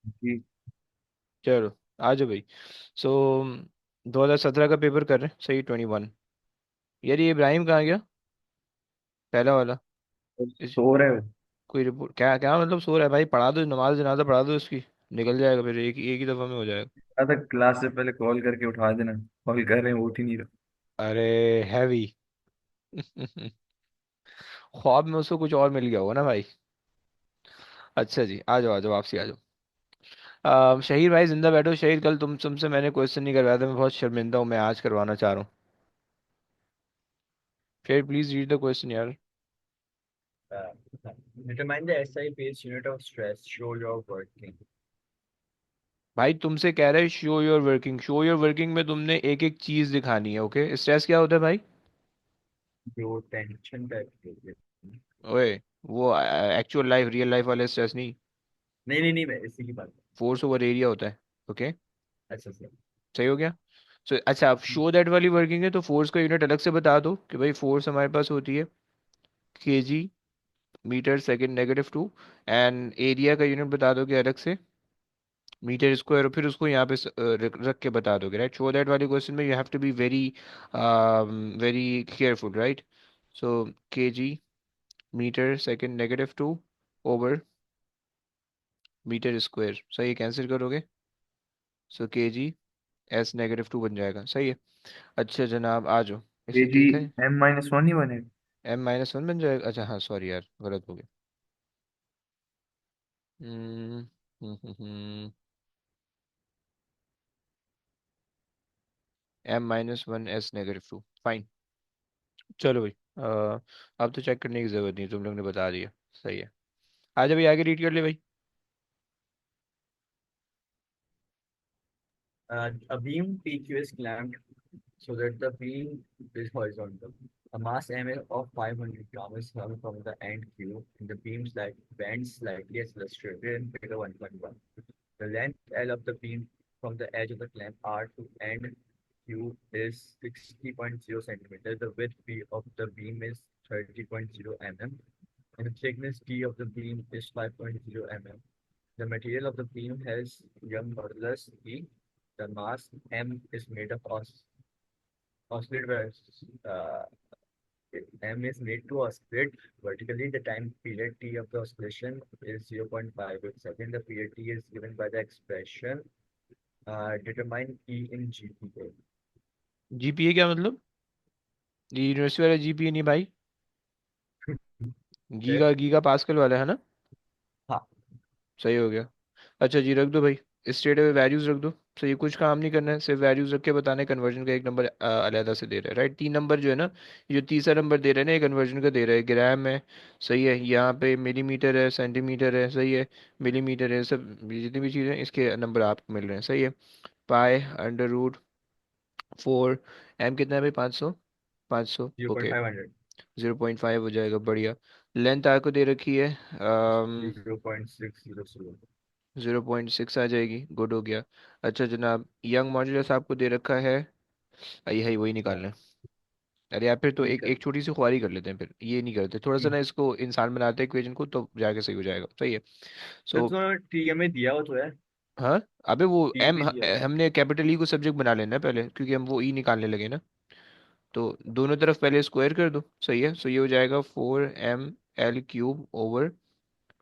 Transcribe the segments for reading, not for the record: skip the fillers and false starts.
जी। चलो आ जाओ भाई। सो 2017 का पेपर कर रहे हैं, सही 21। यार ये इब्राहिम कहाँ गया, पहला वाला। इस सो रहे हो? कोई रिपोर्ट क्या क्या मतलब सो रहा है भाई, पढ़ा दो नमाज जनाजा पढ़ा दो उसकी, निकल जाएगा फिर एक ही दफा में हो जाएगा। था क्लास से पहले कॉल करके उठा देना। कॉल कर रहे हैं, उठ ही नहीं रहा। अरे हैवी। ख्वाब में उसको कुछ और मिल गया होगा ना भाई। अच्छा जी, आ जाओ वापसी आ जाओ। शहीर भाई जिंदा बैठो। शहीर कल तुमसे मैंने क्वेश्चन नहीं करवाया था, मैं बहुत शर्मिंदा हूँ, मैं आज करवाना चाह रहा हूँ। फिर प्लीज रीड द क्वेश्चन यार। Uh, Determine the SI base unit of stress. Show your working. भाई तुमसे कह रहे show your working, show your working में तुमने एक एक चीज दिखानी है। ओके, स्ट्रेस क्या होता है भाई? जो टेंशन टाइप के। ओए, वो एक्चुअल लाइफ रियल लाइफ वाले स्ट्रेस नहीं, नहीं नहीं नहीं, मैं इसी की बात। फोर्स ओवर एरिया होता है। ओके, अच्छा सर। सही हो गया। सो अच्छा, आप शो दैट वाली वर्किंग है तो फोर्स का यूनिट अलग से बता दो कि भाई फोर्स हमारे पास होती है kg metre second negative two, and area का यूनिट बता दोगे अलग से मीटर स्क्वायर, और फिर उसको यहाँ पे रख के बता दोगे, राइट। शो दैट वाले क्वेश्चन में you have to be very very careful, right. So kg metre second negative two over metre square, सही है, कैंसिल करोगे। So kg S negative two बन जाएगा, सही है। अच्छा जनाब आ जाओ, ये इसे जी देखा है। M-1 ही बनेगा। M-1 बन जाएगा, अच्छा हाँ सॉरी यार गलत हो गया। M-1 S negative to, fine. चलो भाई, अब तो चेक करने की जरूरत नहीं, तुम लोग ने बता दिया, सही है। आजा भाई आगे रीड कर ले भाई। A beam PQ is clamped so that the beam is horizontal. A mass M of 500 grams is hung from the end Q, and the beam bends slightly as illustrated in figure 1.1. The length L of the beam from the edge of the clamp R to end Q is 60.0 centimeter. The width B of the beam is 30.0 mm, and the thickness D of the beam is 5.0 mm. The material of the beam has Young modulus E. The mass M is made of oscillate. Uh, M is made to oscillate vertically. The time period T of the oscillation is 0.58 seconds. The period T is given by the expression determine E in GPA. GPA क्या मतलब? ये university वाला GPA नहीं भाई, फिर giga pascal वाला है ना। हाँ। सही हो गया। अच्छा जी रख दो भाई, स्ट्रेट अवे वैल्यूज रख दो। सो ये कुछ काम नहीं करना है, सिर्फ वैल्यूज रख के बताने, कन्वर्जन का एक नंबर अलहदा से दे रहा है, राइट। 3 नंबर जो है ना, ये जो तीसरा नंबर दे रहा है ना, ये कन्वर्जन का दे रहा है, ग्राम है। सही है, यहाँ पे मिलीमीटर है, सेंटीमीटर है, सही है, मिलीमीटर है, सब जितनी भी चीज़ें इसके नंबर आपको मिल रहे हैं, सही है। पाई अंडर रूट 4, एम कितना है भाई, 500, 500 zero point okay. Five hundred 0.5 हो जाएगा, बढ़िया। लेंथ आपको दे रखी है 0.600। 0.6 आ जाएगी, गुड हो गया। अच्छा जनाब, यंग मॉड्यूलस आपको दे रखा है, यही वही निकालना है। अरे यार फिर तो ठीक एक है। एक छोटी सी ख्वारी कर लेते हैं, फिर ये नहीं करते, थोड़ा सा ना इसको इंसान बनाते हैं इक्वेशन को, तो जाके सही हो जाएगा, सही है। तो सो तुम्हें टी में दिया हो तो है। हाँ, अबे वो टी एम में दिया हो। हमने कैपिटल ई को सब्जेक्ट बना लेना है पहले, क्योंकि हम वो ई निकालने लगे ना। तो दोनों तरफ पहले स्क्वायर कर दो, सही है। सो ये हो जाएगा 4 ml cube over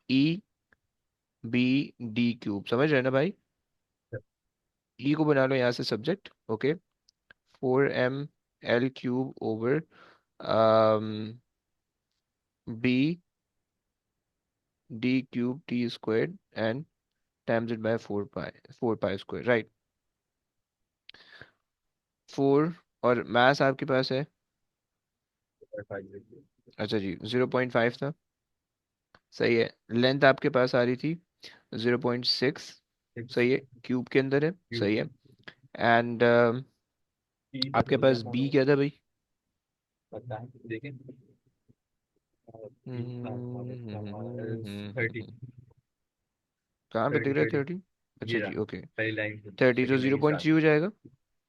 E B D cube, समझ रहे हैं ना भाई। ई को बना लो यहाँ से subject, okay. 4 ml cube over B D cube T square and times it by 4 pi square, right. 4, और मास आपके पास है, अच्छा जी 0.5 था, सही है। लेंथ आपके पास आ रही थी 0.6, सिक्स सही है, क्यूब के अंदर है, क्यू सही है। एंड टी आपके तो पास क्या था बी वो? क्या था भाई? पता है देखें। टी था हमारे पास 30। कहाँ पे दिख रहा है 30। 30? ये अच्छा रहा जी ओके। पहली लाइन, 30 तो सेकंड लाइन जीरो के पॉइंट साथ। थ्री हो जाएगा,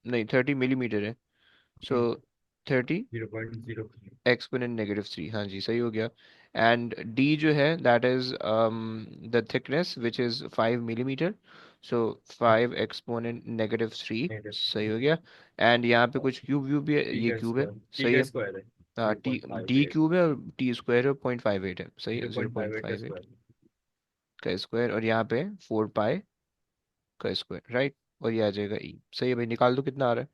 नहीं 30 मिलीमीटर है। सो 30 0.03. एक्सपोनेंट -3, हाँ जी सही हो गया। एंड डी जो है that is the thickness which is 5 millimetre, so 5 exponent -3, सही हो गया। एंड यहाँ पे कुछ क्यूब व्यूब भी है, टी ये का क्यूब है, स्क्वायर, टी सही का है। स्क्वायर है हाँ zero T, point five D eight cube है और टी स्क्वायर 0.58 है, सही है, zero zero point point five eight का फाइव एट स्क्वायर का स्क्वायर, और यहाँ पे 4 पाई का स्क्वायर, राइट। और ये आ जाएगा ई, सही है भाई, निकाल दो कितना आ रहा है।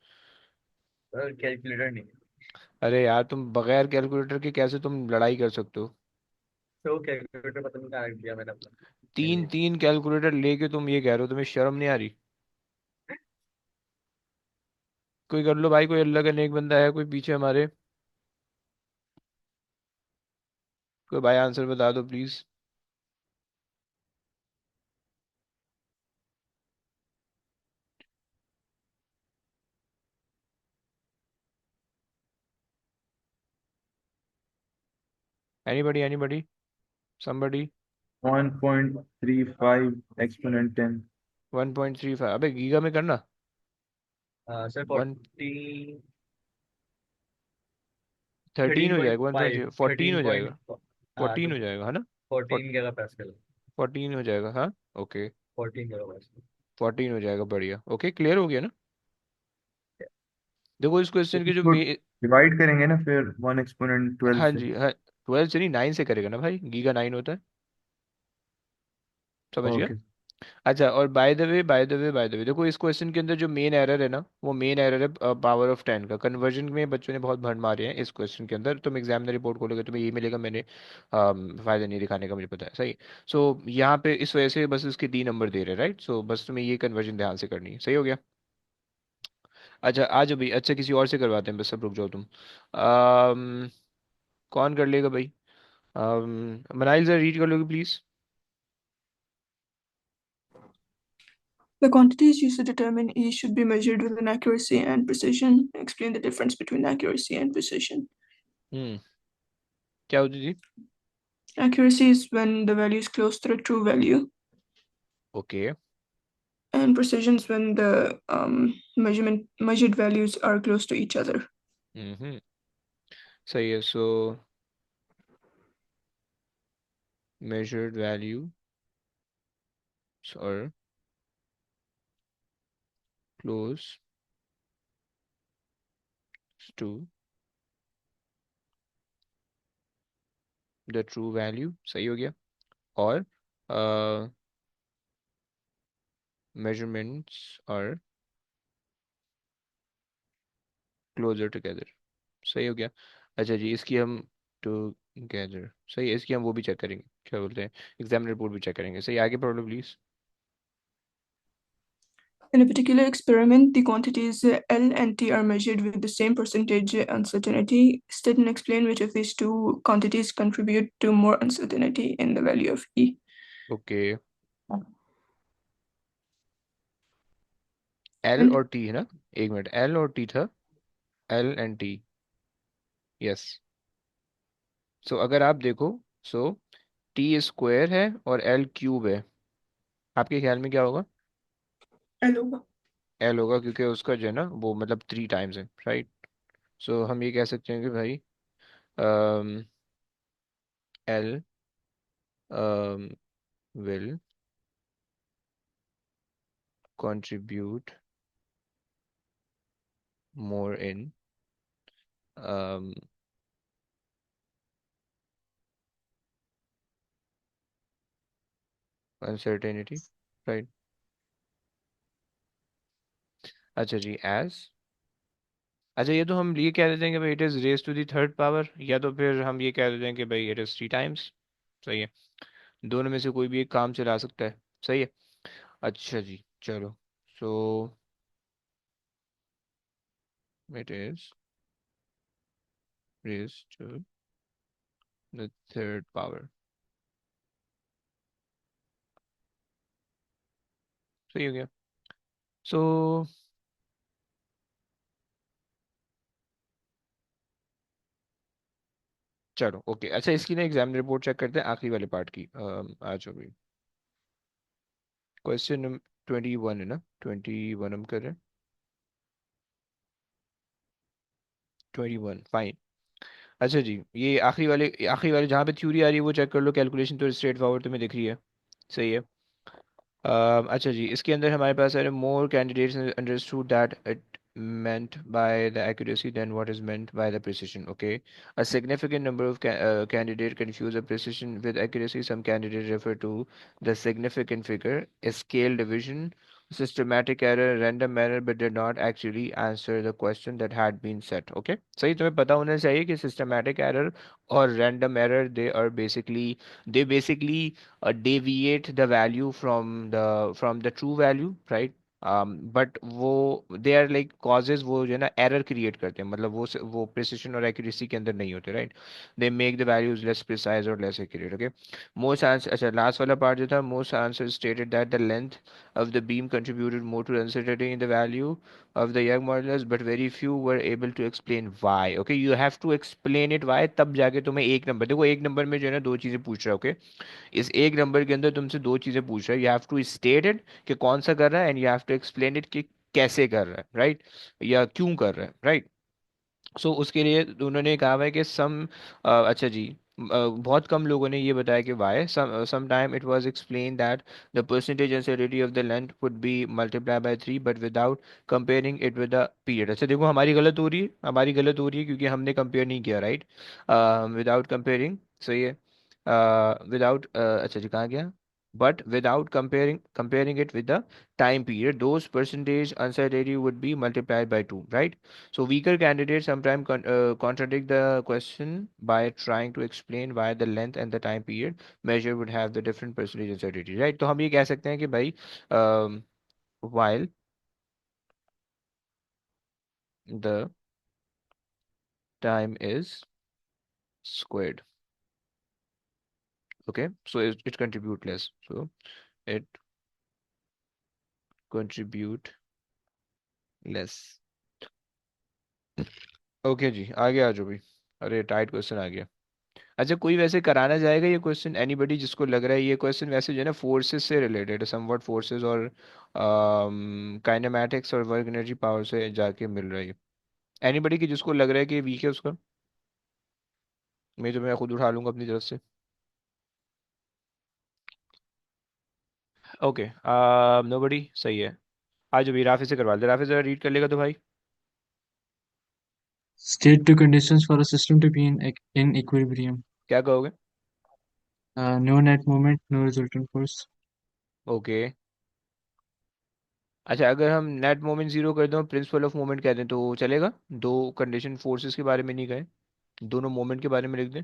सर, कैलकुलेटर नहीं है। अरे यार तुम बगैर कैलकुलेटर के कैसे तुम लड़ाई कर सकते हो। तो कैलकुलेटर पता नहीं कहाँ रख दिया मैंने अपना। तीन नहीं, तीन कैलकुलेटर लेके तुम ये कह रहे हो, तुम्हें शर्म नहीं आ रही। कोई कर लो भाई, कोई अल्लाह का नेक बंदा है कोई पीछे हमारे, कोई भाई आंसर बता दो please. Anybody anybody, somebody. 1.35 exponent 10. 1.35, अबे गीगा में करना। सर वन 13 थर्टीन हो पॉइंट जाएगा, one point five three 14 thirteen हो पॉइंट जाएगा। हाँ 14 तो हो जाएगा है ना। 14 का पास्कल। 14 हो जाएगा, हाँ। ओके, 14 का पास्कल। 14 हो जाएगा, बढ़िया, ओके क्लियर हो गया ना। देखो इस तो क्वेश्चन की जो इसको डिवाइड करेंगे ना फिर 1 exponent 12 हाँ से। जी हाँ, 12 से नहीं 9 से करेगा ना भाई, गीगा 9 होता है, समझ गया। ओके। अच्छा, और बाय द वे देखो इस क्वेश्चन के अंदर जो मेन एरर है ना, वो मेन एरर है पावर ऑफ 10 का। कन्वर्जन में बच्चों ने बहुत भंड मारे हैं इस क्वेश्चन के अंदर, तुम एग्जामिनर रिपोर्ट खोलोगे तुम्हें ये मिलेगा, मैंने फायदा नहीं दिखाने का, मुझे पता है, सही। सो यहाँ पे इस वजह से बस इसके 3 नंबर दे रहे हैं, राइट। सो बस तुम्हें ये कन्वर्जन ध्यान से करनी है, सही हो गया। अच्छा आ जाओ भाई, अच्छा किसी और से करवाते हैं, बस सब रुक जाओ तुम। अम, कौन कर लेगा भाई। मनाइल जरा रीड कर लोगे please. The quantities used to determine E should be measured with an accuracy and precision. Explain the difference between accuracy and precision. हम्म, क्या होती थी। Accuracy is when the value is close to the true value, okay. and precision is when the measured values are close to each other. हम्म, सही है। सो measured values are close to the true value, सही हो गया। और measurements are closer together, सही हो गया। अच्छा जी, इसकी हम टुगेदर, सही है, इसकी हम वो भी चेक करेंगे, क्या बोलते हैं, एग्जाम रिपोर्ट भी चेक करेंगे, सही। आगे पढ़ लो please. In a particular experiment, the quantities L and T are measured with the same percentage uncertainty. State and explain which of these two quantities contribute to more uncertainty in the value of E. Okay, L And और T है ना, एक minute, L और T था, L and T, yes. सो अगर आप देखो, so T square है और एल क्यूब है, आपके ख्याल में क्या होगा। L होगा। एल होगा, क्योंकि उसका जो है ना वो मतलब 3 टाइम्स है, राइट। सो हम ये कह सकते हैं कि भाई L will contribute more in um, uncertainty, right। अच्छा जी, एज, अच्छा ये तो हम ये कह देते हैं कि भाई it is raise to the third power, या तो फिर हम ये कह देते हैं कि भाई इट इज 3 टाइम्स, सही है। दोनों में से कोई भी एक काम चला सकता है, सही है। अच्छा जी चलो, so it is raise to the third power, सही हो गया। सो चलो ओके, अच्छा इसकी ना एग्जाम रिपोर्ट चेक करते हैं आखिरी वाले पार्ट की। आ जाओ भाई, क्वेश्चन नंबर 21 है ना, 21 हम कर रहे हैं, 21 फाइन। अच्छा जी, ये आखिरी वाले जहाँ पे थ्योरी आ रही है वो चेक कर लो, कैलकुलेशन तो स्ट्रेट फॉरवर्ड तुम्हें दिख रही है। सही है। अच्छा जी, इसके अंदर हमारे पास है more candidates understood that it meant by the accuracy than what is meant by the precision. Okay, a significant number of candidate confuse a precision with accuracy. Some candidates refer to the significant figure, a scale division, systematic error, random error, but did not actually answer the question that had been set. Okay, सही तुम्हें पता होना चाहिए कि systematic error और random error they basically deviate the value from the true value, right? But वो they are like causes, वो जो है ना एरर क्रिएट करते हैं, मतलब वो प्रिसिशन और एक्यूरेसी के अंदर नहीं होते, right? They make the values less precise और less accurate. Okay, most answer, अच्छा लास्ट वाला पार्ट जो था, most answer stated that the length of the beam contributed more to the uncertainty in the value of the Young modulus, but very few were able to explain why. Okay, you have to explain it why, तब जाके तुम्हें एक number, देखो एक number में जो है ना दो चीजें पूछ रहा है। ओके, इस एक नंबर के अंदर तुमसे दो चीजें पूछ रहा है, you have to state it कि कौन सा कर रहा है, and you have to explain it कि कैसे कर रहा है, राइट? या क्यों कर रहा है, राइट? सो उसके लिए उन्होंने कहा है कि अच्छा जी, बहुत कम लोगों ने ये बताया कि why some time it was explain that the percentage uncertainty of the length would be multiply by 3 but without comparing it with the period. अच्छा देखो, हमारी गलत हो रही है क्योंकि हमने कंपेयर नहीं किया, राइट? विदाउट कंपेयरिंग, सही है। विदाउट अच्छा जी, कहाँ गया? But without comparing it with the time period, those percentage uncertainty would be multiplied by 2, right? So weaker candidates sometimes contradict the question by trying to explain why the length and the time period measure would have the different percentage uncertainty, right? तो हम ये कह सकते हैं कि भाई while the time is squared, okay, so it contribute less, so it contribute less। Okay जी, आगे आ जाओ भाई। अरे टाइट क्वेश्चन आ गया। अच्छा, कोई वैसे कराना चाहेगा ये क्वेश्चन, एनीबडी जिसको लग रहा है ये क्वेश्चन वैसे जो है ना फोर्सेस से रिलेटेड है, समवॉट फोर्सेस और काइनेमैटिक्स और वर्क एनर्जी पावर से जाके मिल रहा है। एनीबडी की जिसको लग रहा है कि वीक है उसका, मैं खुद उठा लूंगा अपनी तरफ से। ओके, नोबडी, सही है। आज भाई राफी से करवा दे, राफी जरा रीड कर लेगा तो भाई। State two conditions for a system to be in equilibrium. क्या कहोगे? No net moment, no resultant force. Okay, अच्छा अगर हम नेट मोमेंट जीरो कर दें और प्रिंसिपल ऑफ मोमेंट कह दें तो चलेगा? दो कंडीशन फोर्सेस के बारे में नहीं कहें, दोनों मोमेंट के बारे में लिख दें।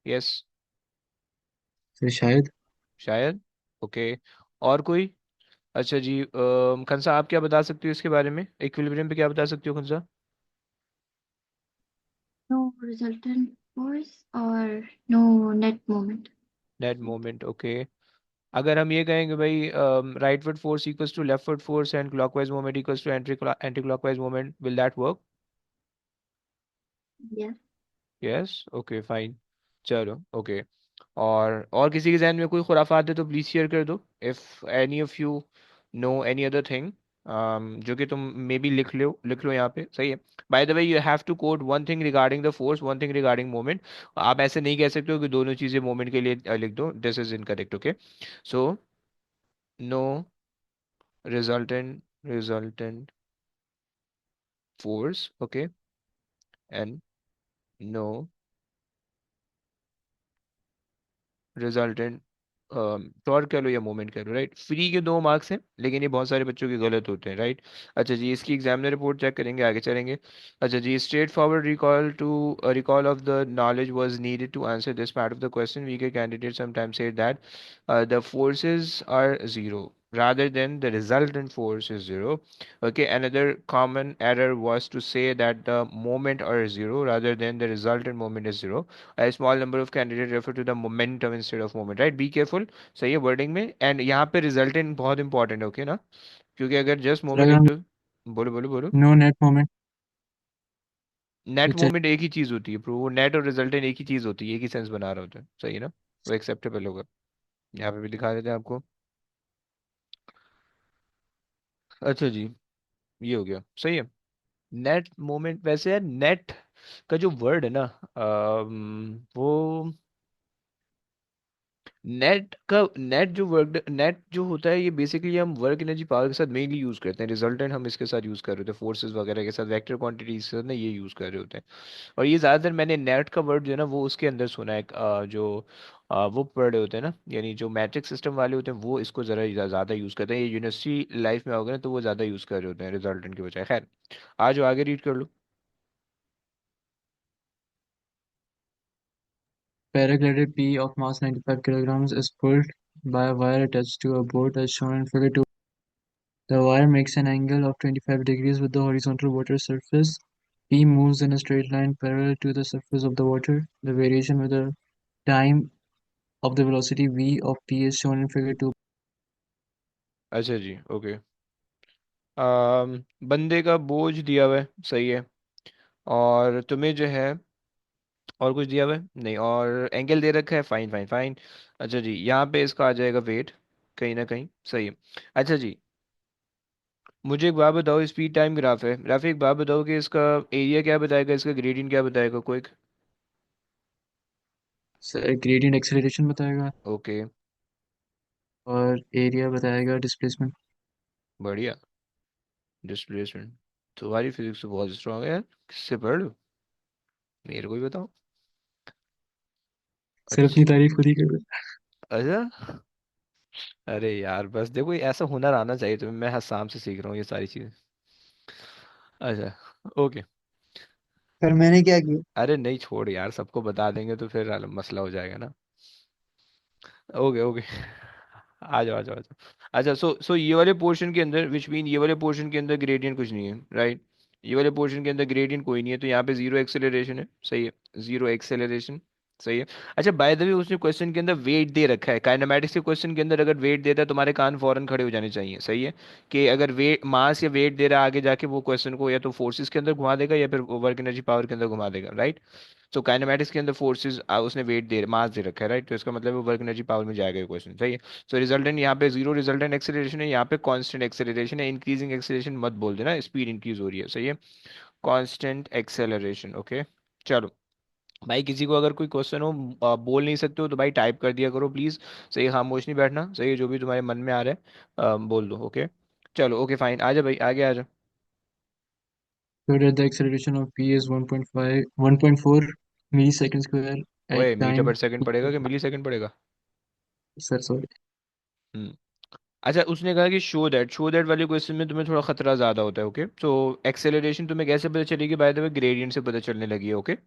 यस, फिर शायद शायद। ओके, और कोई? अच्छा जी, खंसा आप क्या बता सकते हो इसके बारे में, इक्विलिब्रियम पे क्या बता सकते हो Khansa? No resultant force or no net moment. Net moment, okay. अगर हम ये कहेंगे भाई right foot force equals to left foot force and clockwise moment equals to anti clockwise moment, will that work? Yes. Yes, okay fine. चलो okay, और किसी के जहन में कोई खुराफात है तो प्लीज शेयर कर दो, if any of you know any other thing, जो कि तुम मे बी लिख लो यहाँ पे, सही है। By the way you have to quote one thing regarding the force, one thing regarding moment. आप ऐसे नहीं कह सकते हो कि दोनों चीजें मोमेंट के लिए लिख दो, this is incorrect. Okay, so no resultant force, okay, and no resultant torque कह लो या मोमेंट कह लो, राइट? फ्री के 2 मार्क्स हैं लेकिन ये बहुत सारे बच्चों के गलत होते हैं, राइट? अच्छा जी, इसकी एग्जामिनर रिपोर्ट चेक करेंगे, आगे चलेंगे। अच्छा जी, straightforward recall of the knowledge was needed to answer this part of the question, weaker candidate sometimes said that the forces are zero rather than the resultant force is zero. Okay, another common error was to say that the moment are zero rather than the resultant moment is zero. A small number of candidates refer to the momentum instead of moment, right? Be careful, सही है wording में, and यहाँ पे resultant बहुत important है, okay ना? क्योंकि अगर just फिर moment अगर लिख हम दो, बोलो बोलो बोलो। no net moment नेट तो चल मोमेंट एक ही चीज होती है प्रो, वो नेट और रिजल्टेंट एक ही चीज होती है, एक ही सेंस बना रहा होता है, सही है ना? वो एक्सेप्टेबल होगा। यहाँ पे भी दिखा देते हैं आपको। अच्छा जी, ये हो गया, सही है। नेट मोमेंट, वैसे यार नेट का जो वर्ड है ना, वो नेट का, नेट जो वर्क, नेट जो होता है ये बेसिकली हम वर्क एनर्जी पावर के साथ मेनली यूज करते हैं। रिजल्टेंट हम इसके साथ यूज कर रहे होते हैं, फोर्सेस वगैरह के साथ, वेक्टर क्वांटिटीज के साथ ना ये यूज कर रहे होते हैं। और ये ज्यादातर मैंने नेट का वर्ड जो है ना वो उसके अंदर सुना है, वो पढ़ रहे होते हैं ना, यानी जो मैट्रिक सिस्टम वाले होते हैं वो इसको जरा ज्यादा यूज करते हैं। ये यूनिवर्सिटी लाइफ में होगा ना तो वो ज्यादा यूज कर रहे होते हैं रिजल्टेंट के बजाय। खैर, आज आगे रीड कर लो। Paraglider P of mass 95 kilograms is pulled by a wire attached to a boat as shown in figure 2. The wire makes an angle of 25 degrees with the horizontal water surface. P moves in a straight line parallel to the surface of the water. The variation with the time of the velocity v of P is shown in figure 2. अच्छा जी, okay. बंदे का बोझ दिया हुआ है, सही है। और तुम्हें जो है और कुछ दिया हुआ है नहीं, और एंगल दे रखा है, फाइन फाइन फाइन। अच्छा जी, यहाँ पे इसका आ जाएगा वेट कहीं ना कहीं, सही है। अच्छा जी, मुझे एक बात बताओ, स्पीड टाइम ग्राफ है, राफी एक बात बताओ कि इसका एरिया क्या बताएगा, इसका ग्रेडियंट क्या बताएगा, क्विक। ग्रेडियंट एक्सेलरेशन बताएगा ओके, और एरिया बताएगा डिस्प्लेसमेंट। बढ़िया। डिस्प्लेसमेंट, तुम्हारी फिजिक्स तो बहुत स्ट्रांग है यार, किससे पढ़ लो, मेरे को ही बताओ। सिर्फ अपनी अच्छा। तारीफ खुद ही कर रहे अच्छा, अरे यार बस देखो, ये ऐसा हुनर आना चाहिए तुम्हें, मैं हसाम से सीख रहा हूँ ये सारी चीजें। अच्छा, ओके। पर मैंने क्या किया? अरे नहीं छोड़ यार, सबको बता देंगे तो फिर मसला हो जाएगा ना। Okay okay. आ जाओ आ जाओ आ जाओ। अच्छा, सो ये वाले पोर्शन के अंदर, विच मीन ये वाले पोर्शन के अंदर ग्रेडियंट कुछ नहीं है, राइट। ये वाले पोर्शन के अंदर ग्रेडियंट कोई नहीं है, तो यहाँ पे जीरो एक्सेलरेशन है, सही है। जीरो एक्सेलरेशन, सही है। अच्छा, बाय द वे उसने क्वेश्चन के अंदर वेट दे रखा है, काइनेमेटिक्स के क्वेश्चन के अंदर अगर वेट देता है तुम्हारे कान फौरन खड़े हो जाने चाहिए, सही है। कि अगर वेट, मास या वेट दे रहा है आगे जाके, वो क्वेश्चन को या तो फोर्सेस के अंदर घुमा देगा या फिर वर्क एनर्जी पावर के अंदर घुमा देगा, राइट। सो काइनेमेटिक्स के अंदर फोर्सेस, उसने वेट दे, मास दे रखा है, राइट, तो इसका मतलब है वर्क एनर्जी पावर में जाएगा ये क्वेश्चन, सही है। सो रिजल्टेंट यहाँ पे जीरो रिजल्टेंट एक्सेलरेशन है, यहाँ पे कांस्टेंट एक्सेलरेशन है। इंक्रीजिंग एक्सेलरेशन मत बोल देना, स्पीड इंक्रीज हो रही है, सही है। Constant acceleration, okay. चलो भाई, किसी को अगर कोई क्वेश्चन हो, बोल नहीं सकते हो तो भाई टाइप कर दिया करो प्लीज। सही है, खामोश नहीं बैठना, सही है, जो भी तुम्हारे मन में आ रहा है बोल दो, ओके। चलो ओके फाइन, आ जा भाई, आगे आ जा। So that the acceleration of p is 1.5 1.4 millisecond square at ओए, मीटर time पर सेकंड पड़ेगा कि मिली सेकंड पड़ेगा? sir sorry. हम्म। अच्छा, उसने कहा कि शो दैट वाले क्वेश्चन में तुम्हें थोड़ा खतरा ज्यादा होता है, ओके। सो एक्सेलरेशन तुम्हें कैसे पता चलेगी, बाय द वे ग्रेडियंट से पता चलने लगी है, ओके।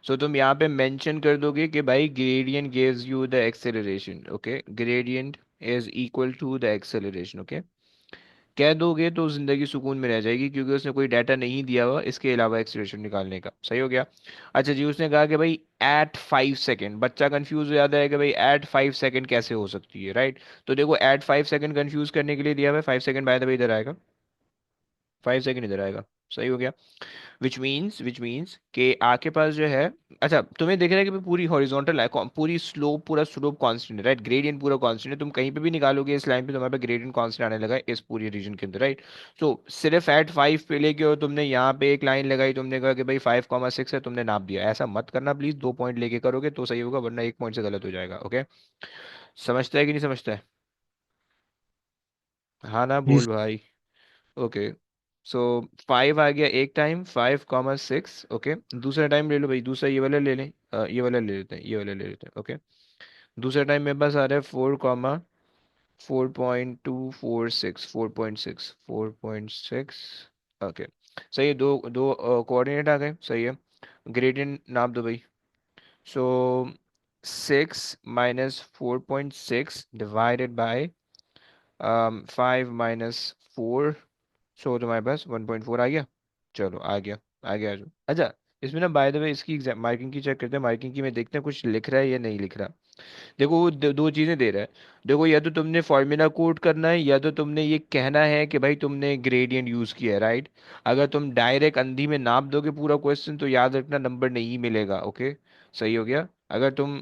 सो तुम यहाँ पे मेंशन कर दोगे कि भाई gradient gives you the acceleration, okay, gradient is equal to the acceleration, okay. कह दोगे तो जिंदगी सुकून में रह जाएगी, क्योंकि उसने कोई डाटा नहीं दिया हुआ इसके अलावा एक्सेलरेशन निकालने का, सही हो गया। अच्छा जी, उसने कहा कि भाई एट 5 सेकेंड, बच्चा कंफ्यूज हो जाता है कि भाई एट 5 सेकेंड कैसे हो सकती है, राइट। तो देखो, एट 5 सेकेंड कंफ्यूज करने के लिए दिया हुआ है, 5 सेकेंड बाय द वे इधर आएगा, 5 सेकेंड इधर आएगा, सही हो गया। विच मीन्स कि आपके पास जो है, अच्छा तुम्हें देख रहा है कि भाई पूरी हॉरिजॉन्टल है, पूरी स्लोप, पूरा स्लोप कांस्टेंट है, राइट, ग्रेडियंट पूरा कांस्टेंट है, तुम कहीं पे भी निकालोगे इस लाइन पे तुम्हारे पे ग्रेडियंट कांस्टेंट आने लगा है इस पूरी रीजन के अंदर, राइट। सो सिर्फ एट 5 पे लेके और तुमने यहाँ पे एक लाइन लगाई, तुमने कहा कि भाई 5,6 है, तुमने नाप दिया, ऐसा मत करना प्लीज, 2 पॉइंट लेके करोगे तो सही होगा, वरना 1 पॉइंट से गलत हो जाएगा, ओके। समझता है कि नहीं समझता है? हाँ ना, Yes. बोल भाई। ओके, सो 5 आ गया एक टाइम, 5,6, ओके। दूसरा टाइम ले लो भाई, दूसरा ये वाला ले लें, ये वाला ले लेते हैं, ये वाला ले लेते हैं, ओके। दूसरा टाइम मेरे पास आ रहा है 4,4.246, 4.6, ओके। सही है, दो दो कोऑर्डिनेट आ गए, सही है। ग्रेडियंट नाप दो भाई। सो 6 - 4.6 डिवाइडेड बाय 5 - 4, सो तुम्हारे पास 1.4 आ गया। चलो आ गया, आ गया, आ जाओ। अच्छा, इसमें ना बाय द वे इसकी एग्जाम मार्किंग की चेक करते हैं, मार्किंग की में देखते हैं कुछ लिख रहा है या नहीं लिख रहा। देखो वो दो चीजें दे रहा है। देखो, या तो तुमने फॉर्मूला कोड करना है, या तो तुमने ये कहना है कि भाई तुमने ग्रेडियंट यूज किया है, राइट। अगर तुम डायरेक्ट अंधी में नाप दोगे पूरा क्वेश्चन तो याद रखना नंबर नहीं मिलेगा, ओके। सही हो गया। अगर तुम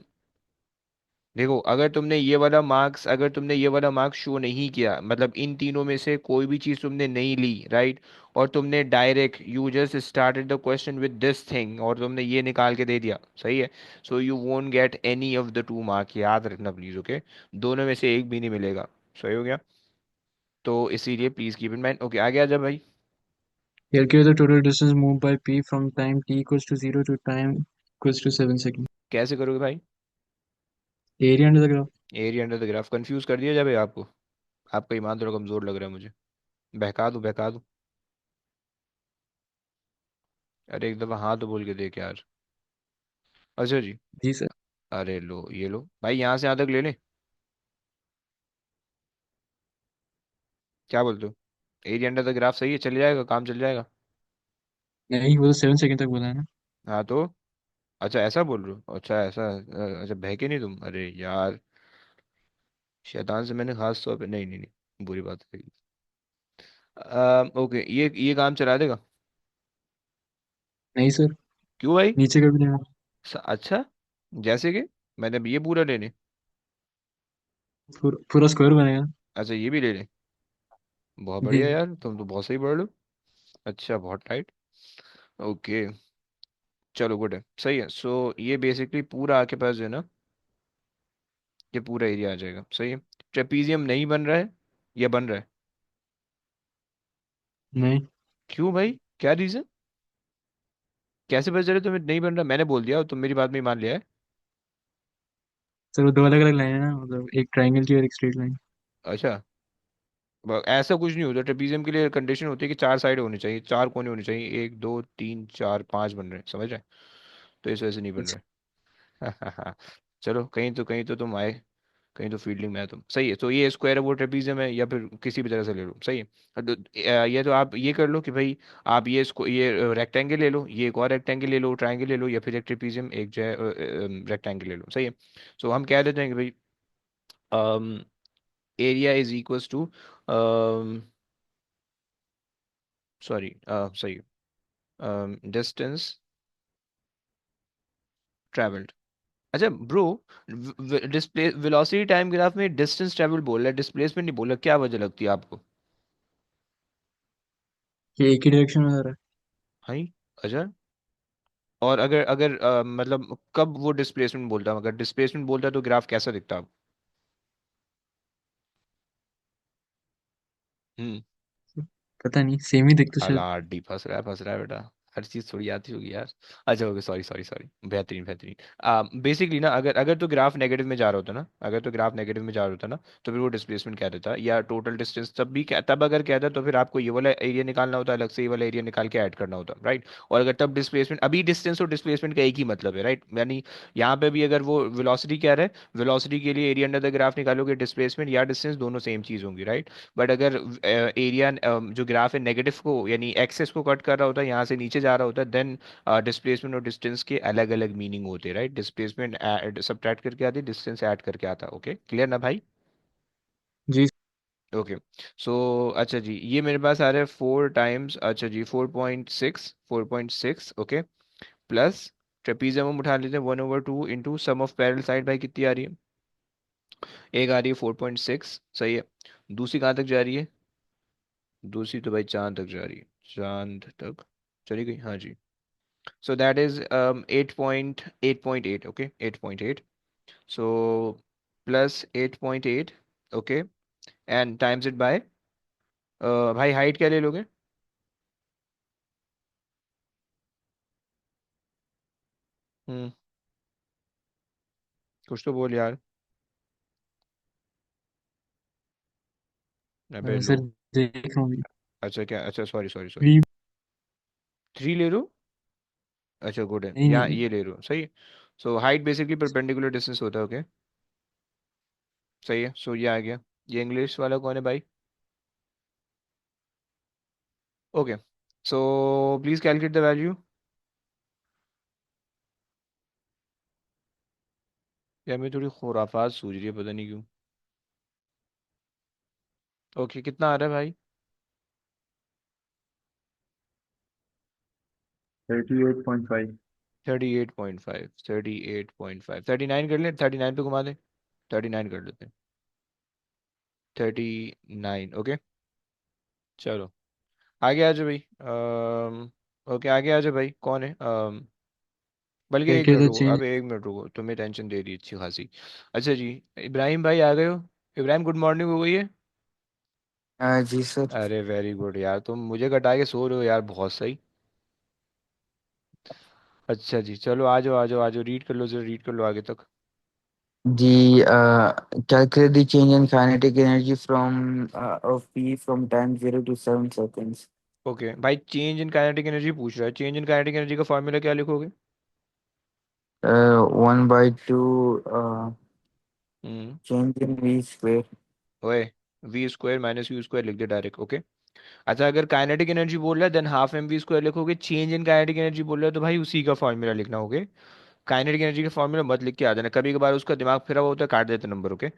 देखो, अगर तुमने ये वाला मार्क्स शो नहीं किया, मतलब इन तीनों में से कोई भी चीज तुमने नहीं ली, राइट, और तुमने direct you just started the question with this thing और तुमने ये निकाल के दे दिया, सही है, so you won't get any of the two mark, याद रखना प्लीज, ओके, दोनों में से एक भी नहीं मिलेगा, सही हो गया, तो इसीलिए please keep in mind, okay, आगे आ जा भाई। Calculate the total distance moved by P from time t equals to 0 to time equals to 7 seconds. कैसे करोगे भाई? Area under the graph. Area under the graph confuse कर दिया जाए आपको? आपका ईमान थोड़ा कमजोर लग रहा है मुझे, बहका दूं बहका दूं? अरे एक दफा हाँ तो बोल के देख यार। अच्छा जी। जी सर। अरे लो ये लो भाई, यहाँ से यहाँ तक ले ले, क्या बोलते हो? एरिया अंडर द ग्राफ सही है, चल जाएगा, काम चल जाएगा। नहीं, वो तो 7 सेकंड तक बोला है ना। हाँ तो, अच्छा ऐसा बोल रहे हो, अच्छा ऐसा, अच्छा बहके नहीं तुम, अरे यार, शैतान से मैंने खास तौर पे, नहीं नहीं नहीं, बुरी बात है। ओके, ये काम चला देगा? नहीं सर, क्यों भाई? नीचे का भी नहीं। अच्छा, जैसे कि मैंने अब ये पूरा ले लें? पूरा स्क्वायर बनेगा। अच्छा ये भी ले लें? बहुत जी। बढ़िया यार, तुम तो बहुत सही पढ़ लो। अच्छा, बहुत टाइट। ओके, चलो गुड है, सही है, सो ये बेसिकली पूरा आपके पास जो है ना, ये पूरा एरिया आ जाएगा, सही है। ट्रेपीजियम नहीं बन रहा है या बन रहा है? नहीं क्यों भाई, क्या रीजन? कैसे पता चले तुम्हें नहीं बन रहा? मैंने बोल दिया और तुम मेरी बात में ही मान लिया है? सर, वो दो अलग अलग लाइन है ना, मतलब एक ट्राइंगल की और एक स्ट्रेट लाइन। अच्छा, ऐसा कुछ नहीं होता, ट्रेपीजियम के लिए कंडीशन होती है कि चार साइड होनी चाहिए, चार कोने होने चाहिए, एक दो तीन चार पांच बन रहे हैं, समझ रहे हैं? तो इस वजह से नहीं बन अच्छा। रहे। चलो, कहीं तो तुम आए, कहीं तो फील्डिंग में है तुम, सही है, तो ये स्क्वायर है वो ट्रेपीजियम है, या फिर किसी भी तरह से ले लो, सही है। ये तो आप ये कर लो कि भाई, आप ये रेक्टेंगल ले लो, ये एक और रेक्टेंगल ले लो, ट्राइंगल ले लो, या फिर एक ट्रेपीजियम एक जो है रेक्टेंगल ले लो, सही है। सो हम कह देते हैं कि भाई area is equals to, sorry, सही, डिस्टेंस ट्रेवल्ड। अच्छा bro, display velocity time graph में डिस्टेंस ट्रेवल बोल रहा है, डिस्प्लेसमेंट नहीं बोल रहा, क्या वजह लगती है आपको? ये एक ही डायरेक्शन में जा रहा हाँ, अच्छा, और अगर अगर मतलब कब वो डिस्प्लेसमेंट बोलता है, अगर डिस्प्लेसमेंट बोलता है तो ग्राफ कैसा दिखता है? हम्म। है। पता नहीं, सेम ही दिख तो शायद। अलाडी फंस रहा है बेटा, हर चीज थोड़ी आती होगी यार। अच्छा ओके, सॉरी सॉरी सॉरी, बेहतरीन बेहतरीन। बेसिकली ना, अगर अगर तो ग्राफ नेगेटिव में जा रहा होता ना, अगर तो ग्राफ नेगेटिव में जा रहा होता ना, तो फिर वो डिस्प्लेसमेंट कह देता, या टोटल डिस्टेंस तब भी तब अगर कहता तो फिर आपको ये वाला एरिया निकालना होता, अलग से ये वाला एरिया निकाल के ऐड करना होता, राइट। और अगर तब डिस्प्लेसमेंट, अभी डिस्टेंस और डिस्प्लेसमेंट का एक ही मतलब है, राइट, यानी यहाँ पे भी अगर वो वेलोसिटी कह रहा है, वेलोसिटी के लिए एरिया अंडर द ग्राफ निकालोगे, डिस्प्लेसमेंट या डिस्टेंस दोनों सेम चीज होंगी, राइट। बट अगर एरिया जो ग्राफ है नेगेटिव को यानी एक्सेस को कट कर रहा होता है, यहाँ से नीचे जा रहा होता है, देन डिस्प्लेसमेंट और डिस्टेंस के अलग अलग मीनिंग होते हैं, राइट, डिस्प्लेसमेंट सब्ट्रैक्ट करके आती, डिस्टेंस ऐड करके आता, ओके, क्लियर ना भाई? जी। ओके, सो अच्छा जी, ये मेरे पास आ रहा है 4 टाइम्स, अच्छा जी 4.6, ओके, प्लस ट्रेपीजियम हम उठा लेते हैं 1/2 into sum of parallel side, भाई कितनी आ रही है? एक आ रही है 4.6, सही है। दूसरी कहाँ तक जा रही है? दूसरी तो भाई चांद तक जा रही है, चांद तक चली गई, हाँ जी। So that is 8.8, okay, 8.8, so plus 8.8, okay, and times it by, भाई हाइट क्या ले लोगे? हम्म, कुछ तो बोल यार। अबे लो, सर, देख रहा हूँ। अच्छा क्या, अच्छा सॉरी सॉरी सॉरी, थ्री। 3 ले लो, अच्छा गुड है, नहीं यहाँ नहीं। ये ले लो, सही है। So height basically perpendicular distance होता है, ओके, सही है, सो ये आ गया। ये इंग्लिश वाला कौन है भाई? Okay, so please calculate the value. यार मेरी थोड़ी खुराफात सूझ रही है, पता नहीं क्यों। ओके, कितना आ रहा है भाई? 38.5। 38.5, 38.5, 39 कर लें, 39 पे घुमा दें। 39 कर लेते हैं, 39। ओके, चलो आगे आ जाओ भाई। ओके आगे आ जाओ भाई, कौन है? बल्कि एक calculate मिनट the रुको, change. अब एक मिनट रुको, तुम्हें टेंशन दे रही है अच्छी खासी। अच्छा जी, इब्राहिम भाई आ गए हो? इब्राहिम गुड मॉर्निंग हो गई है? जी सर। अरे वेरी गुड यार, तुम मुझे कटा के सो रहे हो यार, बहुत सही। अच्छा जी, चलो आ जाओ आ जाओ आ जाओ, रीड कर लो जरा, रीड कर लो आगे तक। जी calculate the change in kinetic energy from of P from time 0 to 7 seconds. Okay भाई, चेंज इन काइनेटिक एनर्जी पूछ रहा है, चेंज इन काइनेटिक एनर्जी का फॉर्मूला क्या लिखोगे? 1/2 hmm. change in V square. ओए, V square minus U square लिख दे डायरेक्ट। ओके। अच्छा, अगर काइनेटिक एनर्जी बोल रहा है then half M V square लिखोगे, चेंज इन काइनेटिक एनर्जी बोल रहा है तो भाई उसी का फॉर्मूला लिखना होगे। काइनेटिक एनर्जी का फॉर्मूला मत लिख के आ जाना, कभी कभार उसका दिमाग फिरा हुआ होता है, काट देते नंबर। ओके,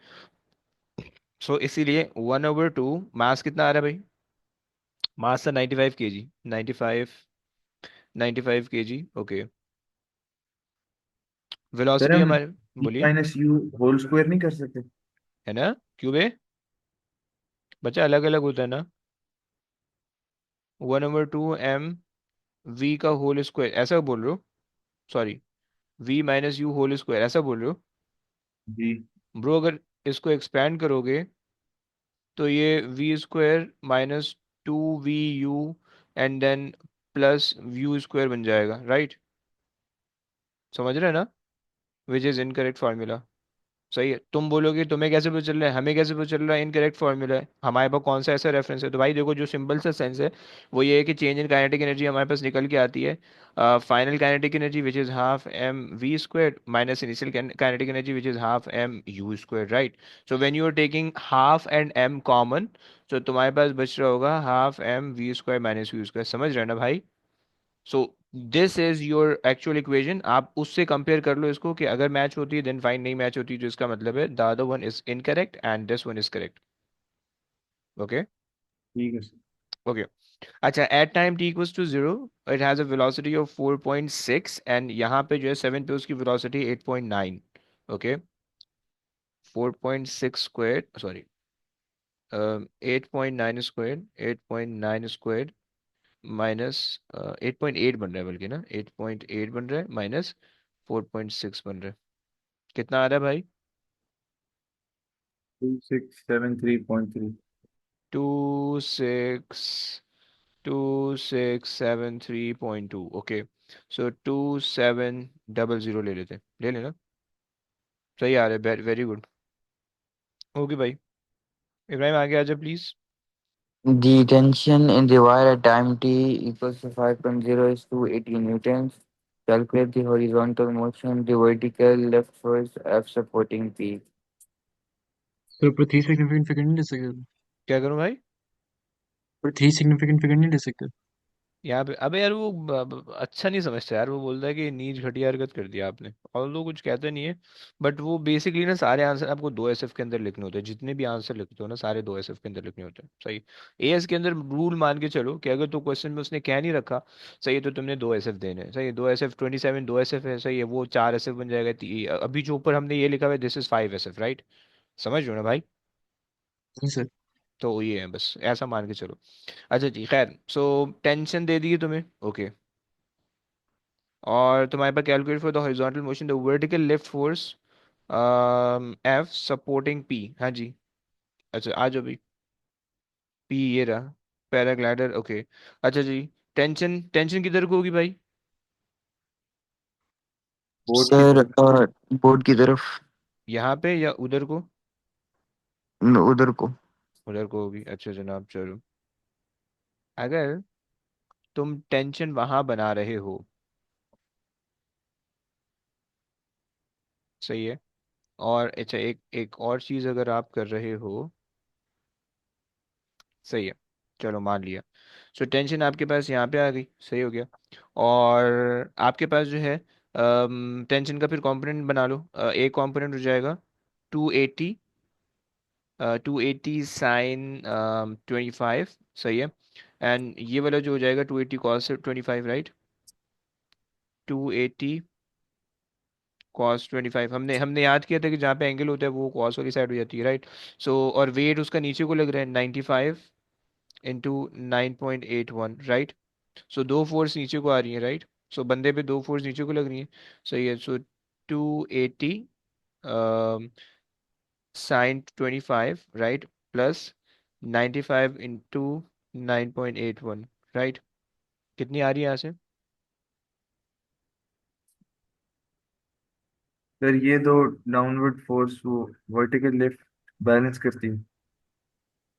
सो इसीलिए 1/2 मास कितना आ रहा है भाई? मास था 95 kg, 95, 95 kg। Okay, sir velocity हम हमारे, E बोलिए। माइनस यू होल स्क्वायर नहीं कर सकते? है ना, क्यों बे? बच्चा अलग अलग होता है ना। 1/2 m वी का होल स्क्वायर ऐसा बोल रहे हो? Sorry, V minus U whole square ऐसा बोल रहे हो? जी। ब्रो अगर इसको एक्सपैंड करोगे तो ये V square minus 2 V U and then plus U square बन जाएगा, राइट? समझ रहे हैं ना, विच इज इनकरेक्ट फार्मूला। सही है, तुम बोलोगे तुम्हें कैसे पता चल रहा है, हमें कैसे पता चल रहा है इनकरेक्ट फार्मूला है, हमारे पास कौन सा ऐसा रेफरेंस है? तो भाई देखो, जो सिंपल सा सेंस है वो ये है कि चेंज इन काइनेटिक एनर्जी हमारे पास निकल के आती है final kinetic energy which is half M V square minus initial kinetic energy which is half M U square, right? So when you are taking half and M common, तो तुम्हारे पास बच रहा होगा half M V square minus U square. समझ रहे हैं ना भाई? So this is your actual equation, आप उससे कंपेयर कर लो इसको कि अगर मैच होती है देन फाइन, नहीं मैच होती तो इसका मतलब है the other one is incorrect and this one is correct. Okay. ठीक है सर। ओके। अच्छा, at time t equals to 0 it has a velocity of 4.6 and यहाँ पे जो है 7 पे उसकी velocity 8.9। Okay, 4.6 square, sorry 8.9 square, 8.9 square minus 8.8 बन रहा है, बल्कि ना 8.8 बन रहा है माइनस 4.6 बन रहा है, कितना आ रहा है भाई? 2673.3। 2627.3.2। ओके, सो 2700 ले लेते हैं, ले लेना। सही आ रहा है, वेरी गुड। ओके भाई, इब्राहिम आगे आ जा please. The tension in the wire at time t equals to 5.0 is 280 newtons. Calculate the horizontal motion, the vertical left force F supporting P. So प्रति significant figure नहीं ले सकते? क्या करूं भाई? प्रति significant figure नहीं ले सकते? यहाँ पे अबे यार वो अच्छा नहीं समझता यार, वो बोलता है कि नीच घटिया हरकत कर दिया आपने, और लोग कुछ कहते नहीं है। बट वो बेसिकली ना सारे आंसर आपको 2 SF के अंदर लिखने होते हैं, जितने भी आंसर लिखते हो ना सारे 2 SF के अंदर लिखने होते हैं। सही, AS के अंदर रूल मान के चलो कि अगर तो क्वेश्चन में उसने कह नहीं रखा सही है तो तुमने 2 SF देने हैं। सही है, 2 SF 27 2 SF है, सही है, वो 4 SF बन जाएगा। अभी जो ऊपर हमने ये लिखा हुआ है दिस इज 5 SF, राइट? समझ रहे हो ना भाई? नहीं सर। तो ये है, बस ऐसा मान के चलो। अच्छा जी, खैर, सो टेंशन दे दी तुम्हें। ओके, और तुम्हारे पास calculate for the horizontal motion the vertical lift force F supporting P. हाँ जी, अच्छा आ जाओ भाई। पी ये रहा, पैराग्लाइडर। ओके, अच्छा जी, टेंशन टेंशन किधर को होगी भाई? बोर्ड की सर तरफ। बोर्ड की तरफ। यहाँ पे या उधर को? उधर को। उधर को होगी, अच्छा जनाब, चलो। अगर तुम टेंशन वहां बना रहे हो, सही है, और अच्छा एक एक और चीज अगर आप कर रहे हो, सही है, चलो मान लिया। सो टेंशन आपके पास यहाँ पे आ गई, सही हो गया। और आपके पास जो है टेंशन का फिर कंपोनेंट बना लो। एक कंपोनेंट हो जाएगा 280, 280 साइन 25, सही है। एंड ये वाला जो हो जाएगा 280 कॉस 25, राइट? 280 cos 25 हमने हमने याद किया था कि जहाँ पे एंगल होता है वो cos वाली साइड हो जाती है, राइट। सो और वेट उसका नीचे को लग रहा है 95 × 9.81, राइट। सो दो फोर्स नीचे को आ रही है, राइट। सो बंदे पे दो फोर्स नीचे को लग रही है, सही है। सो 280 sin 25, राइट, प्लस 95 × 9.81, राइट। कितनी आ रही है यहाँ से? सर ये दो डाउनवर्ड फोर्स वो वर्टिकल लिफ्ट बैलेंस करती है।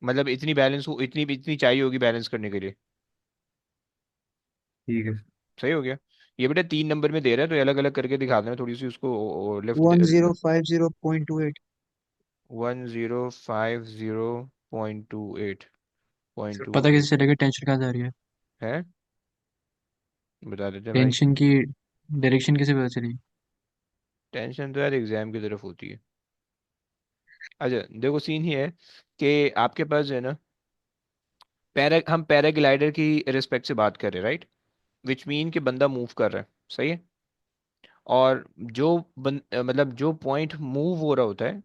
मतलब इतनी बैलेंस हो, इतनी इतनी चाहिए होगी बैलेंस करने के लिए। ठीक है। सही हो गया। ये बेटा 3 नंबर में दे रहा है तो अलग अलग करके दिखा देना थोड़ी सी उसको लिफ्ट। 1050.28. 1050.28 पॉइंट सर टू पता कैसे एट चलेगा टेंशन कहाँ जा रही है? है, बता देते हैं भाई। टेंशन की डायरेक्शन कैसे पता चलेगी? टेंशन तो यार एग्जाम की तरफ होती है। अच्छा देखो सीन ही है कि आपके पास जो है ना, हम पैराग्लाइडर की रिस्पेक्ट से बात कर रहे हैं, राइट। विच मीन कि बंदा मूव कर रहा है, सही है। और मतलब जो पॉइंट मूव हो रहा होता है,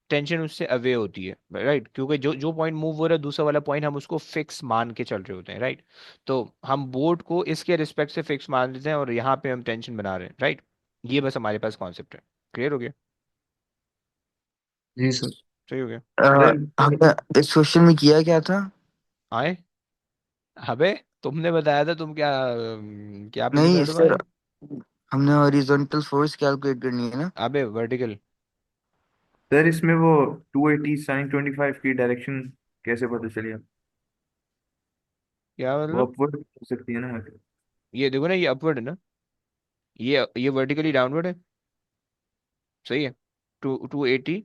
टेंशन उससे अवे होती है, राइट। क्योंकि जो जो पॉइंट मूव हो रहा है दूसरा वाला पॉइंट हम उसको फिक्स मान के चल रहे होते हैं, राइट। तो हम बोर्ड को इसके रिस्पेक्ट से फिक्स मान लेते हैं और यहाँ पे हम टेंशन बना रहे हैं, राइट। ये बस हमारे पास कॉन्सेप्ट है। क्लियर हो गया? जी सर। सही हो गया। सर हमने इस क्वेश्चन में किया क्या था? आए, अबे तुमने बताया था, तुम क्या क्या पूछा नहीं था सर, तुम्हारे? हमने हॉरिजॉन्टल फोर्स कैलकुलेट करनी है ना। अबे वर्टिकल। सर इसमें वो 280 साइन 25 की डायरेक्शन कैसे पता चली? क्या वो मतलब? अपवर्ड हो सकती है ना मतलब। ये देखो ना, ये अपवर्ड है ना, ये वर्टिकली डाउनवर्ड है, सही है। 280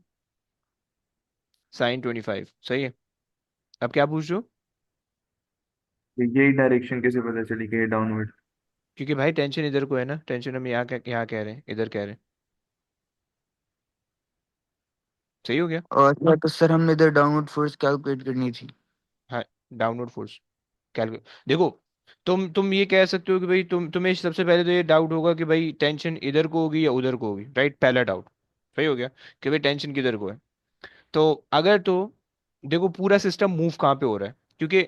sin 25, सही है। अब क्या पूछ रहे हो? तो यही डायरेक्शन कैसे पता चली कि ये डाउनवर्ड? क्योंकि भाई टेंशन इधर को है ना, टेंशन हम यहाँ कह रहे हैं, इधर कह रहे हैं। सही हो गया। और क्या तो सर हमने इधर डाउनवर्ड फोर्स कैलकुलेट करनी थी। हाँ, डाउनवर्ड फोर्स कैलकुलेट। देखो, तुम ये कह सकते हो कि भाई तुम्हें सबसे पहले तो ये डाउट होगा कि भाई टेंशन इधर को होगी या उधर को होगी, राइट। पहला डाउट सही हो गया कि भाई टेंशन किधर को है। तो अगर तो देखो पूरा सिस्टम मूव कहाँ पे हो रहा है, क्योंकि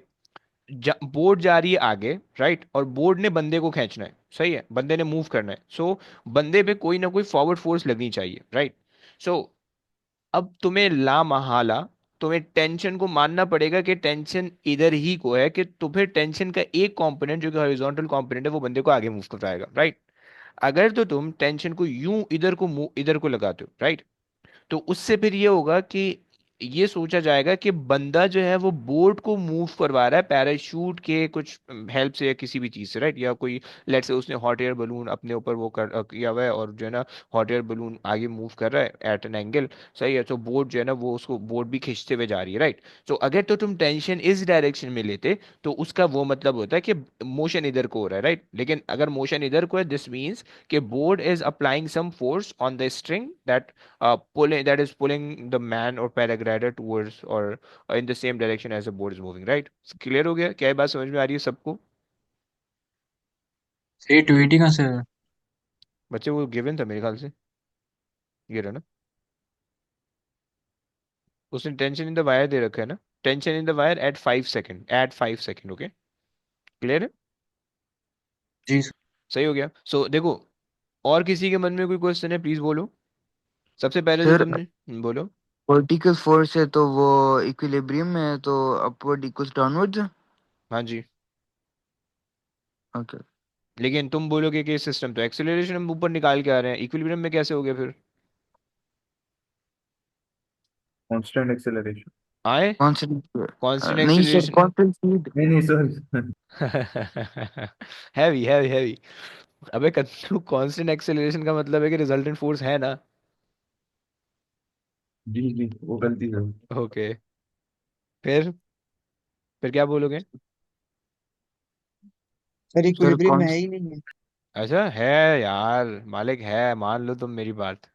बोर्ड जा रही है आगे, राइट, और बोर्ड ने बंदे को खींचना है, सही है, बंदे ने मूव करना है। सो बंदे पे कोई ना कोई फॉरवर्ड फोर्स लगनी चाहिए, राइट। सो अब तुम्हें ला महाला तुम्हें टेंशन को मानना पड़ेगा कि टेंशन इधर ही को है, कि तो फिर टेंशन का एक कंपोनेंट जो कि हॉरिजॉन्टल कंपोनेंट है वो बंदे को आगे मूव कराएगा, राइट। अगर तो तुम टेंशन को यूं इधर को लगाते हो, राइट, तो उससे फिर ये होगा कि ये सोचा जाएगा कि बंदा जो है वो बोट को मूव करवा रहा है पैराशूट के कुछ हेल्प से या किसी भी चीज से, राइट। या कोई लेट से उसने हॉट एयर बलून अपने ऊपर वो किया हुआ है और जो है ना हॉट एयर बलून आगे मूव कर रहा है एट एन एंगल, सही है। तो बोट जो है ना वो उसको बोट भी खींचते हुए जा रही है, राइट। तो अगर तो तुम टेंशन इस डायरेक्शन में लेते तो उसका वो मतलब होता है कि मोशन इधर को हो रहा है, राइट। लेकिन अगर मोशन इधर को है दिस मीन्स कि board is applying some force on the string pulling that is pulling the man or paraglider towards or in the same direction as the board is moving, right? Clear हो गया? क्या ये बात समझ में आ रही है सबको? ये 280 कहाँ से है? बच्चे वो गिवन था मेरे ख्याल से, ये रहा ना। उसने टेंशन इन द वायर दे रखा है ना, tension in the wire eight 5 second okay. Clear है? जी सर। सही हो गया। सो देखो, और किसी के मन में कोई क्वेश्चन है प्लीज बोलो। सबसे पहले तो सर तुमने बोलो। वर्टिकल फोर्स है तो वो इक्विलिब्रियम में है तो अपवर्ड इक्वल्स डाउनवर्ड है। हाँ जी। ओके। लेकिन तुम बोलोगे कि सिस्टम तो एक्सेलरेशन हम ऊपर निकाल के आ रहे हैं, इक्विलिब्रियम में कैसे हो गया फिर? Constant acceleration. आए, कांस्टेंट। कांस्टेंट नहीं सर, एक्सेलरेशन। Constant speed. नहीं नहीं सर। Heavy heavy heavy. अबे तू कांस्टेंट एक्सेलरेशन का मतलब है कि रिजल्टेंट फोर्स है ना। जी जी वो गलती है। ओके, फिर क्या बोलोगे? सर सर इक्विलिब्रियम में है कांस्ट ही नहीं है। अच्छा है, यार मालिक है, मान लो तुम मेरी बात,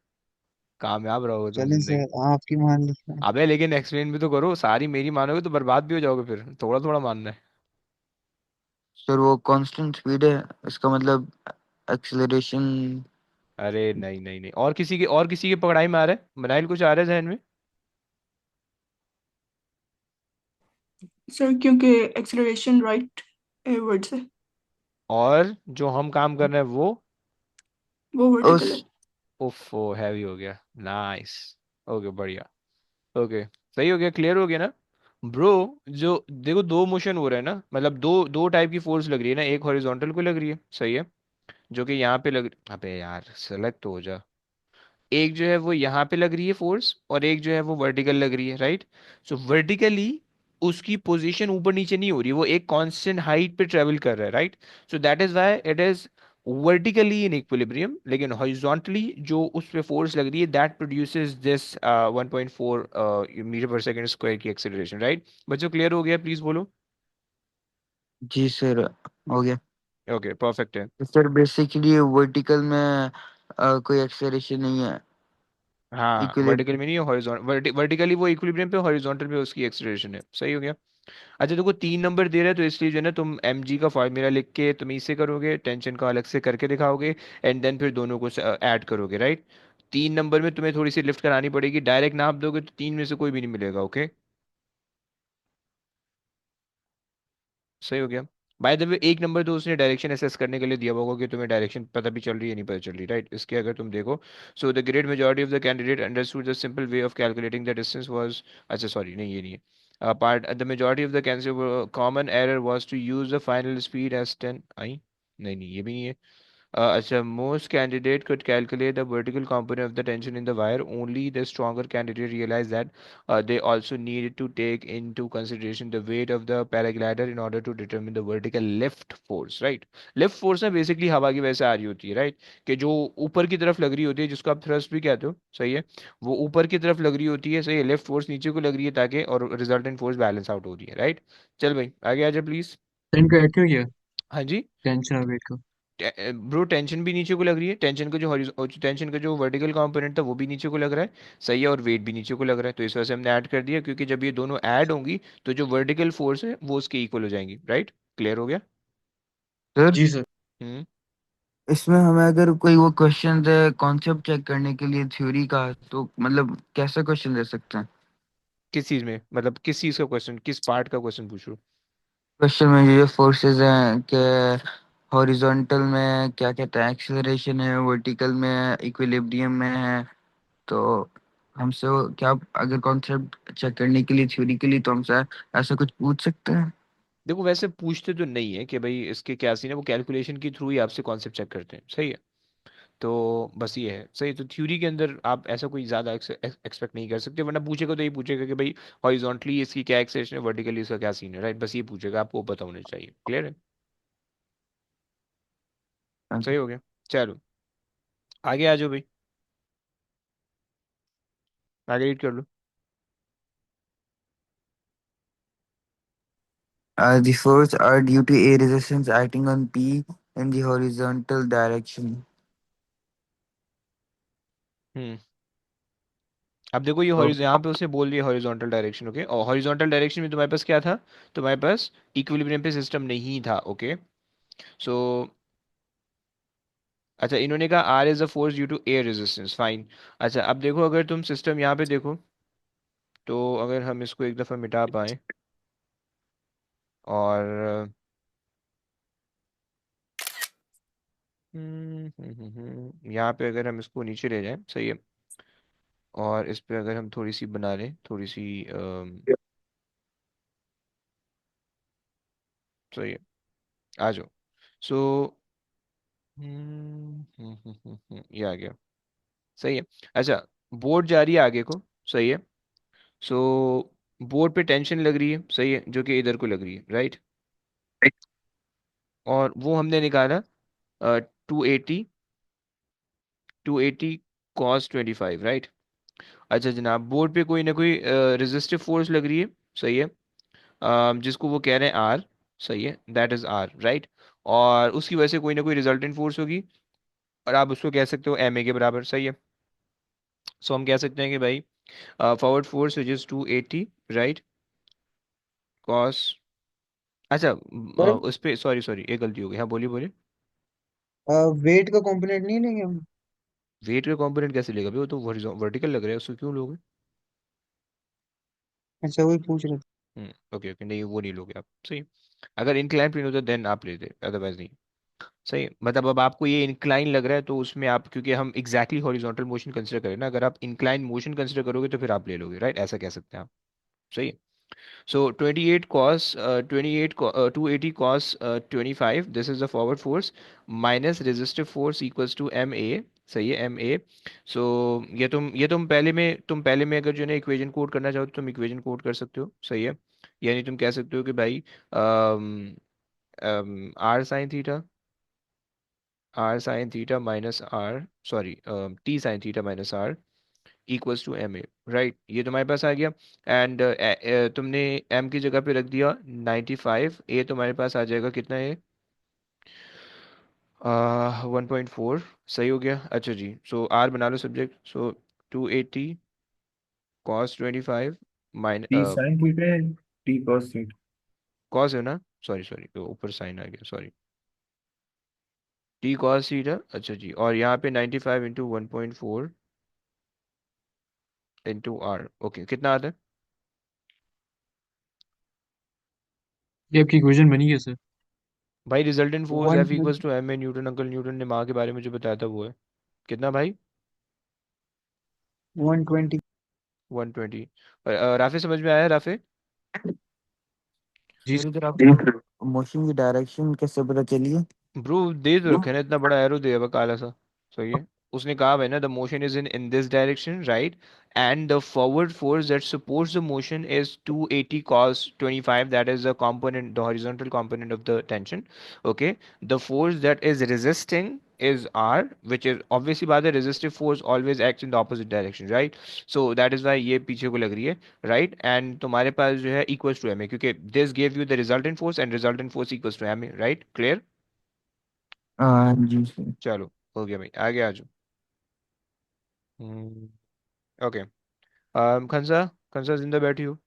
कामयाब रहोगे तुम चलें जिंदगी। सर आपकी मान ली है। अबे लेकिन एक्सप्लेन भी तो करो, सारी मेरी मानोगे तो बर्बाद भी हो जाओगे, फिर थोड़ा थोड़ा मानना है। सर वो कांस्टेंट स्पीड है, इसका मतलब एक्सेलरेशन अरे नहीं नहीं नहीं, और किसी के पकड़ाई में आ रहा है, मनाइल कुछ आ रहा है जहन में? सर क्योंकि एक्सेलरेशन राइट वर्ड है, और जो हम काम कर रहे हैं वो वर्टिकल है। उस उफ हैवी हो गया। नाइस। ओके बढ़िया। ओके सही हो गया, क्लियर हो गया ना ब्रो? जो देखो दो मोशन हो रहा है ना, मतलब दो दो टाइप की फोर्स लग रही है ना, एक हॉरिजॉन्टल को लग रही है, सही है, जो कि यहाँ पे लग, अबे यार सेलेक्ट तो हो जा, एक जो है वो यहाँ पे लग रही है फोर्स, और एक जो है वो वर्टिकल लग रही है, राइट? सो वर्टिकली उसकी पोजीशन ऊपर नीचे नहीं हो रही है, वो एक कांस्टेंट हाइट पे ट्रेवल कर रहा है, right? So that is why it is vertically in equilibrium, लेकिन हॉरिजॉन्टली जो उस पे फोर्स लग रही है दैट प्रोड्यूसेस दिस 1.4 मीटर पर सेकंड स्क्वायर की एक्सेलरेशन, राइट? बच्चों क्लियर हो गया, प्लीज बोलो। जी सर, हो गया। ओके परफेक्ट है। तो सर बेसिकली वर्टिकल में कोई एक्सेलरेशन नहीं है, हाँ वर्टिकल इक्विलिब्रियम। में नहीं है, हॉरिजॉन्टल, वर्टिकली वो इक्विलिब्रियम पे, हॉरिजॉन्टल पे उसकी एक्सेलरेशन है, सही हो गया। अच्छा देखो 3 नंबर दे रहा है, तो इसलिए जो है ना तुम mg का फॉर्मूला लिख के तुम इससे करोगे, टेंशन का अलग से करके दिखाओगे, एंड देन फिर दोनों को ऐड करोगे, राइट? 3 नंबर में तुम्हें थोड़ी सी लिफ्ट करानी पड़ेगी, डायरेक्ट नाप दोगे तो 3 में से कोई भी नहीं मिलेगा, ओके? सही हो गया। बाय द वे 1 नंबर तो उसने डायरेक्शन असेस करने के लिए दिया होगा कि तुम्हें डायरेक्शन पता भी चल रही है नहीं पता चल रही, राइट? इसके अगर तुम देखो, so the great majority of the candidate understood the simple way of calculating the distance was, अच्छा सॉरी नहीं ये नहीं है, part the majority of the cancel common error was to use the final speed as 10 I, नहीं नहीं ये भी नहीं है। अच्छा, most candidate could calculate the vertical component of the tension in the wire. Only the stronger candidate realized that they also needed to take into consideration the weight of the paraglider in order to determine the vertical lift force, right? Lift force ना basically हवा की वजह से आ रही होती है, right? कि जो ऊपर की तरफ लग रही होती है, जिसको आप थ्रस्ट भी कहते हो, सही है, वो ऊपर की तरफ लग रही होती है, सही है, लिफ्ट फोर्स नीचे को लग रही है, ताकि और रिजल्टेंट फोर्स बैलेंस आउट हो रही है, राइट? चल भाई आगे आ जा प्लीज। इनको ऐड क्यों किया? हाँ जी। टेंशन और वेट को। ब्रो टेंशन भी नीचे को लग रही है, टेंशन का जो वर्टिकल कंपोनेंट था वो भी नीचे को लग रहा है, सही है, और वेट भी नीचे को लग रहा है, तो इस वजह से हमने ऐड कर दिया, क्योंकि जब ये दोनों ऐड होंगी तो जो वर्टिकल फोर्स है वो उसके इक्वल हो जाएंगी, राइट? क्लियर हो गया? सर जी सर। हम्म। इसमें हमें अगर कोई वो क्वेश्चन है कॉन्सेप्ट चेक करने के लिए थ्योरी का, तो मतलब कैसा क्वेश्चन दे सकते हैं? किस चीज में, मतलब किस चीज का क्वेश्चन, किस पार्ट का क्वेश्चन पूछ रहे हो? क्वेश्चन में ये जो फोर्सेस हैं कि हॉरिजॉन्टल में क्या कहते हैं एक्सेलरेशन है, वर्टिकल में इक्विलिब्रियम में है, तो हमसे वो क्या, अगर कॉन्सेप्ट चेक करने के लिए थ्योरी के लिए, तो हमसे ऐसा कुछ पूछ सकते हैं? देखो वैसे पूछते तो नहीं है कि भाई इसके क्या सीन है, वो कैलकुलेशन के थ्रू ही आपसे कॉन्सेप्ट चेक करते हैं, सही है। तो बस ये है, सही। तो थ्योरी के अंदर आप ऐसा कोई ज़्यादा एक्सपेक्ट नहीं कर सकते, वरना पूछेगा तो ये पूछेगा कि भाई हॉरिजॉन्टली इसकी क्या एक्सेलेरेशन है, वर्टिकली इसका क्या सीन है, राइट? बस ये पूछेगा, आपको पता होना चाहिए, क्लियर है? हाँ सही जी। हो गया। चलो आगे आ जाओ भाई, आगे रीड कर लो। The force are due to a resistance acting on P in the horizontal direction. हम्म। अब देखो ये तो हॉरिजॉन यहाँ पे उसने बोल दिया हॉरिजॉन्टल डायरेक्शन, ओके, और हॉरिजॉन्टल डायरेक्शन में तुम्हारे पास क्या था? तुम्हारे पास इक्विलिब्रियम पे सिस्टम नहीं था, ओके? सो अच्छा, इन्होंने कहा R is a force due to air resistance, fine. अच्छा अब देखो, अगर तुम सिस्टम यहाँ पे देखो, तो अगर हम इसको एक दफ़ा मिटा पाए, और यहाँ पे अगर हम इसको नीचे ले जाएं, सही है, और इस पे अगर हम थोड़ी सी बना लें, थोड़ी सी सही है, आ जाओ। सो ये आ गया, सही है। अच्छा बोर्ड जा रही है आगे को, सही है। सो बोर्ड पे टेंशन लग रही है, सही है, जो कि इधर को लग रही है, राइट? और वो हमने निकाला 280, 280 कॉस 25, राइट? अच्छा जनाब, बोर्ड पे कोई ना कोई रेजिस्टिव फोर्स लग रही है, सही है, जिसको वो कह रहे हैं आर, सही है, दैट इज आर, राइट? और उसकी वजह से कोई ना कोई रिजल्टेंट फोर्स होगी, और आप उसको कह सकते हो एम ए के बराबर, सही है। सो हम कह सकते हैं कि भाई forward force which is 280, right, cos, अच्छा सर उस पे सॉरी सॉरी एक गलती हो गई, हाँ बोलिए बोलिए। वेट का कंपोनेंट नहीं लेंगे हम? वेट का कंपोनेंट कैसे लेगा भाई, वो तो वर्टिकल लग रहा है, उसको क्यों लोगे? अच्छा वही पूछ रहे थे। ओके ओके, नहीं वो नहीं लोगे आप, सही। अगर इंक्लाइन प्लेन होता देन आप लेते, अदरवाइज नहीं। सही, मतलब अब आपको ये इंक्लाइन लग रहा है तो उसमें आप, क्योंकि हम एग्जैक्टली हॉरिजॉन्टल मोशन कंसिडर करें ना, अगर आप इंक्लाइन मोशन कंसिडर करोगे तो फिर आप ले लोगे, राइट, ऐसा कह सकते हैं आप। सही। So 28 cos 280 cos 25, this is the forward force minus resistive force equals to ma। सही है, ma। so ये तुम पहले में अगर जो है ना इक्वेशन कोड करना चाहो तो तुम इक्वेशन कोड कर सकते हो, सही है। यानी तुम कह सकते हो कि भाई R sine theta minus R, sorry T sine theta minus R equals to M A, right, ये तुम्हारे पास आ गया। एंड तुमने एम की जगह पे रख दिया 95, ए तुम्हारे पास आ जाएगा कितना है, 1.4। सही हो गया। अच्छा जी, सो आर बना लो सब्जेक्ट, सो 280 cos 25 mine T sine theta है, टी कॉस थीटा। कॉस है ना, सॉरी सॉरी, तो ऊपर साइन आ गया, सॉरी। टी कॉस थीटा, अच्छा जी, और यहाँ पे 95 इंटू 1.4 इंटू आर, ओके, कितना आता है? ये आपकी इक्वेशन बनी कैसे? भाई resultant force one F equals to M A Newton, uncle Newton ने माँ के बारे में जो बताया था वो है। कितना भाई? 120। 120। राफे समझ में आया राफे? जी फिर इधर आपको मोशन की डायरेक्शन कैसे पता चली है? ब्रो दे तो रखे ना, इतना बड़ा एरो दे अब काला सा। सही है। उसने कहा भाई ना, the motion is in this direction, right, and the forward force that supports the motion is 280 cos 25, that is the component, the horizontal component of the tension, okay। The force that is resisting is r, which is obviously by the resistive force always acts in the opposite direction, right। So that is why ये पीछे को लग रही है, right, and तुम्हारे पास जो है equals to ma, क्योंकि this gave you the resultant force and resultant force equals to ma, right, clear। हाँ जी सर। चलो, हो गया भाई, आगे आ जाओ। हम्म, ओके। खंसा, खंसा जिंदा बैठी हो?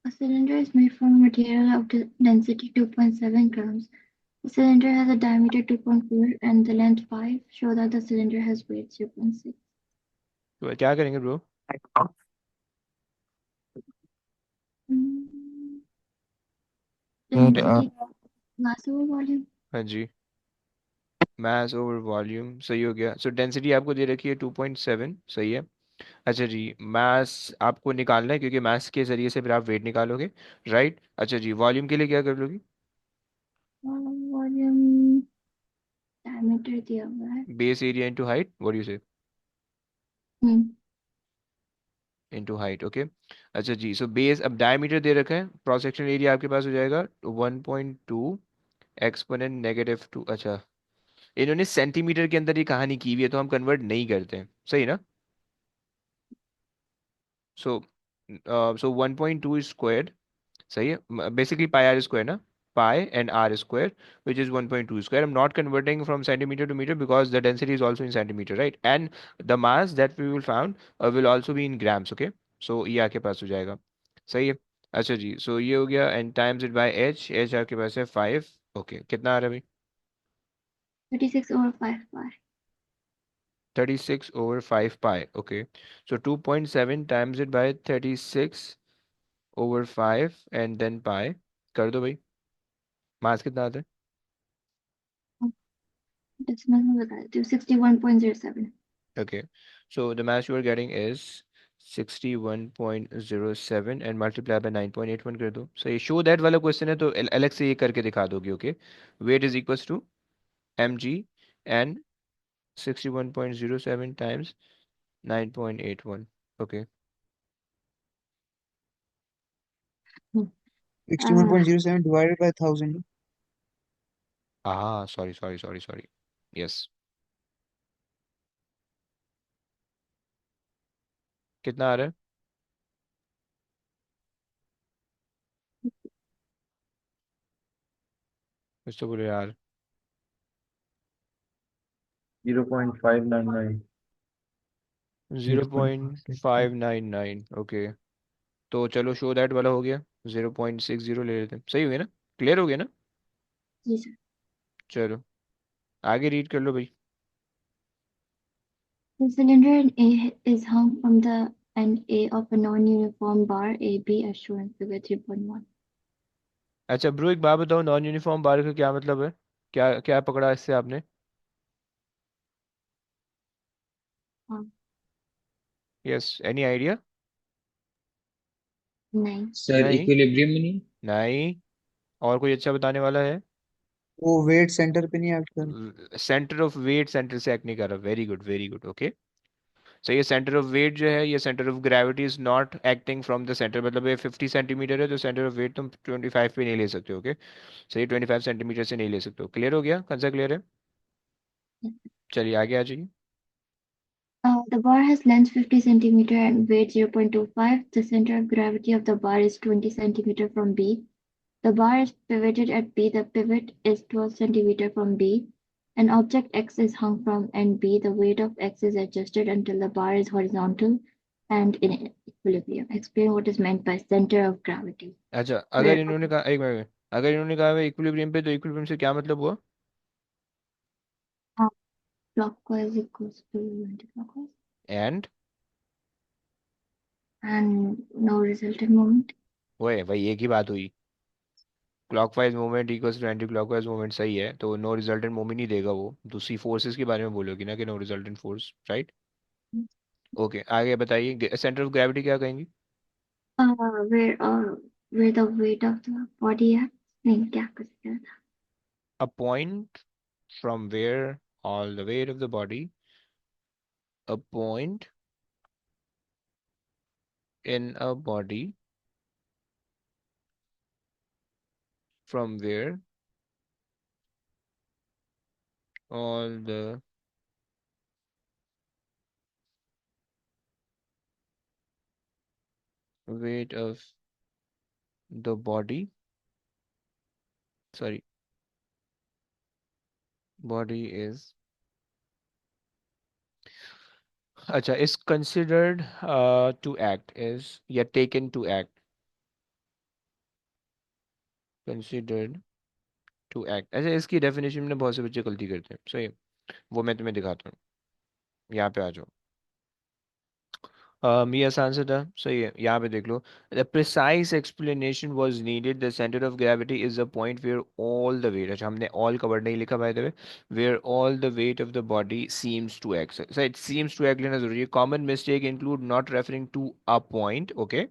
A cylinder is made from a material of density 2.7 grams. The cylinder has a diameter 2.4 and the length 5. Show that the cylinder has weight 0.6. तो क्या करेंगे ब्रो? Hmm, फिर Density, mass over volume. हाँ जी, मास over volume, सही हो गया। सो density आपको दे रखी है 2.7, सही है। अच्छा जी, मास आपको निकालना है क्योंकि मास के जरिए से फिर आप वेट निकालोगे, राइट। अच्छा जी, वॉल्यूम के लिए क्या कर लोगी? Volume diameter दिया हुआ है। Base area into height, what you से, हम्म, इंटू हाइट, ओके। अच्छा जी, सो बेस, अब डायमीटर दे रखा है, क्रॉस सेक्शन एरिया आपके पास हो जाएगा 1.2 एक्सपोनेंट नेगेटिव 2। अच्छा, इन्होंने सेंटीमीटर के अंदर ये कहानी की हुई है तो हम कन्वर्ट नहीं करते हैं, सही ना। सो सो 1.2 स्क्वायर, सही है, बेसिकली पाई आर स्क्वायर ना, pi and r square, which is 1.2 square। I'm not converting from centimeter to meter because the density is also in centimeter, right, and the mass that we will found will also be in grams, okay। so ये आपके पास हो जाएगा, सही है। अच्छा जी, so ये हो गया and times it by h, h आपके पास है 5, okay, कितना आ रहा है भाई? 36 over 5 pi. 36 over 5 pi, okay। so 2.7 times it by 36 over 5 and then pi, कर दो भाई, मास कितना आता है? डेसिमल में बता देती हूँ 61.07. Okay, so the mass you are getting is 61.07 and multiply by 9.81 कर दो, so ये show that वाला क्वेश्चन है तो अलग से ये करके दिखा दोगे, okay। weight is equals to mg and 61.07 times 9.81, okay। 61.07 divided by 1000। हाँ sorry sorry sorry sorry, yes, कितना आ रहा है? कुछ तो बोलो यार। 0.599। 0.599, ओके। तो चलो शो दैट वाला हो गया, 0.60 ले लेते हैं, सही हो गया ना, क्लियर हो गया ना। जी सर। चलो आगे रीड कर लो भाई। The cylinder in A is hung from the end A of a non-uniform bar AB as shown in figure 3.1. अच्छा ब्रो, एक बात बताओ, नॉन यूनिफॉर्म बार का क्या मतलब है? क्या क्या पकड़ा इससे आपने? हाँ, यस, एनी आइडिया? नहीं, सर नहीं, इक्विलिब्रियम में नहीं। नहीं। और कोई अच्छा बताने वाला है? वो वेट सेंटर पे नहीं एक्ट कर। सेंटर ऑफ वेट सेंटर से एक्ट नहीं कर रहा। Very good, very good, okay. So ये सेंटर ऑफ वेट जो है, ये centre of gravity is not acting from the centre. मतलब ये 50 सेंटीमीटर है तो सेंटर ऑफ वेट तुम 25 पे नहीं ले सकते, ओके। सो ये 25 सेंटीमीटर से नहीं ले सकते हो। क्लियर हो गया? कौन सा क्लियर है? चलिए आगे आ जाइए। The bar has length 50 centimeter and weight 0.25. The center of gravity of the bar is 20 centimeter from B. The bar is pivoted at B. The pivot is 12 centimeter from B. An object X is hung from end B. The weight of X is adjusted until the bar is horizontal and in equilibrium. Explain what is meant by center of gravity. अच्छा, अगर Where इन्होंने कहा, एक minute, अगर इन्होंने कहा equilibrium पे, तो इक्विलिब्रियम से क्या मतलब हुआ? clockwise equals to anti-clockwise and and no resultant moment. वही वही एक ही बात हुई। Clockwise movement equals to anti clockwise movement, सही है। तो नो रिजल्टेंट मूवमेंट नहीं देगा वो, दूसरी फोर्सेस के बारे में बोलोगी ना कि no resultant force, right? Okay, आगे बताइए, सेंटर ऑफ ग्रेविटी क्या कहेंगी? Uh, where uh, where the weight of the body acts. नहीं क्या कर सकते हैं? A point from where all the weight of the body, a point in a body from where all the weight of the body, sorry, body is, अच्छा, is considered to act, is या taken to act, considered to act। अच्छा, इसकी definition में बहुत से बच्चे गलती करते हैं, सही है। वो मैं तुम्हें दिखाता हूँ, यहाँ पे आ जाओ। ये आसान से था, सही है। यहाँ पे देख लो, the precise explanation was needed, the centre of gravity is the point where all the weight, अच्छा हमने ऑल का वर्ड नहीं लिखा by the way, where all the weight of the body seems to act. So it seems to act लेना जरूरी है। Common mistake include not referring to a point, okay,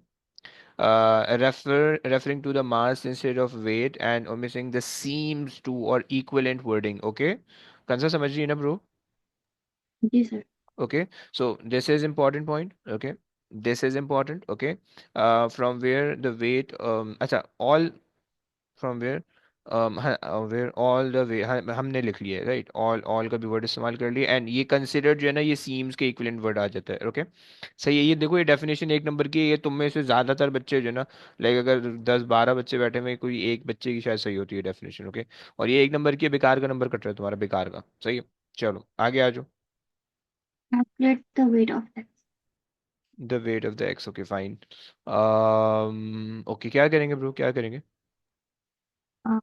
referring to the mass instead of weight, and omitting the seems to or equivalent wording, okay। Kansa समझ रही है ना bro? जी sir. Okay, so this is important point, okay, this is important, okay। From where the weight, अच्छा, all from where, where all the way, हमने लिख लिया है, राइट, all का भी वर्ड इस्तेमाल कर लिया, एंड ये कंसिडर्ड जो है ना, ये सीम्स के इक्विवेलेंट वर्ड आ जाता है, ओके। सही है। ये देखो, ये डेफिनेशन 1 नंबर की है, ये तुम में से ज्यादातर बच्चे जो है ना, लाइक अगर 10-12 बच्चे बैठे हुए हैं, कोई एक बच्चे की शायद सही होती है डेफिनेशन, ओके। और ये 1 नंबर की है, बेकार का नंबर कट रहा है तुम्हारा, बेकार का, सही है। चलो आगे आ जाओ। Calculate the weight of X. The weight of the x, okay fine. Okay, क्या करेंगे ब्रो, क्या करेंगे? Uh,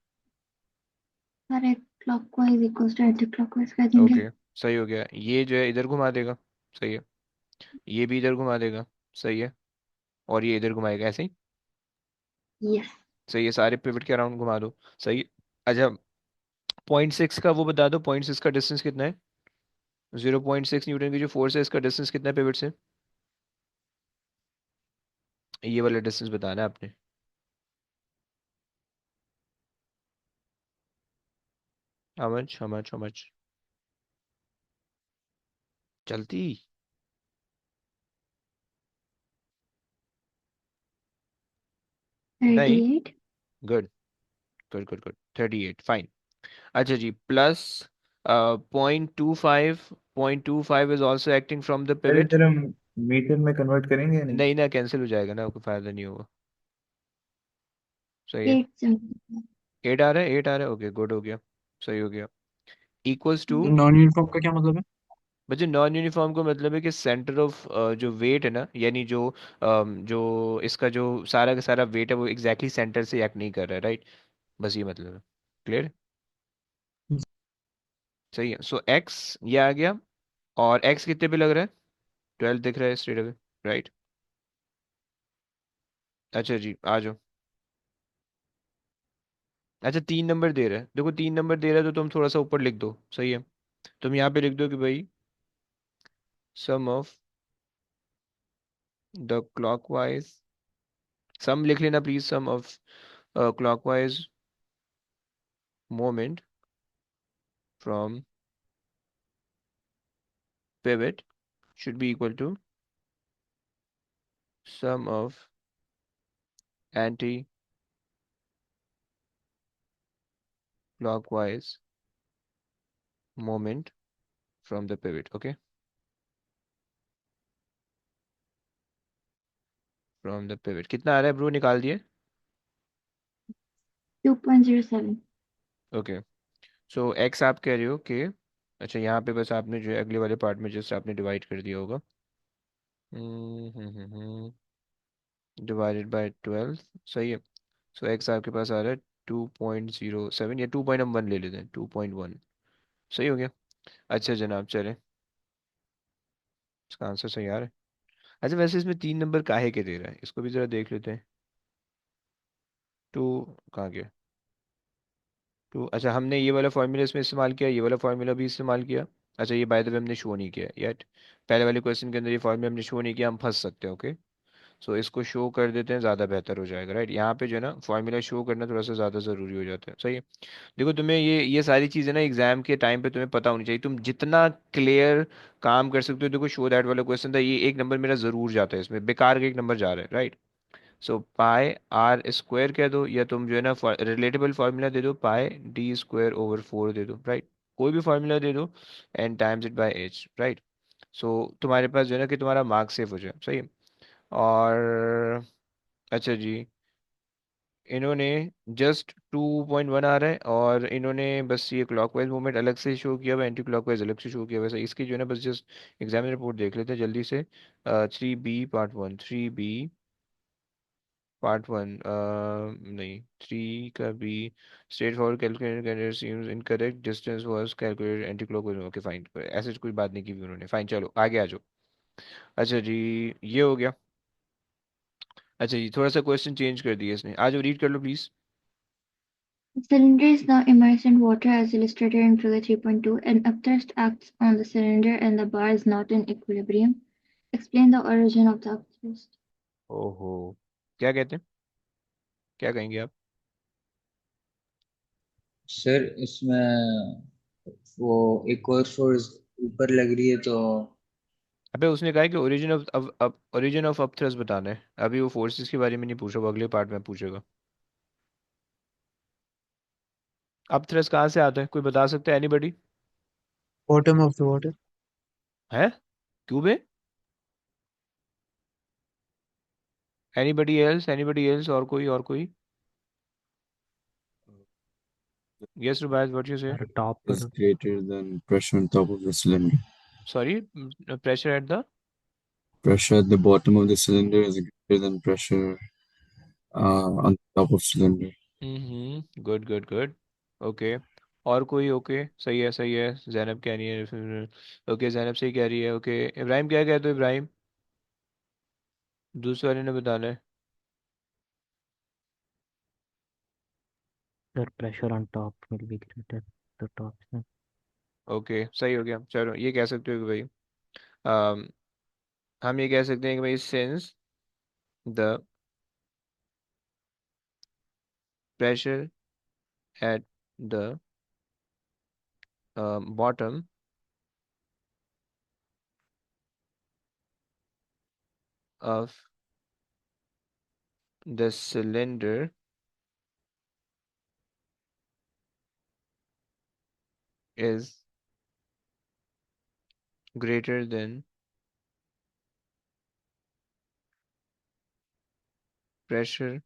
sir clockwise equals to anti-clockwise कर देंगे. ओके, सही हो गया। ये जो है इधर घुमा देगा, सही है। ये भी इधर घुमा देगा, सही है। और ये इधर घुमाएगा, ऐसे ही, Yes. सही है। सारे पिवट के अराउंड घुमा दो, सही है। अच्छा, 0.6 का वो बता दो, 0.6 का डिस्टेंस कितना है? 0.6 न्यूटन की जो फोर्स है, इसका डिस्टेंस कितना है पिवट से? ये वाला डिस्टेंस बताना है आपने। how much चलती? नहीं, 38. Good, good good good, 38, fine. अच्छा जी, plus 0.25, 0.25 is also acting from the sir pivot. इधर हम मीटर में कन्वर्ट करेंगे या नहीं? नहीं ना, कैंसिल हो जाएगा ना, कोई फायदा नहीं होगा, सही है। 8 से 8 आ रहा है, 8 आ रहा है, ओके, गुड हो गया, सही हो गया। इक्वल्स टू, नॉन यूनिफॉर्म का क्या मतलब है? बच्चे नॉन यूनिफॉर्म का मतलब है कि सेंटर ऑफ जो वेट है ना, यानी जो जो इसका जो सारा का सारा वेट है, वो एग्जैक्टली सेंटर से एक्ट नहीं कर रहा है, राइट, बस ये मतलब है। क्लियर? सही है। सो एक्स ये आ गया, और x कितने पे लग रहा है? 12 दिख रहा है स्ट्रेट अवे, राइट? अच्छा जी, आ जाओ। अच्छा 3 नंबर दे रहा है, देखो 3 नंबर दे रहा है तो तुम थोड़ा सा ऊपर लिख दो, सही है। तुम यहाँ पे लिख दो कि भाई sum of the clockwise, sum लिख लेना please, sum of clockwise moment from pivot should be equal to sum of anti-clockwise moment from the pivot. Okay, from the pivot कितना आ रहा है ब्रो, निकाल दिए? 2.07. ओके, सो x आप कह रहे हो कि, अच्छा यहाँ पे बस आपने जो है अगले वाले पार्ट में जस्ट आपने डिवाइड कर दिया होगा, डिवाइडेड बाय 12, सही है। सो x आपके पास आ रहा है 2.07, या 2 हम 1 ले लेते हैं, 2.1, सही हो गया। अच्छा जनाब चले, इसका आंसर सही आ रहा है। अच्छा वैसे इसमें 3 नंबर काहे के दे रहा है, इसको भी जरा देख लेते हैं। टू कहाँ गया? टू, अच्छा हमने ये वाला फॉर्मूला इसमें इस्तेमाल किया, ये वाला फॉर्मूला भी इस्तेमाल किया। अच्छा ये बाय द वे हमने शो नहीं किया यार, पहले वाले क्वेश्चन के अंदर ये फॉर्मूला हमने शो नहीं किया, हम फंस सकते हैं। ओके, सो इसको शो कर देते हैं, ज़्यादा बेहतर हो जाएगा, राइट? यहाँ पे जो है ना फॉर्मूला शो करना थोड़ा सा ज़्यादा ज़रूरी हो जाता है, सही है। देखो तुम्हें ये सारी चीज़ें ना एग्जाम के टाइम पे तुम्हें पता होनी चाहिए, तुम जितना क्लियर काम कर सकते हो। देखो शो दैट वाला क्वेश्चन था, ये 1 नंबर मेरा ज़रूर जाता है इसमें, बेकार का 1 नंबर जा रहा है, right? So pi R square कह दो, या तुम जो है ना रिलेटेबल फार्मूला दे दो, पाई डी स्क्वायर ओवर 4 दे दो, राइट? कोई भी फार्मूला दे दो and times it by H, right? So तुम्हारे पास जो है ना कि तुम्हारा मार्क्स सेफ हो जाए, सही है। और अच्छा जी, इन्होंने जस्ट 2.1 आ रहा है, और इन्होंने बस ये क्लॉकवाइज मूवमेंट अलग से शो किया हुआ, एंटी क्लॉकवाइज अलग से शो किया हुआ है। इसकी जो है ना बस जस्ट एग्जाम रिपोर्ट देख लेते हैं जल्दी से। 3B पार्ट 1, 3B पार्ट 1, नहीं 3 का B, straightforward calculated seems incorrect, distance was calculated anti clockwise. Okay fine, ऐसे कोई बात नहीं की भी उन्होंने, फाइन चलो आगे आ जाओ। अच्छा जी, ये हो गया। अच्छा जी, थोड़ा सा क्वेश्चन चेंज कर दिया इसने, आ जाओ रीड कर लो please. The cylinder is now immersed in water as illustrated in figure 3.2. An upthrust acts on the cylinder and the bar is not in equilibrium. Explain the origin of the upthrust. ओहो, क्या कहते हैं, क्या कहेंगे आप? Sir इसमें वो एक और फोर्स ऊपर लग रही है तो अबे उसने कहा है कि ओरिजिन ऑफ अपथ्रस्ट बताना है, अभी वो फोर्सेस के बारे में नहीं पूछा, वो अगले पार्ट में पूछेगा। अपथ्रस्ट कहाँ से आता है, कोई बता सकता है anybody? Bottom of the water. है? क्यों बे? एनीबडी एल्स, और कोई, और कोई? यस रुबैद, व्हाट यू से? यार टॉप is पर greater than pressure on top of the cylinder. Sorry, pressure at the, Pressure at the bottom of the cylinder is greater than pressure on top of cylinder. Good good good, okay. और कोई? Okay सही है, सही है। जैनब कह रही है, okay Zainab सही कह रही है। ओके इब्राहिम क्या कहते हो इब्राहिम? दूसरे वाले ने बताना है। Sir pressure on top will be greater the top से। ओके सही हो गया, चलो ये कह सकते हो कि भाई, अम, हम ये कह सकते हैं कि भाई since the pressure at the bottom of the cylinder is greater than pressure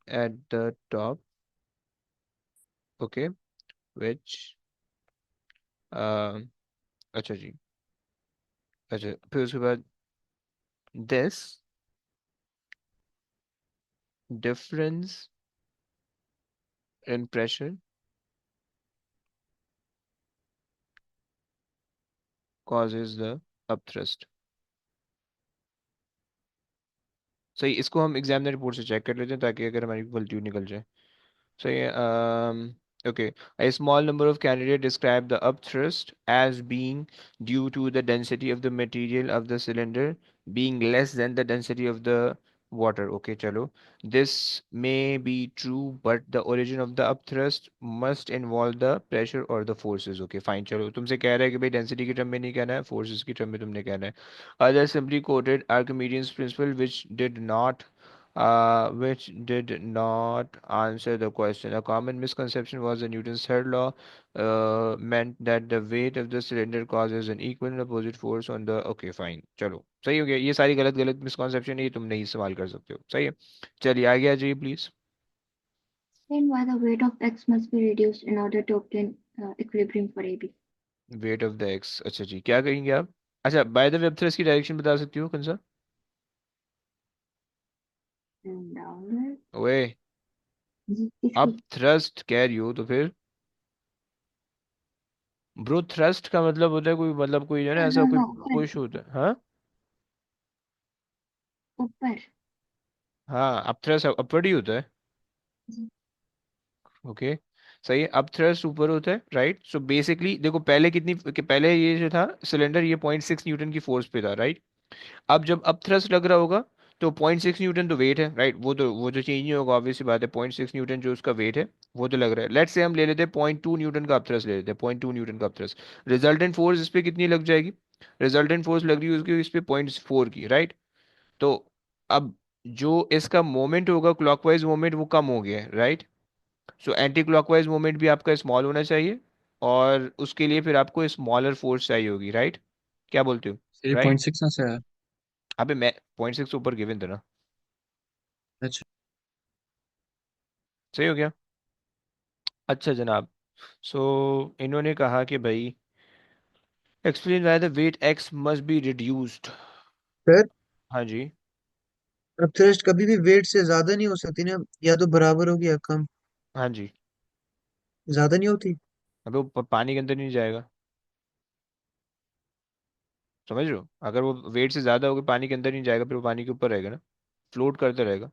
at the top, okay, which अच्छा जी, अच्छा फिर उसके बाद this difference in pressure causes the upthrust. सही, इसको हम एग्जामिनर रिपोर्ट से चेक कर लेते हैं ताकि अगर हमारी गलती निकल जाए. So yeah, okay. A small number of candidates describe the upthrust as being due to the density of the material of the cylinder being less than the density of the water. Okay, chalo. This may be true, but the origin of the upthrust must involve the pressure or the forces. Okay, fine. चलो तुमसे कह रहा है कि भाई density की term में नहीं कहना है, forces की term में तुमने कहना है. Others simply quoted Archimedes' principle, which did not answer the question. A common misconception was that Newton's third law meant that the weight of the cylinder causes an equal and opposite force on the. Okay, fine. चलो सही हो गया. ये सारी गलत गलत misconception है, ये तुम नहीं इस्तेमाल कर सकते हो. सही है. चलिए आगे आ जाइए please. Explain why the weight of X must be reduced in order to obtain equilibrium for AB. Wait of the x. अच्छा जी, क्या कहेंगे आप? अच्छा, बाय द वे अब थ्रस्ट की डायरेक्शन बता सकती हो कौन सा? And downward. ओए, अब इसकी थ्रस्ट कह रही हो तो फिर ब्रो, थ्रस्ट का मतलब होता है कोई, मतलब कोई जो है ना ऐसा नो कोई नो पुश होता है. हाँ ऊपर. हाँ, अब थ्रस्ट अपवर्ड ही होता है. जी. ओके, सही है. अब थ्रस्ट ऊपर होता है, राइट. सो बेसिकली देखो, पहले कितनी पहले ये जो था सिलेंडर, ये 0.6 न्यूटन की फोर्स पे था, राइट. अब जब अब थ्रस्ट लग रहा होगा तो 0.6 न्यूटन तो वेट है, राइट. वो तो चेंज नहीं होगा, ऑब्वियस सी बात है. 0.6 न्यूटन जो उसका वेट है वो तो लग रहा है. लेट्स से हम ले लेते हैं 0.2 न्यूटन का अपथ्रस्ट ले लेते हैं. 0.2 न्यूटन का अपथ्रस्ट. रिजल्टेंट फोर्स इस पे कितनी लग जाएगी? रिजल्टेंट फोर्स लग रही है उसकी इस पे 0.4 की, राइट. तो अब जो इसका मोमेंट होगा, क्लॉकवाइज मोमेंट, वो कम हो गया है, right. So anti clockwise moment भी आपका स्मॉल होना चाहिए, और उसके लिए फिर आपको स्मॉलर फोर्स चाहिए होगी, राइट. क्या बोलते हो? ये राइट. 0.6 से आया. अबे मैं 0.6 ऊपर गिवन था ना. अच्छा. सही हो गया. अच्छा जनाब. सो इन्होंने कहा कि भाई explain why the weight X must be reduced. Sir हाँ जी. अब थ्रस्ट कभी भी वेट से ज्यादा नहीं हो सकती ना, या तो बराबर होगी या कम. हाँ जी. ज्यादा नहीं होती. अबे वो पानी के अंदर नहीं जाएगा, समझ रहे हो? अगर वो वेट से ज्यादा होगा, पानी के अंदर नहीं जाएगा, फिर वो पानी के ऊपर रहेगा ना, फ्लोट करता रहेगा.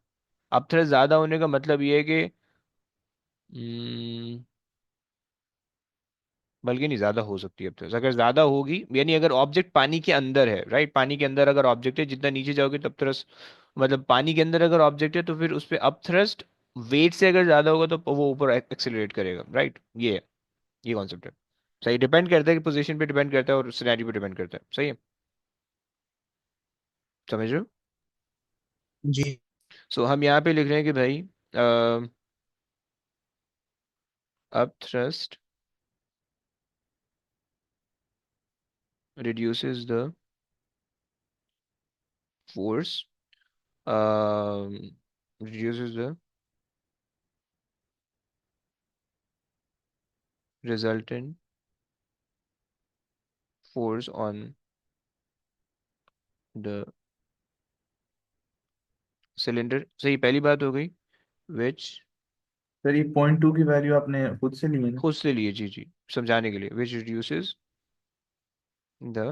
अब थोड़ा ज्यादा होने का मतलब ये है कि हम्म, बल्कि नहीं, ज्यादा हो सकती है. अब तो अगर ज्यादा होगी, यानी अगर ऑब्जेक्ट पानी के अंदर है, राइट, पानी के अंदर अगर ऑब्जेक्ट है, जितना नीचे जाओगे तब थ्रस्ट, मतलब पानी के अंदर अगर ऑब्जेक्ट है तो फिर उस पे अप थ्रस्ट वेट से अगर ज्यादा होगा तो वो ऊपर एक्सेलरेट करेगा, राइट. ये है, ये कॉन्सेप्ट है. सही. डिपेंड करता है कि पोजीशन पे डिपेंड करता है और सिनेरियो पे डिपेंड करता है. सही है. समझ रहे हो? जी. सो हम यहाँ पे लिख रहे हैं कि भाई up thrust reduces the force, um, reduces the resultant force on the cylinder. सही, पहली बात हो गई. which, सर ये 0.2 की वैल्यू आपने खुद से ली है ना? खुद से लिए, जी जी, समझाने के लिए. which reduces the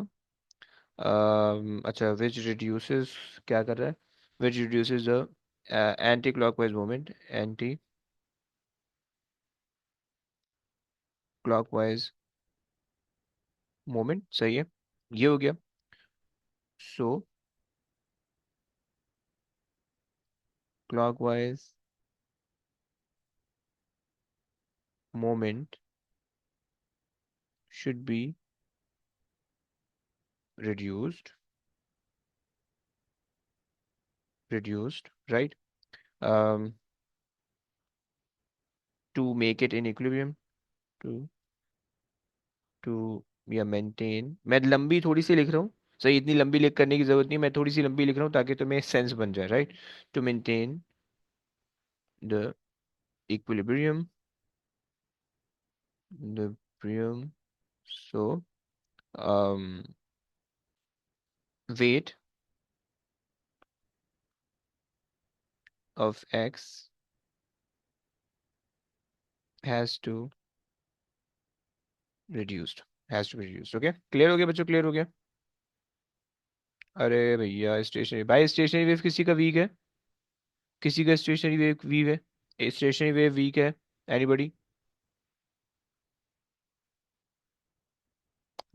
अच्छा, which reduces, क्या कर रहा है? which reduces the anti clockwise moment, anti clockwise moment. सही है, ये हो गया. so clockwise moment should be reduced, right, um, to make it in equilibrium, to या मेंटेन. मैं लंबी थोड़ी सी लिख रहा हूँ. सही, इतनी लंबी लिख करने की जरूरत नहीं, मैं थोड़ी सी लंबी लिख रहा हूँ ताकि तुम्हें सेंस बन जाए, right. To maintain the equilibrium, the equilibrium. So weight of x has to reduced. Has to be reduced. Okay, clear हो गया बच्चों, क्लियर हो गया। अरे भैया स्टेशनरी, भाई स्टेशनरी वेव किसी का वीक है? किसी का स्टेशनरी वेव वीक है? स्टेशनरी वेव वीक है? एनीबडी?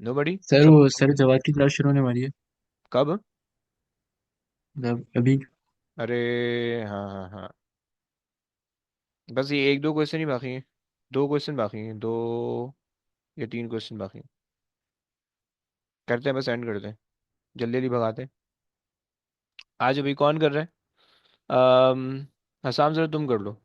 नोबडी? सर सब? वो सर जवाब की क्लास शुरू होने वाली है कब? मतलब अभी। अरे हाँ हाँ हाँ, बस ये एक दो क्वेश्चन ही बाकी हैं। दो क्वेश्चन बाकी हैं, दो या तीन क्वेश्चन बाकी हैं। करते हैं, बस एंड करते हैं, जल्दी जल्दी भगाते हैं। आज अभी कौन कर रहा है? हसाम जरा तुम कर लो।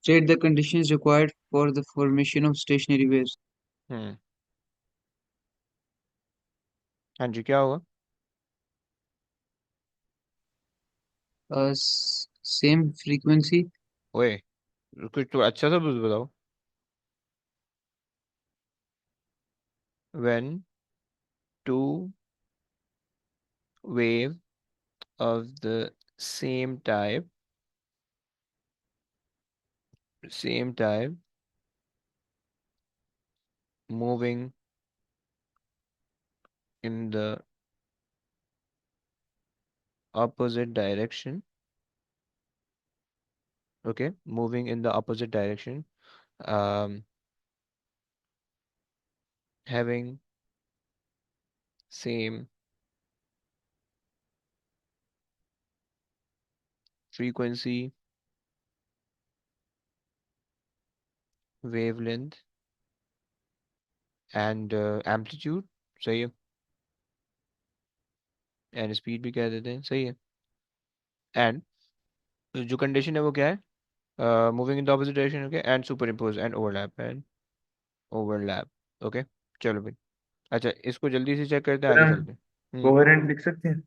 State the conditions required for the formation of stationary waves. हम्म, हाँ जी, क्या होगा? Same frequency. ओए, कुछ तो अच्छा सा कुछ बताओ। when two wave of the same type moving in the opposite direction, okay, moving in the opposite direction, um, having same frequency, wavelength and amplitude, सही है, and speed भी कह देते हैं, सही है। and जो condition है वो क्या है? moving in the opposite direction, okay, and superimpose and overlap, okay। चलो भाई, अच्छा इसको जल्दी से चेक करते हैं, फिर आगे हम चलते हैं। कोहेरेंट लिख सकते हैं,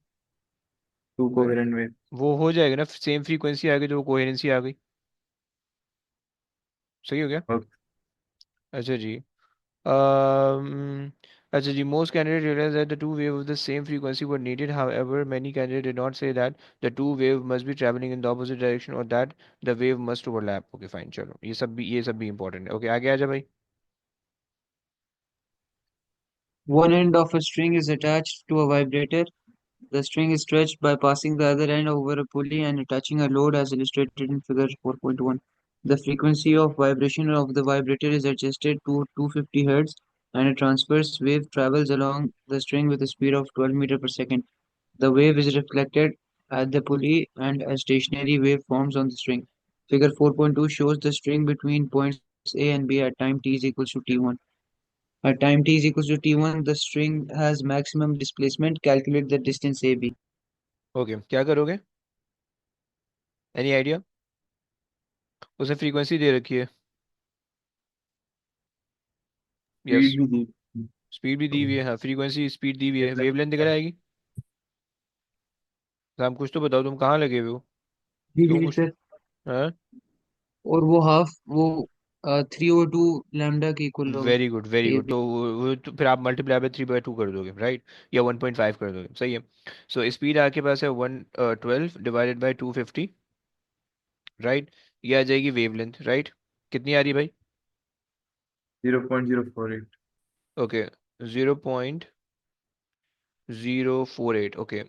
टू वे- कोहेरेंट वेव। वो हो जाएगा ना, सेम फ्रीक्वेंसी आ गई तो वो कोहेरेंसी आ गई, सही हो गया। अच्छा जी, um, अच्छा जी, most candidates realize that the two wave of the same frequency were needed. However, many candidates did not say that the two wave must be traveling in the opposite direction or that the wave must overlap. Okay, fine, चलो ये सब भी important है। Okay, आगे आ जा भाई। One end of a string is attached to a vibrator. The string is stretched by passing the other end over a pulley and attaching a load as illustrated in figure 4.1. The frequency of vibration of the vibrator is adjusted to 250 Hz and a transverse wave travels along the string with a speed of 12 meters per second. The wave is reflected at the pulley and a stationary wave forms on the string. Figure 4.2 shows the string between points A and B at time t is equals to t1. At time t is equals to t1, the string has maximum displacement. Calculate the distance AB. Okay, क्या करोगे? Any idea? उसे frequency दे रखी है, yes, speed भी दी। Speed भी दी हुई है, हाँ फ्रीक्वेंसी स्पीड दी हुई है, वेवलेंथ निकल आएगी। तो हम कुछ तो बताओ, तुम कहाँ लगे हुए हो? जी तुम जी कुछ, सर। हाँ, और वो हाफ वो 3/2 लैम्डा के इक्वल होगा। Very good very a good. तो तो फिर आप मल्टीप्लाई बाय 3/2 कर दोगे, राइट, या 1.5 कर दोगे, सही है। सो स्पीड आपके पास है 112 डिवाइडेड बाय 250, राइट। ये आ जाएगी वेवलेंथ, राइट। कितनी आ रही है भाई? 0.048। Okay, 0.048, okay.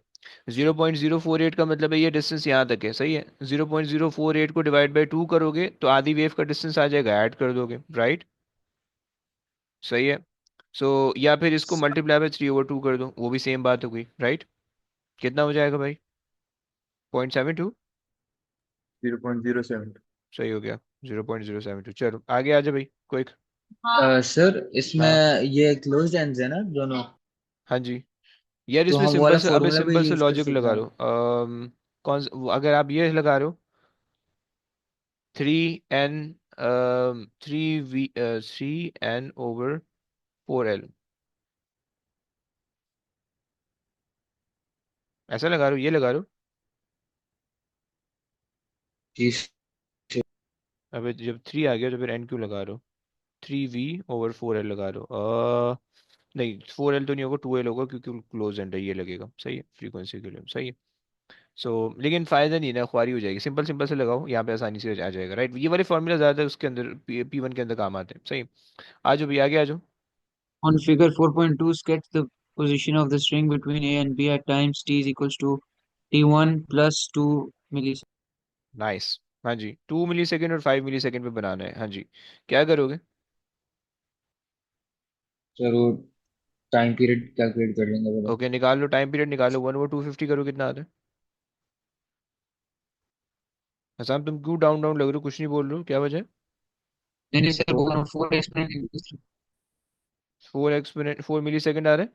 0.048 का मतलब है ये डिस्टेंस यहाँ तक है, सही है। 0.048 को डिवाइड बाय 2 करोगे तो आधी वेव का डिस्टेंस आ जाएगा, ऐड कर दोगे, राइट, सही है। सो या फिर इसको मल्टीप्लाई बाय 3/2 कर दो, वो भी सेम बात हो गई, राइट। कितना हो जाएगा भाई? 0.72, 0.07। सही हो गया, 0.072। चलो आगे आ जा भाई, क्विक। सर हाँ इसमें ये क्लोज्ड एंड्स है ना दोनों? हाँ जी, यार तो इसमें हम वो सिंपल वाला से, अबे फॉर्मूला भी सिंपल से यूज कर लॉजिक सकते लगा हैं? लो। अगर आप ये लगा रहे हो, 3n, 3n/4l, ऐसा लगा रहे हो, ये लगा रहे हो। जी। अबे जब 3 आ गया तो फिर n क्यों लगा रहे हो? 3v/4l लगा रहे हो। नहीं, 4l तो नहीं होगा, 2l होगा, क्योंकि क्लोज एंड है, ये लगेगा, सही है फ्रीक्वेंसी के लिए, सही है। सो लेकिन फायदा नहीं ना, ख्वारी हो जाएगी। सिंपल सिंपल से लगाओ, यहाँ पे आसानी से आ जाएगा, राइट। ये वाले फॉर्मूला ज़्यादा उसके अंदर P1 के अंदर काम आते हैं। सही। आ जाओ भैया, आगे आ जाओ। On figure 4.2, sketch the position of the string between A and B at times t is equals to t1 plus 2 milliseconds. Nice. हाँ जी, 2 मिली सेकेंड और 5 मिली सेकेंड पे बनाना है। हाँ जी, क्या करोगे? सर वो टाइम पीरियड कैलकुलेट कर लेंगे पहले। ओके, निकाल लो टाइम पीरियड, निकालो। 1/250 करो, कितना आता है? हसाम तुम क्यों डाउन डाउन लग रहे हो, कुछ नहीं बोल रहे हो, क्या वजह है? नहीं सर, वो 4 एक्सपोनेंट 4 मिली सेकेंड आ रहे हैं।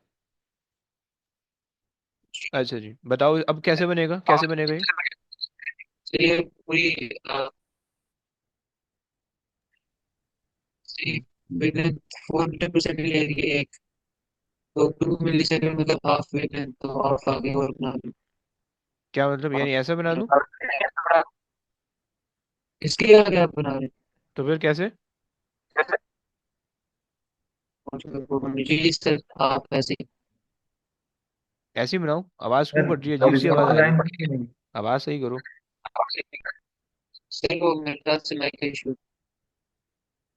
अच्छा जी, बताओ अब कैसे बनेगा, कैसे बनेगा ये? ये पूरी वेवलेंथ 4 मीटर पर सेकंड लेगी एक, तो 2 मिलीसेकंड मतलब हाफ वेवलेंथ, तो हाफ आगे और बना दो। क्या मतलब, यानी ऐसा बना दूं? इसके आगे आप बना रहे तो फिर कैसे? हो जी सर, आप ऐसे ऐसे ही बनाऊं? आवाज क्यों सर कट रही है, अजीब सी आवाज हॉरिजॉन्टल आ रही लाइन है। बनी कि नहीं? आवाज सही करो। सर वो मेरे ख्याल से माइक इशू।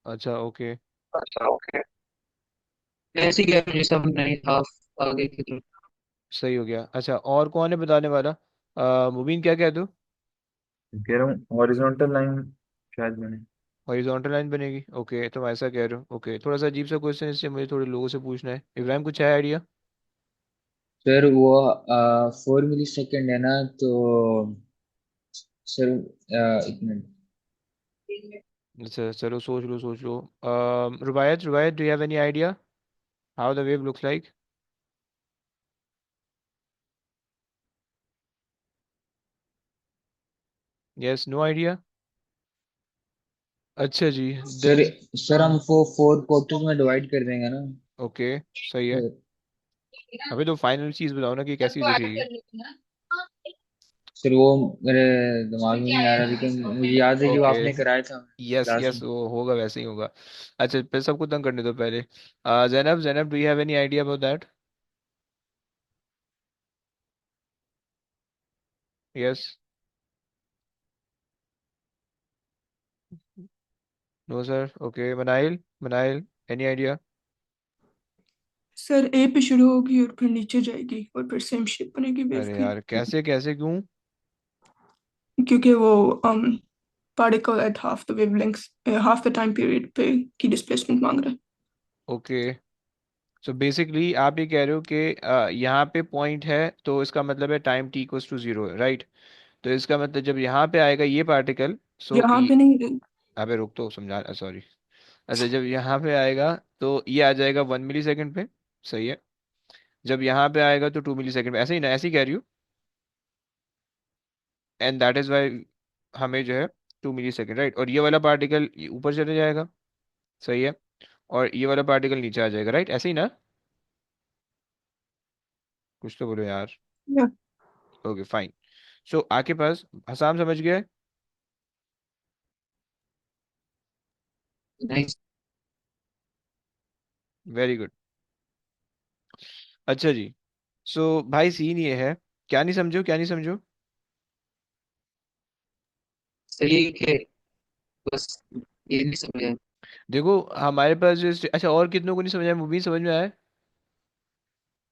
अच्छा ओके। अच्छा ओके, ऐसे ही क्या जैसा नहीं, हाफ आगे की तरफ। सही हो गया। अच्छा, और कौन है बताने वाला? मुबीन, क्या कहते हो? कह रहा हूँ हॉरिजॉन्टल लाइन शायद बने। हॉरिजॉन्टल लाइन बनेगी, ओके, तुम ऐसा कह रहे हो। ओके, थोड़ा सा अजीब सा क्वेश्चन, इससे मुझे थोड़े लोगों से पूछना है। इब्राहिम, कुछ है आइडिया? सर वो 4 मिली सेकेंड है ना, तो सर एक मिनट। अच्छा चलो, सोच लो सोच लो। Rubaiyat, Rubaiyat, do you have any idea how the wave looks like? Yes, no idea. अच्छा जी, सर देन सर हम 4 क्वार्टर में डिवाइड कर देंगे ना। ओके, सही है। सर अबे तो फाइनल चीज बताओ ना कि कैसी दिखेगी। सर वो मेरे दिमाग में नहीं आ रहा, लेकिन मुझे याद है कि वो ओके, आपने कराया था यस क्लास यस, में। वो होगा, वैसे ही होगा। अच्छा, फिर सबको तंग करने दो पहले। Zainab, Zainab, do you have any idea about that? Yes. No sir, okay. Manail, Manail, any idea? Sir A पे शुरू होगी और फिर नीचे जाएगी और फिर सेम शेप बनेगी वेव अरे की, यार, कैसे कैसे, क्यों? क्योंकि वो particle at half the wavelength, half the time period पे की डिस्प्लेसमेंट मांग रहा है। ओके, सो बेसिकली आप ये कह रहे हो कि यहाँ पे पॉइंट है, तो इसका मतलब है टाइम t इक्वल्स टू 0, राइट। तो इसका मतलब जब यहाँ पे आएगा ये पार्टिकल, सो यहाँ ये, पे नहीं, अबे रुक तो, समझा, सॉरी। अच्छा, जब यहाँ पे आएगा तो ये आ जाएगा 1 मिली सेकेंड पे, सही है। जब यहाँ पे आएगा तो 2 मिली सेकेंड पे, ऐसे ही ना, ऐसे ही कह रही हूँ। एंड दैट इज वाई हमें जो है 2 मिली सेकेंड, राइट। और ये वाला पार्टिकल ऊपर चले जाएगा, सही है। और ये वाला पार्टिकल नीचे आ जाएगा, राइट, ऐसे ही ना? कुछ तो बोलो यार। या ओके फाइन। सो आपके पास, हसाम समझ गया? नहीं वेरी गुड। अच्छा जी, सो भाई सीन ये है, क्या नहीं समझो, क्या नहीं समझो? सही है, बस ये नहीं समझ आया। देखो हमारे पास जो अच्छा, और कितनों को नहीं समझ आया? मूवी समझ में आया?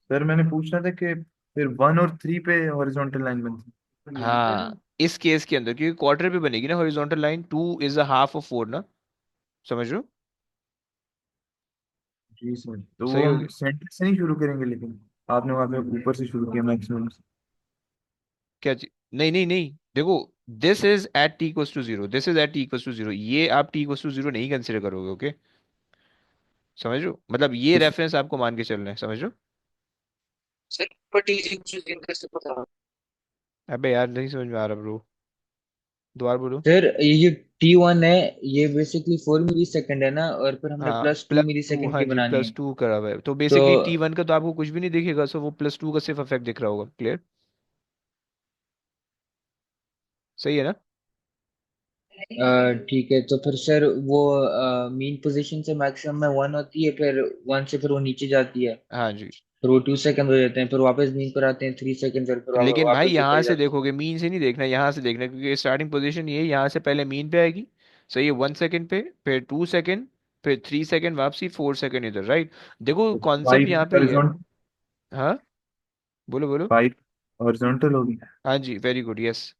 सर मैंने पूछना था कि फिर 1 और 3 पे हॉरिजॉन्टल लाइन बनती। हाँ, इस केस के अंदर क्योंकि क्वार्टर पे बनेगी ना horizontal line, 2 is a half of 4 ना, समझ रहे हो? जी सर, तो वो सही हो हम गया। सेंटर से नहीं शुरू करेंगे, लेकिन आपने वहां पे ऊपर से शुरू किया मैक्सिमम से। क्या चीज? नहीं नहीं नहीं, देखो, this is at t equals to 0, this is at t equals to 0, ये आप t इक्वल्स टू 0 नहीं कंसिडर करोगे, ओके? समझ रहे हो, मतलब ये तो रेफरेंस आपको मान के चलना है, समझ रहे हो? सर पर टीचिंग कुछ दिन कैसे पता। अबे यार, नहीं समझ में आ रहा ब्रो, दोबारा बोलो। सर ये T1 है, ये बेसिकली 4 मिली सेकेंड है ना, और फिर हमने हाँ, plus two plus milli two, second हाँ की जी, बनानी है। +2 करा हुआ है, तो तो बेसिकली T1 का तो आपको कुछ भी नहीं दिखेगा, सो वो +2 का सिर्फ इफेक्ट दिख रहा होगा, क्लियर? सही है ना? ठीक है, तो फिर सर वो मीन पोजीशन से मैक्सिमम में 1 होती है, फिर 1 से फिर वो नीचे जाती है। हाँ जी, फिर वो 2 सेकंड हो जाते हैं, फिर वापस मीन पर आते हैं 3 सेकंड, फिर लेकिन भाई वापस यहाँ ऊपर से जाते देखोगे, मीन से नहीं देखना, यहाँ से देखना, क्योंकि स्टार्टिंग पोजीशन ये है, यहाँ से पहले मीन पे आएगी। सही है, 1 सेकंड पे, फिर 2 सेकंड, फिर 3 सेकंड वापसी, 4 सेकंड इधर, राइट। देखो कॉन्सेप्ट फाइव यहाँ पे ये है। हॉरिजॉन्टल, हाँ, बोलो बोलो। 5 हॉरिजॉन्टल होगी। हाँ जी, वेरी गुड, यस।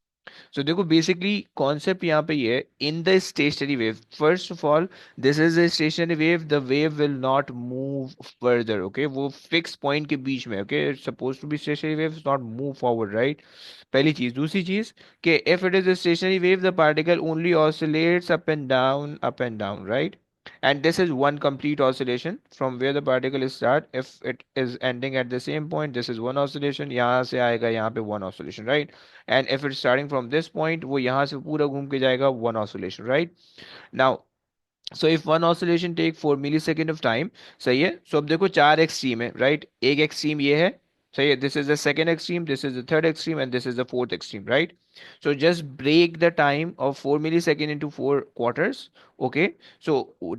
सो देखो बेसिकली कॉन्सेप्ट यहाँ पे ये है, in the stationary wave, first of all this is a stationary wave, the wave will not move further, okay, वो फिक्स पॉइंट के बीच में, okay, suppose to be stationary wave, not move forward, right. पहली चीज, दूसरी चीज कि if it is a stationary wave the particle only oscillates up and down, right, and this is one complete oscillation from where the particle is start. If it is ending at the same point, this is one oscillation, यहाँ से आएगा यहाँ पे one oscillation, right, and if it's starting from this point, वो यहाँ से पूरा घूम के जाएगा one oscillation, right. Now so if one oscillation take 4 millisecond of time, सही है। so अब देखो चार एक्सट्रीम है, राइट, एक एक्सट्रीम ये है, सही है, this is the second extreme, this is the third extreme, and this is the fourth extreme, right. So just break the time of 4 millisecond into 4 quarters, okay. So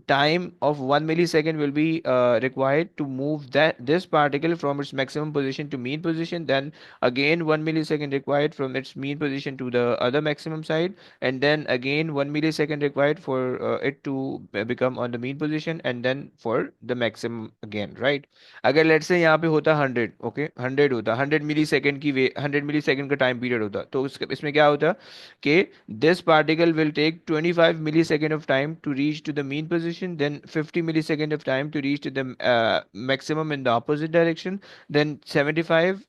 time of 1 millisecond will be required to move that this particle from its maximum position to mean position, then again 1 millisecond required from its mean position to the other maximum side, and then again 1 millisecond required for it to become on the mean position, and then for the maximum again, right. अगर let's say यहाँ पे होता 100, okay, 100 होता, 100 millisecond की वे 100 millisecond का time period होता, तो इसमें क्या होता कि this particle will take 25 millisecond of time to reach to the mean position, then 50 millisecond of time to reach to the maximum in the opposite direction, then 75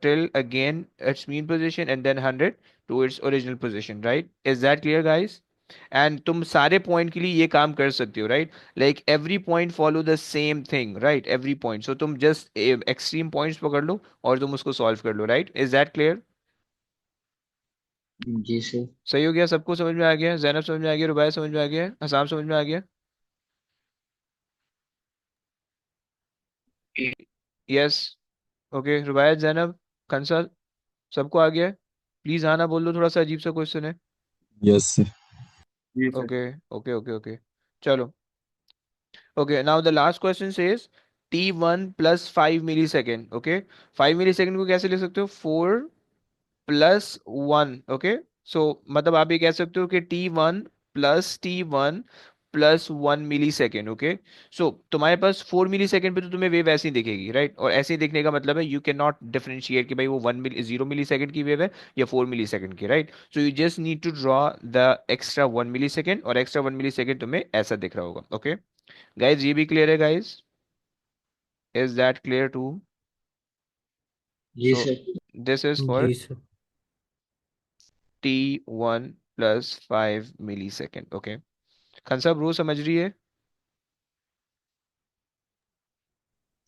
till again its mean position, and then 100 to its original position, right. Is that clear, guys? And तुम सारे point के लिए ये काम कर सकते हो, right, like every point follow the same thing, right, every point, so तुम जस्ट एक्सट्रीम पॉइंट्स पकड़ लो और तुम उसको सॉल्व कर लो, राइट। Is that clear? जी सर। सही हो गया, सबको समझ में आ गया, जैनब समझ में आ गया, रुबाया समझ में आ गया, हसाम समझ में आ गया? यस, ओके, रुबाया, जैनब, कंसल, सबको आ गया है? प्लीज आना बोल दो, थोड़ा सा अजीब सा क्वेश्चन है। Yes, sir. जी sir. Okay okay okay okay, चलो। Okay, now the last question says T1 plus 5 millisecond. Okay, 5 millisecond को कैसे लिख सकते हो? 4 plus 1. Okay, so मतलब आप ये कह सकते हो कि T1 plus T1 plus 1 millisecond. Okay, so तुम्हारे पास 4 millisecond पे तो तुम्हें वेव ऐसी ही दिखेगी, राइट, और ऐसे ही दिखने का मतलब है यू कैन नॉट डिफरेंशिएट कि भाई वो 0 millisecond की वेव है या 4 millisecond की, right. So you just need to draw the extra 1 millisecond, और एक्स्ट्रा 1 millisecond तुम्हें ऐसा दिख रहा होगा, ओके। गाइज ये भी क्लियर है guys? Is that clear too? जी so sir. This is for जी सर। T1 plus 5 millisecond, ओके। खान साहब रो समझ रही है?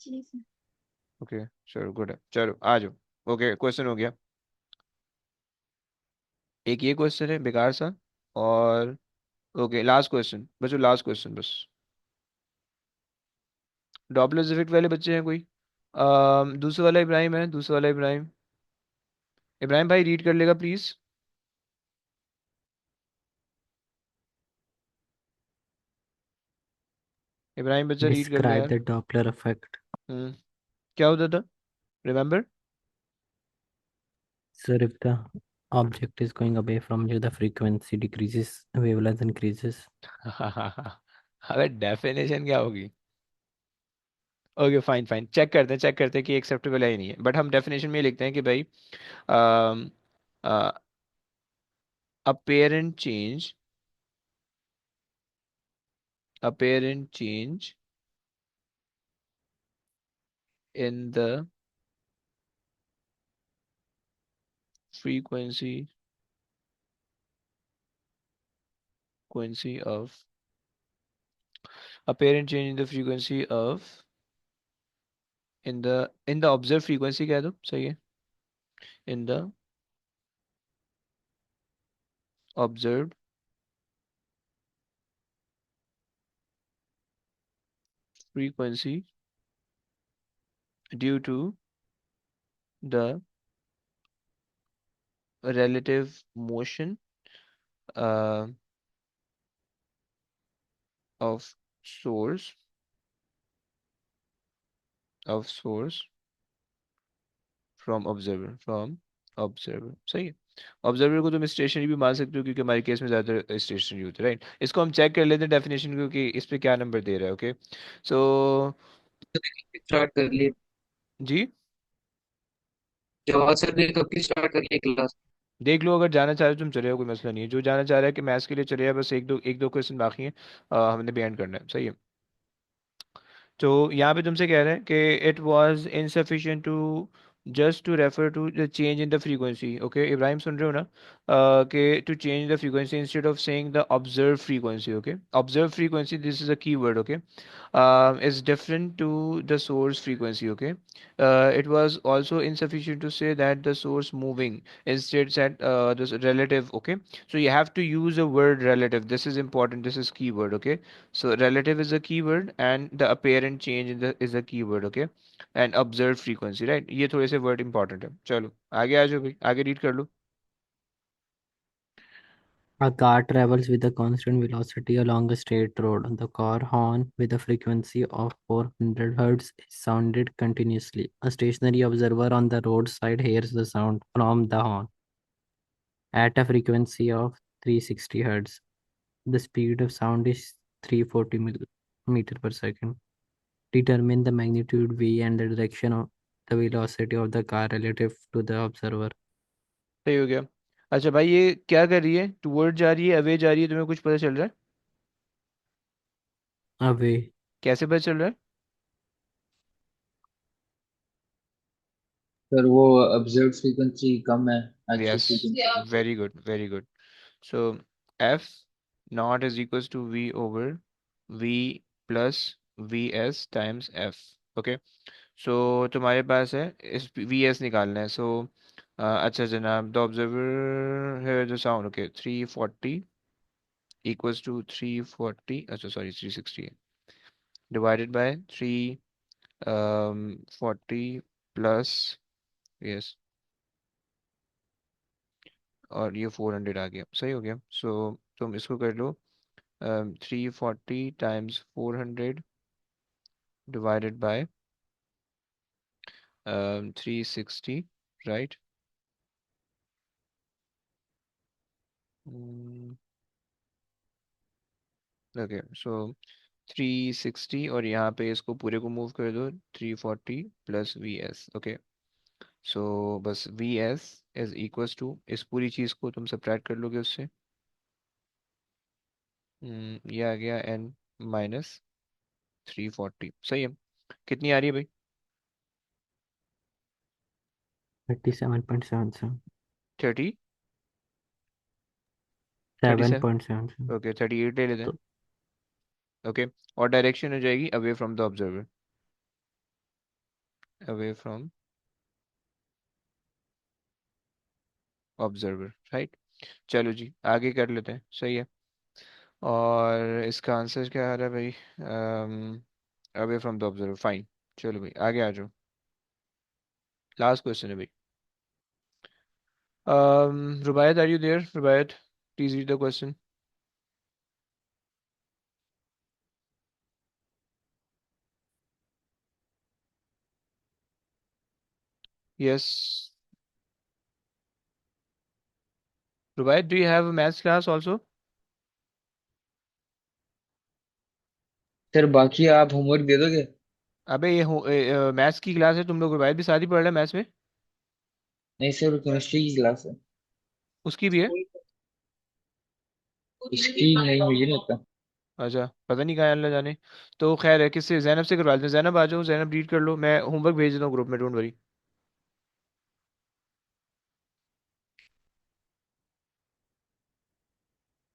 जी सर। ओके, चलो गुड है, चलो आ जाओ। ओके, क्वेश्चन हो गया। एक ये क्वेश्चन है बेकार सा, और ओके लास्ट क्वेश्चन बस, लास्ट क्वेश्चन बस। डॉपलर इफेक्ट वाले बच्चे हैं कोई? दूसरे वाला इब्राहिम है, दूसरे वाला इब्राहिम, इब्राहिम भाई रीड कर लेगा प्लीज। इब्राहिम बच्चा रीड कर ले Describe यार। the Doppler effect. हम्म, क्या होता था, remember? So if the object is going away from you, the frequency decreases, wavelength increases. अबे डेफिनेशन क्या होगी? ओके फाइन फाइन, चेक करते हैं कि एक्सेप्टेबल है ही नहीं है, बट हम डेफिनेशन में ये लिखते हैं कि भाई apparent change, apparent change in the frequency of, apparent change in the frequency of, in the observed frequency कह दो, सही है, in the observed frequency due to the relative motion uh, of source of source from observer, सही है। Observer को तुम stationery भी मान सकते हो क्योंकि हमारे केस में ज़्यादातर स्टेशनरी होता है, राइट। इसको हम चेक कर लेते हैं डेफिनेशन क्योंकि इस पे क्या नंबर दे रहा है, ओके। सो स्टार्ट कर लिए। जी जवाब सर ने कब की स्टार्ट कर ली क्लास? देख लो, अगर जाना चाह रहे हो तुम चले हो, कोई मसला नहीं है। जो जाना चाह रहा है कि मैथ्स के लिए चले जाए, बस एक दो क्वेश्चन बाकी हैं, हमने भी एंड करना है, सही है। तो यहाँ पे तुमसे कह रहे हैं कि it was insufficient to just to refer to the change in the frequency, okay Ibrahim सुन रहे हो ना, कि to change the frequency instead of saying the observe frequency, okay. Observe frequency, this is a key word, okay, is different to the source frequency, okay. It was also insufficient to say that the source moving, instead said this relative, okay. So you have to use a word relative, this is important, this is keyword, okay. So relative is a keyword and the apparent change in the is a keyword, okay, and observed frequency, right, ये थोड़े से word important है। चलो आगे आ जाओ भाई, आगे रीड कर लो। A car travels with a constant velocity along a straight road. The car horn, with a frequency of 400 Hz, is sounded continuously. A stationary observer on the roadside hears the sound from the horn at a frequency of 360 Hz. The speed of sound is 340 meter per second. Determine the magnitude v and the direction of the velocity of the car relative to the observer. सही हो गया। अच्छा भाई, ये क्या कर रही है, टूवर्ड जा रही है, अवे जा रही है, तुम्हें कुछ पता चल रहा है? Away. कैसे पता चल रहा है? सर वो ऑब्जर्व फ्रीक्वेंसी कम है actual yes, frequency. Very good very good. So F naught is equals to V over V plus V S times F, okay. So तुम्हारे पास है, इस वी एस निकालना है। सो अच्छा जनाब, द ऑब्जर्वर है the sound, okay, 340 equals to 340, अच्छा सॉरी 360 है, डिवाइडेड बाय 340 प्लस, यस, और ये 400 आ गया, सही हो गया। सो तुम इसको कर लो, 340 times 400 divided by 360, right. Okay, so 360 और यहाँ पे इसको पूरे को मूव कर दो, 340 plus V S, okay. So बस V S is equals to, इस पूरी चीज़ को तुम सब्ट्रैक्ट कर लोगे उससे, ये आ गया एन माइनस 340, सही है। कितनी आ रही है भाई? 37.77. 30, 37, 7.77. ओके 38 ले लेते हैं, तो ओके। और डायरेक्शन हो जाएगी away from the observer, away from observer, right. चलो जी आगे कर लेते हैं, सही है। और इसका आंसर क्या आ रहा है भाई? Away from the observer, fine. चलो भाई आगे आ जाओ, लास्ट क्वेश्चन है भाई। Rubaiyat, are you there? Rubaiyat, please read the question. Yes, Rubaiyat, do you have a maths class also? Sir बाकी आप होमवर्क दे दोगे? अबे ये मैथ्स की क्लास है, तुम लोग, रुबायत भी साथ ही पढ़ रहे हैं मैथ्स में? नहीं सर, केमिस्ट्री की क्लास है। उसकी भी है? इसकी नहीं, मुझे नहीं पता। अच्छा, पता नहीं कहाँ है, अल्लाह जाने। तो खैर है, किससे, जैनब से करवा देते हैं। जैनब आ जाओ, जैनब रीड कर लो, मैं होमवर्क भेज देता हूँ ग्रुप में, don't worry.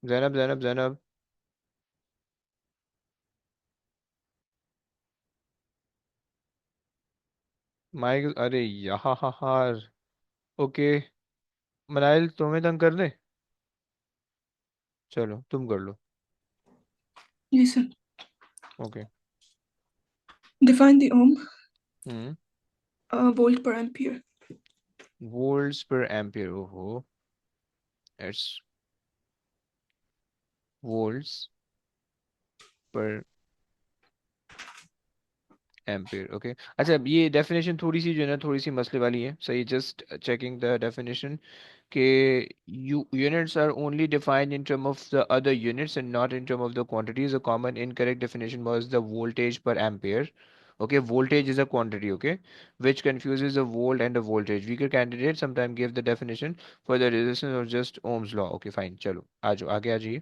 Zainab Zainab Zainab, mike, अरे यार, ओके। मनाइल तुम्हें तंग कर दे, चलो तुम कर लो, Yes, sir. Okay. Define the ohm, hmm, volt per ampere. Volts पर एम्पियर, ओहो, इट्स वोल्ट्स पर एम्पियर। ओके अच्छा, ये डेफिनेशन थोड़ी सी जो है ना थोड़ी सी मसले वाली है, सही, जस्ट चेकिंग द डेफिनेशन के units are only defined in term of the other units and not in term of the quantities. A common incorrect definition was the voltage per ampere. Okay, voltage is a quantity, okay, which confuses the volt and the voltage. Weaker candidates sometimes give the definition for the resistance or just Ohm's law. Okay, fine, चलो आ जाओ आगे आ जाइए।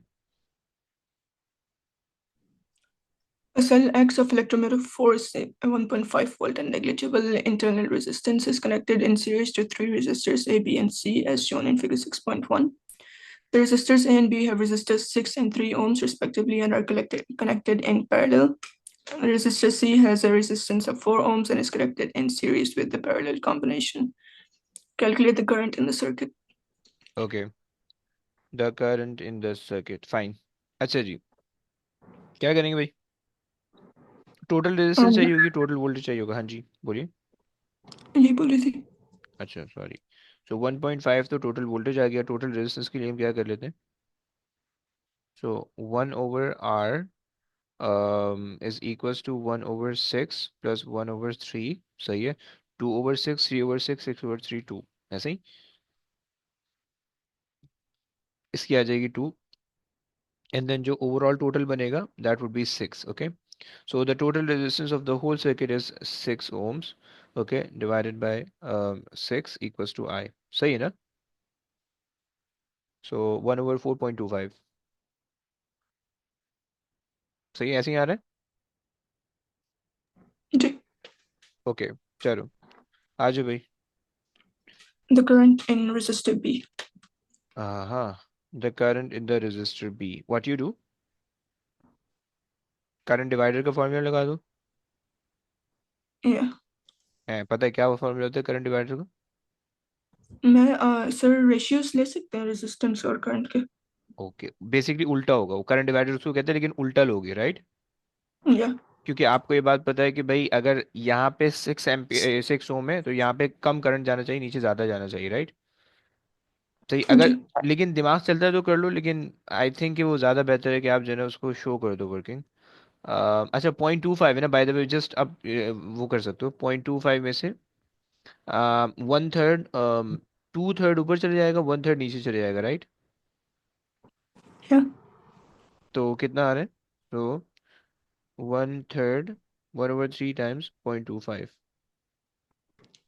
A cell X of electromotive force 1.5 volt and negligible internal resistance is connected in series to three resistors A, B, and C as shown in figure 6.1. The resistors A and B have resistors 6 and 3 ohms respectively and are connected in parallel. Resistor C has a resistance of 4 ohms and is connected in series with the parallel combination. Calculate the current in the circuit. Okay, the current in the circuit, fine। अच्छा जी, क्या करेंगे भाई? Total resistance चाहिए होगी, total voltage चाहिए होगा, हाँ जी बोलिए। यही बोली थी। अच्छा सॉरी, सो 1.5 तो टोटल वोल्टेज आ गया, टोटल रेजिस्टेंस के लिए हम क्या कर लेते हैं, सो 1/R is equals to 1/6 plus 1/3, सही है, 2/6, 3/6, 6/3, 2, ऐसे ही इसकी आ जाएगी 2, एंड देन जो ओवरऑल टोटल बनेगा that would be 6। Okay, so the total resistance of the whole circuit is 6 ohms, okay, divided by 6 equals to I, सही है ना, so 1/4.25, सही है, ऐसे ही आ रहा जी। है। ओके चलो आ जाओ भाई। The current in resistor B. हाँ, the current in the resistor B, what you do, current divider का फॉर्मूला लगा दो। Yeah. है पता है क्या वो फॉर्मूला होता है करंट डिवाइडर का? मैं सर रेशियोज ले सकते हैं रेजिस्टेंस और करंट के। ओके, बेसिकली उल्टा होगा, वो करंट डिवाइडर उसको कहते हैं लेकिन उल्टा लोगे, राइट? या क्योंकि आपको ये बात पता है कि भाई अगर यहाँ पे 6 ओम है तो यहाँ पे कम करंट जाना चाहिए, नीचे ज्यादा जाना चाहिए, राइट? सही, अगर जी। लेकिन दिमाग चलता है तो कर लो, लेकिन आई थिंक कि वो ज्यादा बेहतर है कि आप जो है ना उसको शो कर दो वर्किंग। अच्छा 0.25 है ना, बाय द वे, जस्ट आप वो कर सकते हो 0.25 में से 1/3, 2/3 ऊपर चले जाएगा, 1/3 नीचे चले जाएगा, राइट? या तो कितना आ रहा है, तो 1/3, 1/3 टाइम्स 0.25,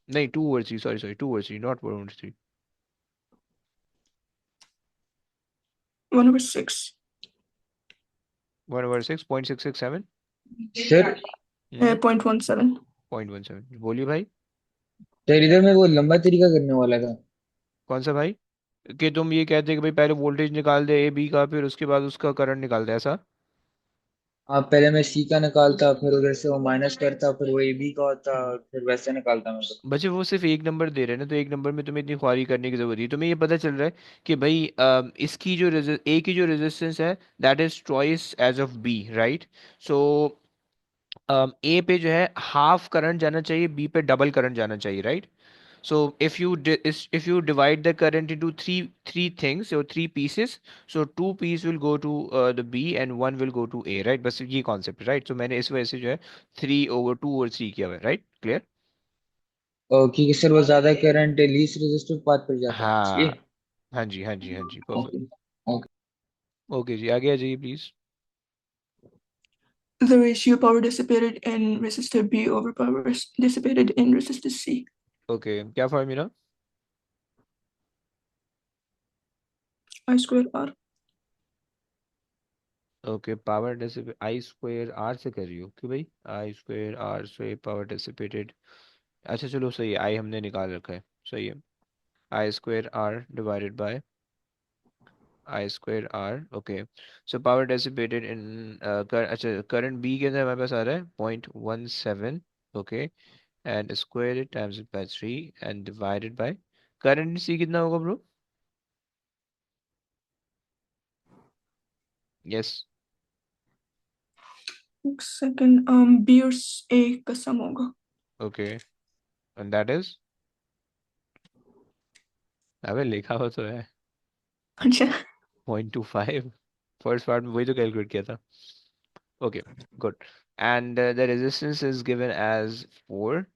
नहीं 2/3, सॉरी सॉरी 2/3, नॉट 1/3, 1/6 1/6, 0.667, सर 0.17 0.17, बोलिए भाई। सर इधर मैं वो लंबा तरीका करने वाला था। कौन सा भाई? कि तुम ये कहते कि भाई पहले वोल्टेज निकाल दे ए बी का, फिर उसके बाद उसका करंट निकाल दे, ऐसा? हाँ पहले मैं सी का निकालता, फिर उधर से वो माइनस करता, फिर वो ए बी का होता, और फिर वैसे निकालता मैं तो। बच्चे वो सिर्फ एक नंबर दे रहे हैं ना, तो एक नंबर में तुम्हें इतनी ख्वारी करने की जरूरत है, तुम्हें ये पता चल रहा है कि भाई इसकी जो ए की जो रेजिस्टेंस है that is twice as of B, right? So A पे जो है हाफ करंट जाना चाहिए, बी पे डबल करंट जाना चाहिए, right? So if you divide the current into three things or three pieces, so two piece will go to the B and one will go to A, right? बस ये concept है, right? So मैंने इस वजह से जो है 3/2/3 किया हुआ है, right? Clear? और क्योंकि सर वो ज्यादा करंट लीस्ट रेजिस्टिव पाथ पर जाता है इसलिए। हाँ, हाँ जी, हाँ जी, हाँ जी, ओके परफेक्ट। ओके। ओके जी, आगे आ जाइए please. The ratio power dissipated in resistor B over power dissipated in resistor C. Okay, क्या फॉर्मूला? I square R. Okay, power dissipate I/R से कर रही हो कि भाई I/R से पावर डिसिपेटेड, अच्छा चलो सही है, आई हमने निकाल रखा है, सही है, I/R divided by I/R। Okay, so power dissipated in अच्छा करंट बी के अंदर हमारे पास आ रहा है 0.17, okay, and square it times it by 3 and divided by current C कितना होगा ब्रो? यस, एक सेकंड B और A का सम होगा। ओके, एंड दैट इज, अबे लिखा हुआ तो है अच्छा 0.25, फर्स्ट पार्ट में वही तो कैलकुलेट किया था। Okay good, and the resistance is given as 4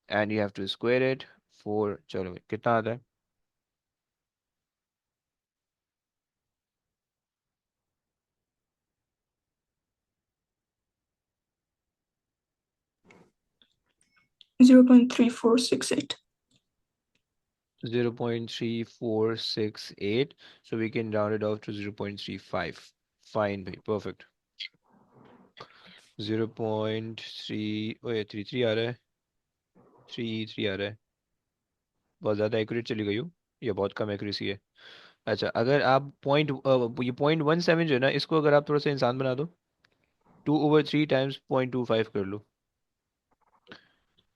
and you have to square it 4 चलो भाई कितना आता है 0.3468. 0.3468 so we can round it off to 0.35 fine bhai perfect 0.3 oh yeah 33 आ रहा है 33 आ रहा है बहुत ज़्यादा एक्यूरेट चली गई हूँ ये बहुत कम एक्यूरेसी है अच्छा अगर आप ये 0.17 जो है ना इसको अगर आप थोड़ा सा इंसान बना दो 2/3 टाइम्स 0.25 कर लो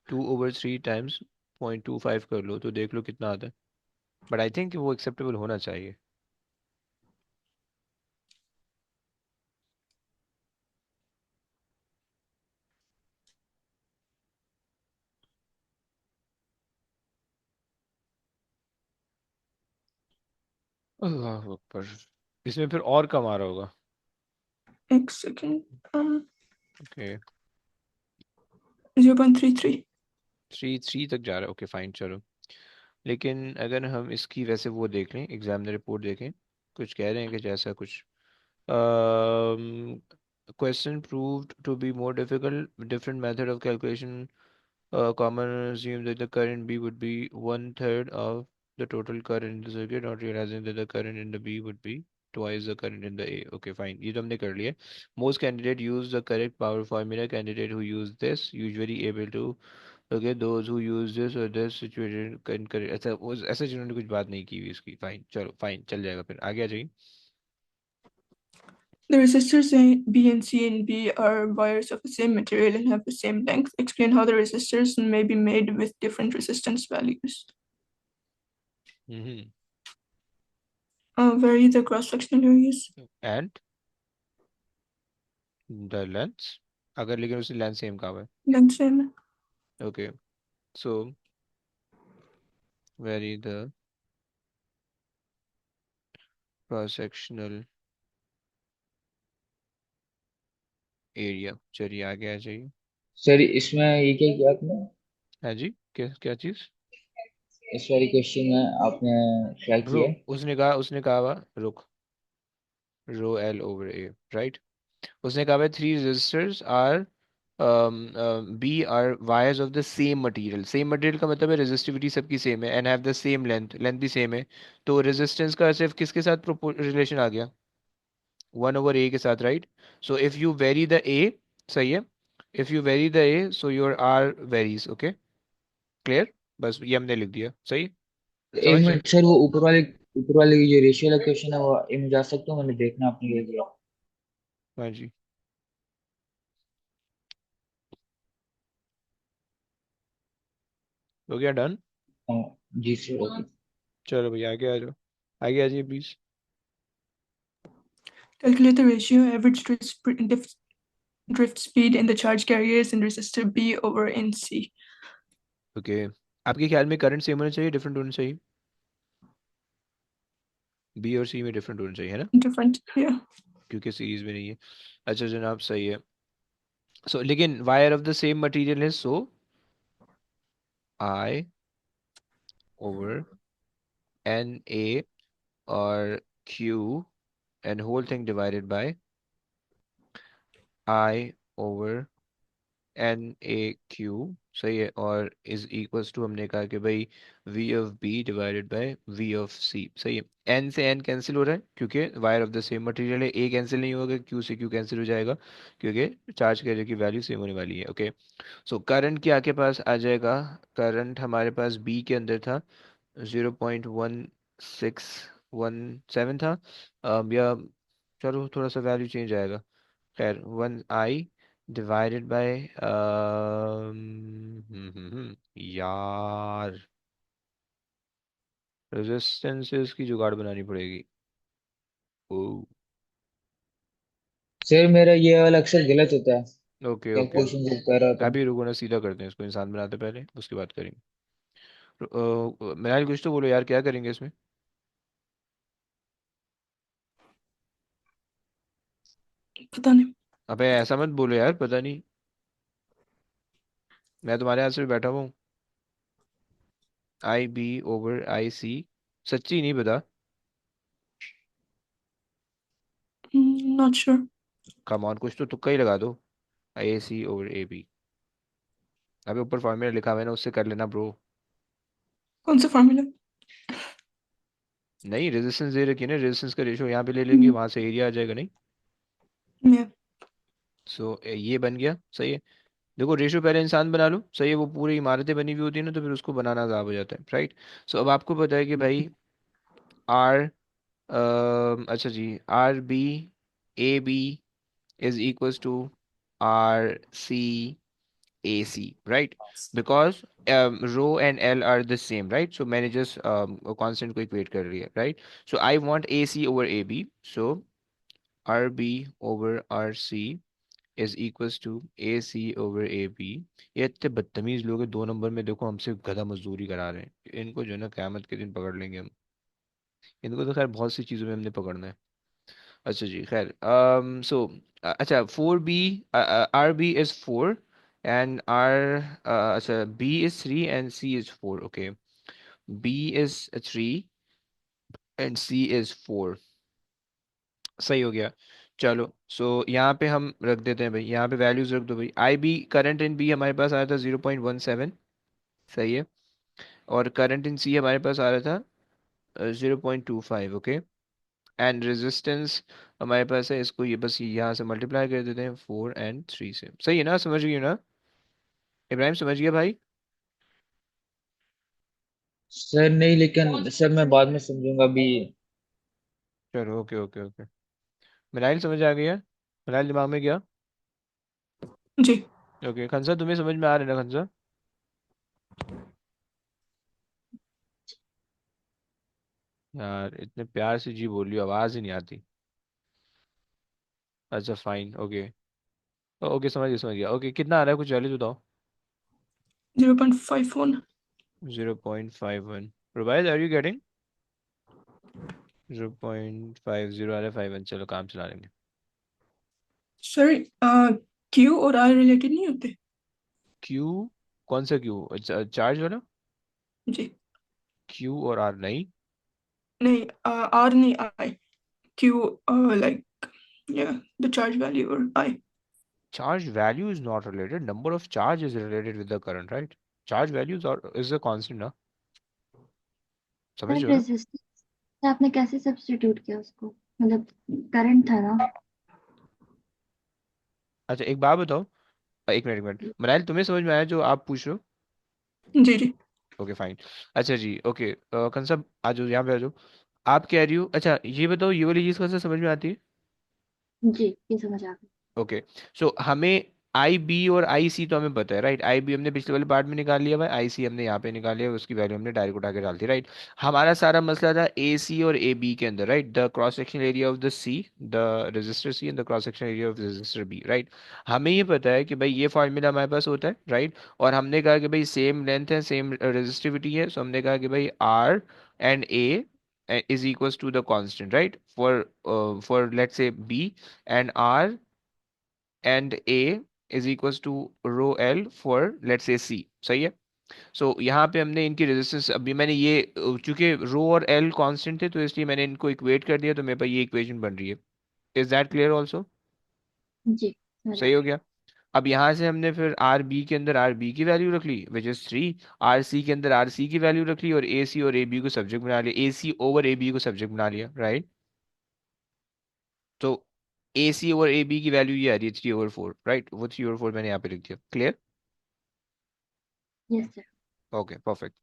2/3 टाइम्स 0.25 कर लो तो देख लो कितना आता है बट आई थिंक वो एक्सेप्टेबल होना चाहिए अल्लाह अकबर इसमें फिर और कम आ रहा होगा एक सेकेंड ओके 0.33. 3 तक जा रहा है ओके फाइन चलो लेकिन अगर हम इसकी वैसे वो देख लें एग्जामिनर रिपोर्ट देखें कुछ कह रहे हैं कि जैसा कुछ question proved to be more difficult different method of calculation common assume that the current B would be 1/3 of the total current in the circuit, not realizing that the current in the B would be twice the current in the A. Okay, fine. ये तो हमने कर लिया. Most candidate use the correct power formula. Candidate who use this usually able to okay those who use this or this situated can correct. ऐसा जिन्होंने कुछ बात नहीं की हुई इसकी. Fine. चलो fine चल जाएगा फिर आगे आ जाइए. The resistors B and C and B are wires of the same material and have the same length. Explain how the resistors may be made with different resistance values. Mm-hmm. Vary the cross-sectional areas. And the lengths. अगर लेकिन उसने length same कहा है. Length same. Okay. So vary the cross-sectional area. चलिए आगे आ जाइए. Sir इसमें ये क्या किया आपने? हाँ जी क्या क्या चीज़ इस वाली क्वेश्चन में आपने क्या रो किया है? उसने कहा हुआ रुक रो L over A राइट उसने कहा हुआ three resistors are B are wires of the same material का मतलब है रेजिस्टिविटी सबकी सेम है and have the same length भी सेम है तो रेजिस्टेंस का सिर्फ किसके साथ रिलेशन आ गया 1/A के साथ right so if you vary the A सही है if you vary the A so your R varies okay clear बस ये हमने लिख दिया सही एक समझ रहे मिनट सर, वो ऊपर वाले की जो रेशियो वाला क्वेश्चन है वो ये मैं जा सकता हूँ? मैंने देखना आपने क्या किया। हाँ जी हो गया डन हाँ, जी सर ओके। चलो भैया आगे आ जाओ आगे आ जाइए please Calculate the ratio average drift speed in the charge carriers in resistor B over NC. Okay आपके ख्याल में करंट सेम होना चाहिए डिफरेंट होना चाहिए बी और सी में डिफरेंट होना चाहिए है ना Different, yeah. क्योंकि सीरीज में नहीं है अच्छा जनाब सही है सो लेकिन wire of the same material है so I over N A और Q and whole thing divided by I over N A Q सही है और इज इक्वल्स टू हमने कहा कि भाई V of B divided by V of C सही है एन से एन कैंसिल हो रहा है क्योंकि wire of the same material है ए कैंसिल नहीं होगा क्यू से क्यू कैंसिल हो जाएगा क्योंकि चार्ज कैरियर की वैल्यू सेम होने वाली है ओके सो करंट क्या के पास आ जाएगा करंट हमारे पास बी के अंदर था 0.1617 था या चलो थोड़ा सा वैल्यू चेंज आएगा खैर 1 I डिवाइडेड बाय यार रेजिस्टेंसेस की जुगाड़ बनानी पड़ेगी ओ सर मेरा ये वाला अक्सर गलत होता है ओके ओके कैलकुलेशन जब कर रहा होता हूँ। अभी रुको ना सीधा करते हैं इसको इंसान बनाते पहले उसकी बात करेंगे मिनाल कुछ तो बोलो यार क्या करेंगे इसमें पता नहीं. अबे ऐसा मत बोलो यार, पता नहीं, मैं तुम्हारे हाथ से बैठा हुआ हूँ। IB/IC, सच्ची नहीं पता। Not sure. कम ऑन, कुछ तो तुक्का ही लगा दो। AC/AB। अबे ऊपर फॉर्मूला लिखा हुआ है ना, उससे कर लेना ब्रो। कौन सा फॉर्मूला? नहीं, रेजिस्टेंस दे रखी है ना, रेजिस्टेंस का रेशो यहाँ पे ले लेंगे, वहां से एरिया आ जाएगा नहीं। Yeah. सो ये बन गया, सही है। देखो रेशो पहले इंसान बना लो, सही है, वो पूरी इमारतें बनी हुई होती है ना, तो फिर उसको बनाना ज़्यादा हो जाता है, राइट। सो अब आपको पता है कि भाई आर, अच्छा जी, RB/AB is equals to RC/AC, right? Because rho and L are the same, right? So मैंने just constant को equate कर रही है, right? So I want AC/AB. So RB/RC is equals to AC/AB। ये इतने बदतमीज लोग हैं, 2 नंबर में देखो हमसे गधा मजदूरी करा रहे हैं, इनको जो है ना क़यामत के दिन पकड़ लेंगे हम। इनको तो खैर बहुत सी चीज़ों में हमने पकड़ना है। अच्छा जी, खैर, सो अच्छा 4B, RB इज 4 एंड अच्छा B is 3 and C is 4, okay. B is 3 and C is 4, सही हो गया। चलो सो यहाँ पे हम रख देते हैं भाई, यहाँ पे वैल्यूज रख दो भाई। IB, करंट इन B हमारे पास आया था 0.17, सही है। और करंट इन C हमारे पास आ रहा था 0.25, ओके। एंड रेजिस्टेंस हमारे पास है, इसको ये बस यहाँ से मल्टीप्लाई कर देते हैं 4 and 3 से, सही है ना, समझ गए ना इब्राहिम, समझ गया भाई? सर नहीं, लेकिन सर मैं बाद में समझूंगा अभी। चलो ओके ओके ओके। मिनाइल समझ आ गया? मिनाइल दिमाग में गया? जी। ओके खंसा, तुम्हें समझ में आ रहा है ना खंसा? यार इतने प्यार से जी बोलियो, आवाज ही नहीं आती। अच्छा फाइन, ओके। ओके समझ गया समझ गया, ओके कितना आ रहा है, कुछ वैल्यूज बताओ। 0.51। 0.51, रुबाइज आर यू गेटिंग? 0.50 आ रहा है, 51, चलो काम चला लेंगे। सर, क्यू और आर रिलेटेड नहीं होते? क्यू? कौन सा क्यू, चार्ज वाला? जी। क्यू और आर नहीं। नहीं, आर नहीं, I. Q, like, yeah, the charge value or I. Charge value is not related. Number of charge is related with the current, right? Charge values are is a constant ना, समझ sir रहे हो ना? Resistance आपने कैसे substitute किया उसको, मतलब करंट था ना? अच्छा एक बात बताओ, एक मिनट मनाइल, तुम्हें समझ में आया जो आप पूछ रहे हो? जी जी। Okay fine. अच्छा जी ओके, कंसब आ जाओ यहाँ पे आ जाओ। आप कह रही हो, अच्छा ये बताओ, ये वाली चीज़ कैसे समझ में आती है? जी, ये समझ आ गई। ओके सो हमें IB और IC तो हमें पता है, राइट। IB हमने पिछले वाले पार्ट में निकाल लिया भाई, IC हमने यहाँ पे निकाल लिया, उसकी वैल्यू हमने डायरेक्ट उठा के डाल दी, राइट। हमारा सारा मसला था AC और AB के अंदर, right. The cross section area of the C, the resistor C and the cross section area of resistor B, right. हमें ये पता है कि भाई ये फॉर्मूला हमारे पास होता है, राइट। और हमने कहा कि भाई सेम लेंथ है, सेम रेजिस्टिविटी है, सो हमने कहा कि भाई R and A is equals to the constant, right, for let's say B, and R and A is equals to rho L for let's say C, सही है। सो यहाँ पे हमने इनकी रेजिस्टेंस, अभी मैंने ये चूंकि रो और एल कांस्टेंट थे तो इसलिए मैंने इनको इक्वेट कर दिया, तो मेरे पास ये इक्वेशन बन रही है। Is that clear also? जी, समझ आ सही हो गई। गया। अब यहाँ से हमने फिर RB के अंदर RB की वैल्यू रख ली विच इज 3, RC के अंदर RC की वैल्यू रख ली, और AC और AB को सब्जेक्ट बना लिया, AC/AB को सब्जेक्ट बना लिया, राइट। तो AC ओवर AB की वैल्यू ये आ रही है 3/4, राइट। वो 3/4 मैंने यहाँ पे लिख दिया, clear? Yes sir. Okay perfect.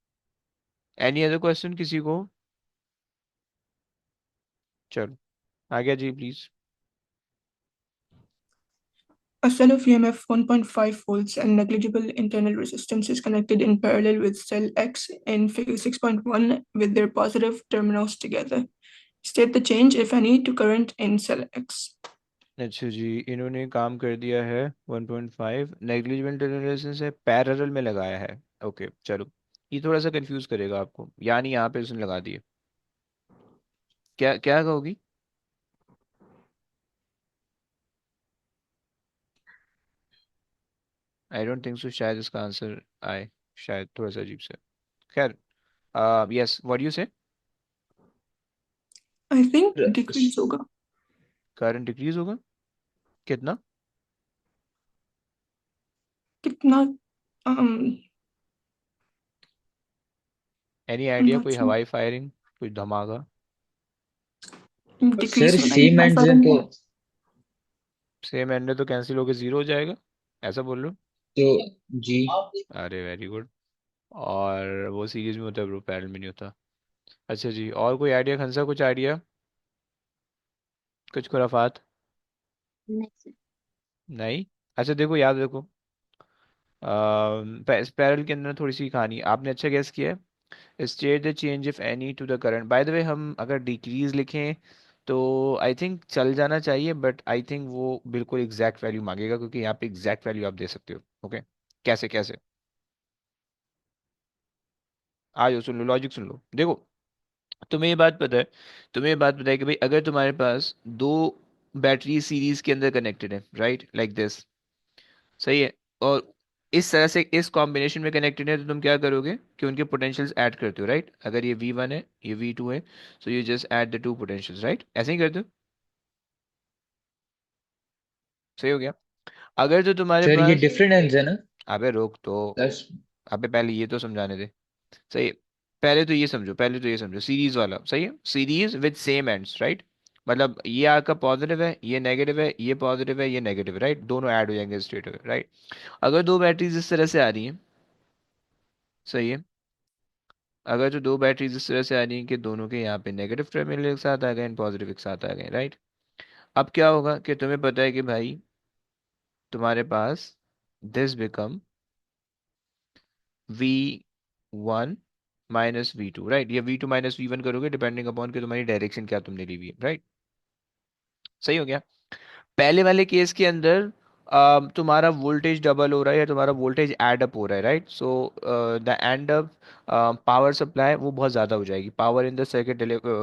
Any other question किसी को? चलो आ गया जी please. A cell of EMF 1.5 volts and negligible internal resistance is connected in parallel with cell X in figure 6.1 with their positive terminals together. State the change, if any, to current in cell X. अच्छा जी, इन्होंने काम कर दिया है 1.5, negligible tolerance है, parallel में लगाया है, ओके चलो। ये थोड़ा सा कंफ्यूज करेगा आपको, यानी यहाँ पे उसने लगा दिए, क्या क्या कहोगी? आई डोंट थिंक सो, शायद इसका आंसर आए, शायद थोड़ा सा अजीब से। खैर, यस, व्हाट यू से? आई थिंक डिक्रीज होगा। करंट डिक्रीज होगा? कितना? कितना? Any I'm idea? not कोई sure. हवाई फायरिंग, कोई धमाका? डिक्रीज सर होना ही सेम है एंड सारा तो नहीं। सेम एंड है तो कैंसिल होकर जीरो हो जाएगा, ऐसा बोल रहे तो जी हो? अरे वेरी गुड। और वो सीरीज में होता है ब्रो, पैरल में नहीं होता। अच्छा जी, और कोई आइडिया खंसा, कुछ आइडिया, कुछ खुराफात? Next. नहीं? अच्छा देखो, याद रखो, पैरल के अंदर थोड़ी सी कहानी, आपने अच्छा गेस किया है। State the change if any two the current. Bye the वे, हम अगर डिक्रीज लिखें तो आई थिंक चल जाना चाहिए, बट आई थिंक वो बिल्कुल एग्जैक्ट वैल्यू मांगेगा, क्योंकि यहाँ पे एग्जैक्ट वैल्यू आप दे सकते हो। ओके, कैसे कैसे? आ जाओ, सुन लो, लॉजिक सुन लो, देखो। तुम्हें ये बात पता है, तुम्हें ये बात पता है कि भाई अगर तुम्हारे पास दो बैटरी सीरीज के अंदर कनेक्टेड है, राइट, लाइक दिस, सही है, और इस तरह से इस कॉम्बिनेशन में कनेक्टेड है, तो तुम क्या करोगे कि उनके पोटेंशियल्स ऐड करते हो, राइट? अगर ये V1 है, ये V2 है, सो you just add the two potentials, right? ऐसे ही करते हो, सही हो गया। अगर तो तुम्हारे सर ये पास, डिफरेंट एंड्स है ना? अबे रोक तो, प्लस अबे पहले ये तो समझाने दे। सही है, पहले तो ये समझो, पहले तो ये समझो, सीरीज वाला, सही है, series with same ends, right? मतलब ये आपका पॉजिटिव है, ये नेगेटिव है, ये पॉजिटिव है, ये नेगेटिव है, राइट? दोनों ऐड हो जाएंगे स्ट्रेट अवे, राइट? अगर दो बैटरीज इस तरह से आ रही हैं, सही है, अगर जो दो बैटरीज इस तरह से आ रही हैं कि दोनों के यहाँ पे नेगेटिव टर्मिनल एक साथ आ गए एंड पॉजिटिव एक साथ आ गए, राइट? अब क्या होगा कि तुम्हें पता है कि भाई तुम्हारे पास this become V1 minus V2, राइट? या V2 माइनस V1 करोगे, डिपेंडिंग अपॉन कि तुम्हारी डायरेक्शन क्या तुमने ली हुई है, राइट? सही हो गया। पहले वाले केस के अंदर तुम्हारा वोल्टेज डबल हो रहा है या तुम्हारा वोल्टेज एड अप हो रहा है, right? So the end up power supply वो बहुत ज़्यादा हो जाएगी, power in the circuit,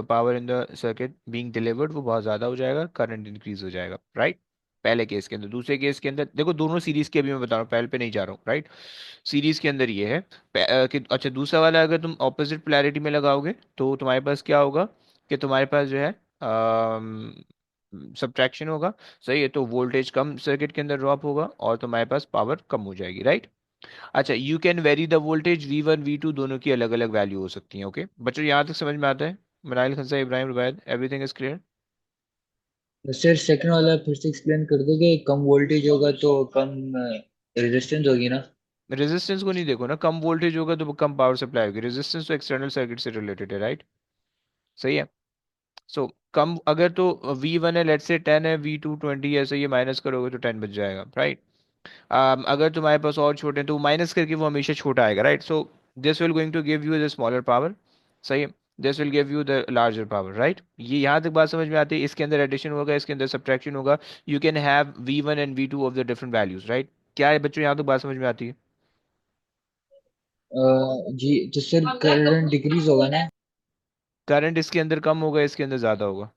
power in the circuit being delivered वो बहुत ज़्यादा हो जाएगा, करंट इंक्रीज हो जाएगा, राइट? पहले केस के अंदर। दूसरे केस के अंदर देखो, दोनों सीरीज के अभी मैं बता रहा हूँ, पहले पे नहीं जा रहा हूँ, राइट? सीरीज के अंदर ये है, कि अच्छा दूसरा वाला अगर तुम ऑपोजिट पोलैरिटी में लगाओगे तो तुम्हारे पास क्या होगा कि तुम्हारे पास जो है सब्ट्रैक्शन होगा, सही है, तो वोल्टेज कम सर्किट के अंदर ड्रॉप होगा और तुम्हारे पास पावर कम हो जाएगी, राइट? अच्छा, you can very the voltage V1 V2 दोनों की अलग अलग वैल्यू हो सकती है। ओके बच्चों, यहाँ तक समझ में आता है? Manail Khansa, Ibrahim Rubaid, everything is clear? Sir second वाला फिर से एक्सप्लेन कर दोगे? कम वोल्टेज होगा तो कम रेजिस्टेंस होगी ना? रेजिस्टेंस को नहीं देखो ना, कम वोल्टेज होगा तो कम पावर सप्लाई होगी, रेजिस्टेंस तो एक्सटर्नल सर्किट से रिलेटेड है, राइट? सही है। सो कम अगर तो V1 है, लेट्स से 10 है, V2 20 है, सो ये माइनस करोगे तो 10 बच जाएगा, राइट? अगर तुम्हारे पास और छोटे हैं तो माइनस करके वो हमेशा छोटा आएगा, right? So this will going to give you the smaller power, सही है, this will give you the larger power, right? ये यहाँ तक बात समझ में आती है? इसके अंदर एडिशन होगा, इसके अंदर सब्ट्रैक्शन होगा, you can have V1 and V2 of the different values, right? क्या है बच्चों, यहाँ तक बात समझ में आती है? जी तो सर करंट डिक्रीज होगा ना? करंट इसके अंदर कम होगा, इसके अंदर ज्यादा होगा,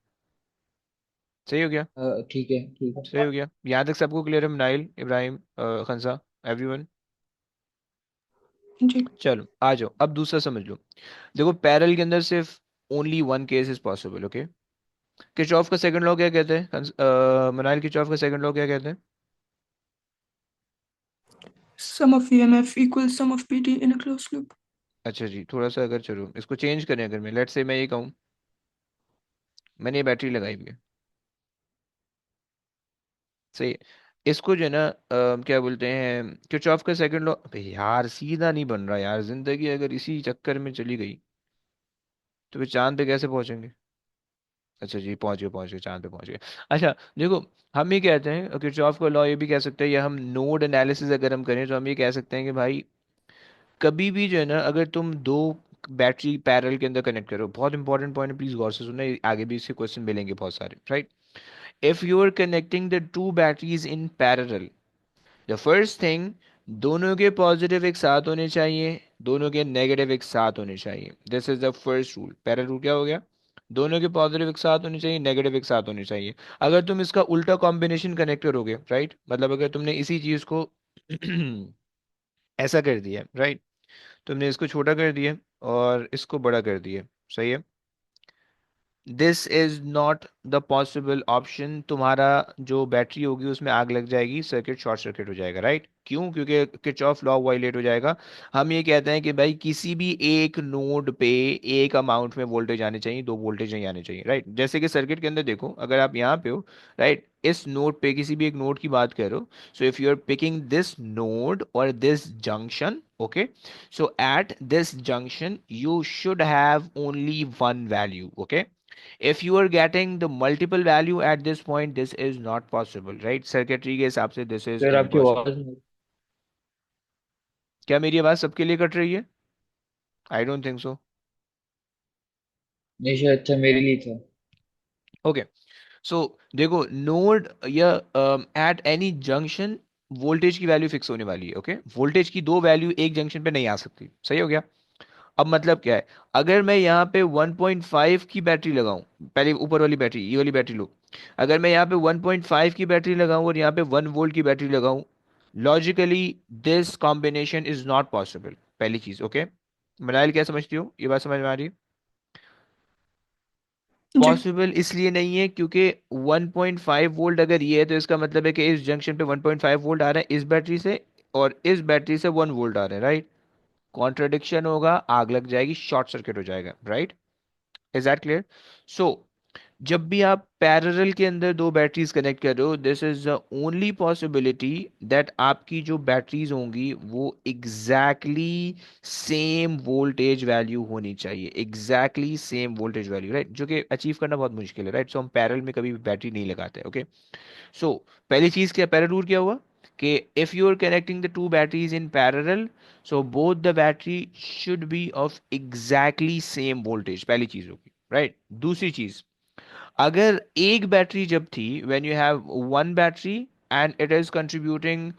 सही हो गया? ठीक है ठीक है। सही हो गया, यहाँ तक सबको क्लियर है? नाइल, इब्राहिम, खंसा, एवरीवन? जी। चलो आ जाओ, अब दूसरा समझ लो। देखो, पैरेलल के अंदर सिर्फ only one case is possible, okay? Kirchhoff का सेकंड लॉ क्या कहते हैं मनाइल, किरचॉफ का सेकंड लॉ क्या कहते हैं? Sum of EMF equals sum of PT in a closed loop. अच्छा जी, थोड़ा सा अगर चलो इसको चेंज करें, अगर मैं लेट्स से मैं ये कहूँ, मैंने ये बैटरी लगाई हुई है, सही है, इसको जो है ना क्या बोलते हैं, किरचॉफ का सेकंड लॉ, अबे यार सीधा नहीं बन रहा यार, जिंदगी अगर इसी चक्कर में चली गई तो फिर चांद पे कैसे पहुंचेंगे? अच्छा जी, पहुंच गए, चांद पे पहुंच गए। अच्छा देखो, हम ये कहते हैं, किरचॉफ का लॉ ये भी कह सकते हैं, या हम नोड एनालिसिस अगर हम करें तो हम ये कह सकते हैं कि भाई कभी भी जो है ना, अगर तुम दो बैटरी पैरेलल के अंदर कनेक्ट करो, बहुत इंपॉर्टेंट पॉइंट है, प्लीज गौर से सुनना, ये आगे भी इससे क्वेश्चन मिलेंगे बहुत सारे, right? If you are connecting the two batteries in parallel, the first thing, दोनों के पॉजिटिव एक साथ होने चाहिए, दोनों के नेगेटिव एक साथ होने चाहिए, this is the first rule. पहला रूल क्या हो गया? दोनों के पॉजिटिव एक साथ होने चाहिए, नेगेटिव एक साथ होने चाहिए। अगर तुम इसका उल्टा कॉम्बिनेशन कनेक्ट करोगे, राइट, मतलब अगर तुमने इसी चीज को ऐसा कर दिया, राइट। तुमने इसको छोटा कर दिया और इसको बड़ा कर दिया, सही है। This is not the possible option. तुम्हारा जो बैटरी होगी उसमें आग लग जाएगी, सर्किट शॉर्ट सर्किट हो जाएगा, राइट। क्यों? क्योंकि किरचॉफ लॉ वायलेट हो जाएगा। हम ये कहते हैं कि भाई किसी भी एक नोड पे एक अमाउंट में वोल्टेज आने चाहिए, दो वोल्टेज नहीं आने चाहिए, राइट। जैसे कि सर्किट के अंदर देखो, अगर आप यहाँ पे हो, राइट, इस नोड पे किसी भी एक नोड की बात करो, so if you are picking this node और this junction, okay, so at this junction you should have only one value, okay. If you are getting the multiple value at this point, this is not possible, right? Circuitry के हिसाब से this is sir आपकी impossible. आवाज नहीं क्या मेरी आवाज सबके लिए कट रही है? I don't think so. नहीं सर, अच्छा मेरे लिए था। Okay. So देखो, नोड या एट एनी जंक्शन वोल्टेज की वैल्यू फिक्स होने वाली है, ओके। वोल्टेज की दो वैल्यू एक जंक्शन पे नहीं आ सकती, सही हो गया। अब मतलब क्या है, अगर मैं यहाँ पे 1.5 की बैटरी लगाऊं, पहले ऊपर वाली बैटरी, ये वाली बैटरी लो, अगर मैं यहाँ पे 1.5 की बैटरी लगाऊं और यहाँ पे 1 वोल्ट की बैटरी लगाऊं, logically this combination is not possible, पहली चीज, ओके। मनाइल क्या समझती हो, ये बात समझ में आ रही है? जी। पॉसिबल इसलिए नहीं है क्योंकि 1.5 वोल्ट अगर ये है तो इसका मतलब है कि इस जंक्शन पे 1.5 वोल्ट आ रहा है इस बैटरी से, और इस बैटरी से 1 वोल्ट आ रहा है, राइट। कॉन्ट्रडिक्शन होगा, आग लग जाएगी, शॉर्ट सर्किट हो जाएगा, राइट। Is that clear? सो जब भी आप पैरेलल के अंदर दो बैटरीज कनेक्ट कर रहे हो, this is the only possibility that आपकी जो बैटरीज होंगी वो एग्जैक्टली सेम वोल्टेज वैल्यू होनी चाहिए, exactly same voltage value, right, जो कि अचीव करना बहुत मुश्किल है, राइट। सो हम पैरेलल में कभी भी बैटरी नहीं लगाते, ओके। सो पहली चीज क्या, पैरेलल रूल क्या हुआ कि if you are connecting the two batteries in parallel, so both the battery should be of exactly same voltage, पहली चीज होगी, राइट। दूसरी चीज, अगर एक बैटरी जब थी, when you have one battery and it is contributing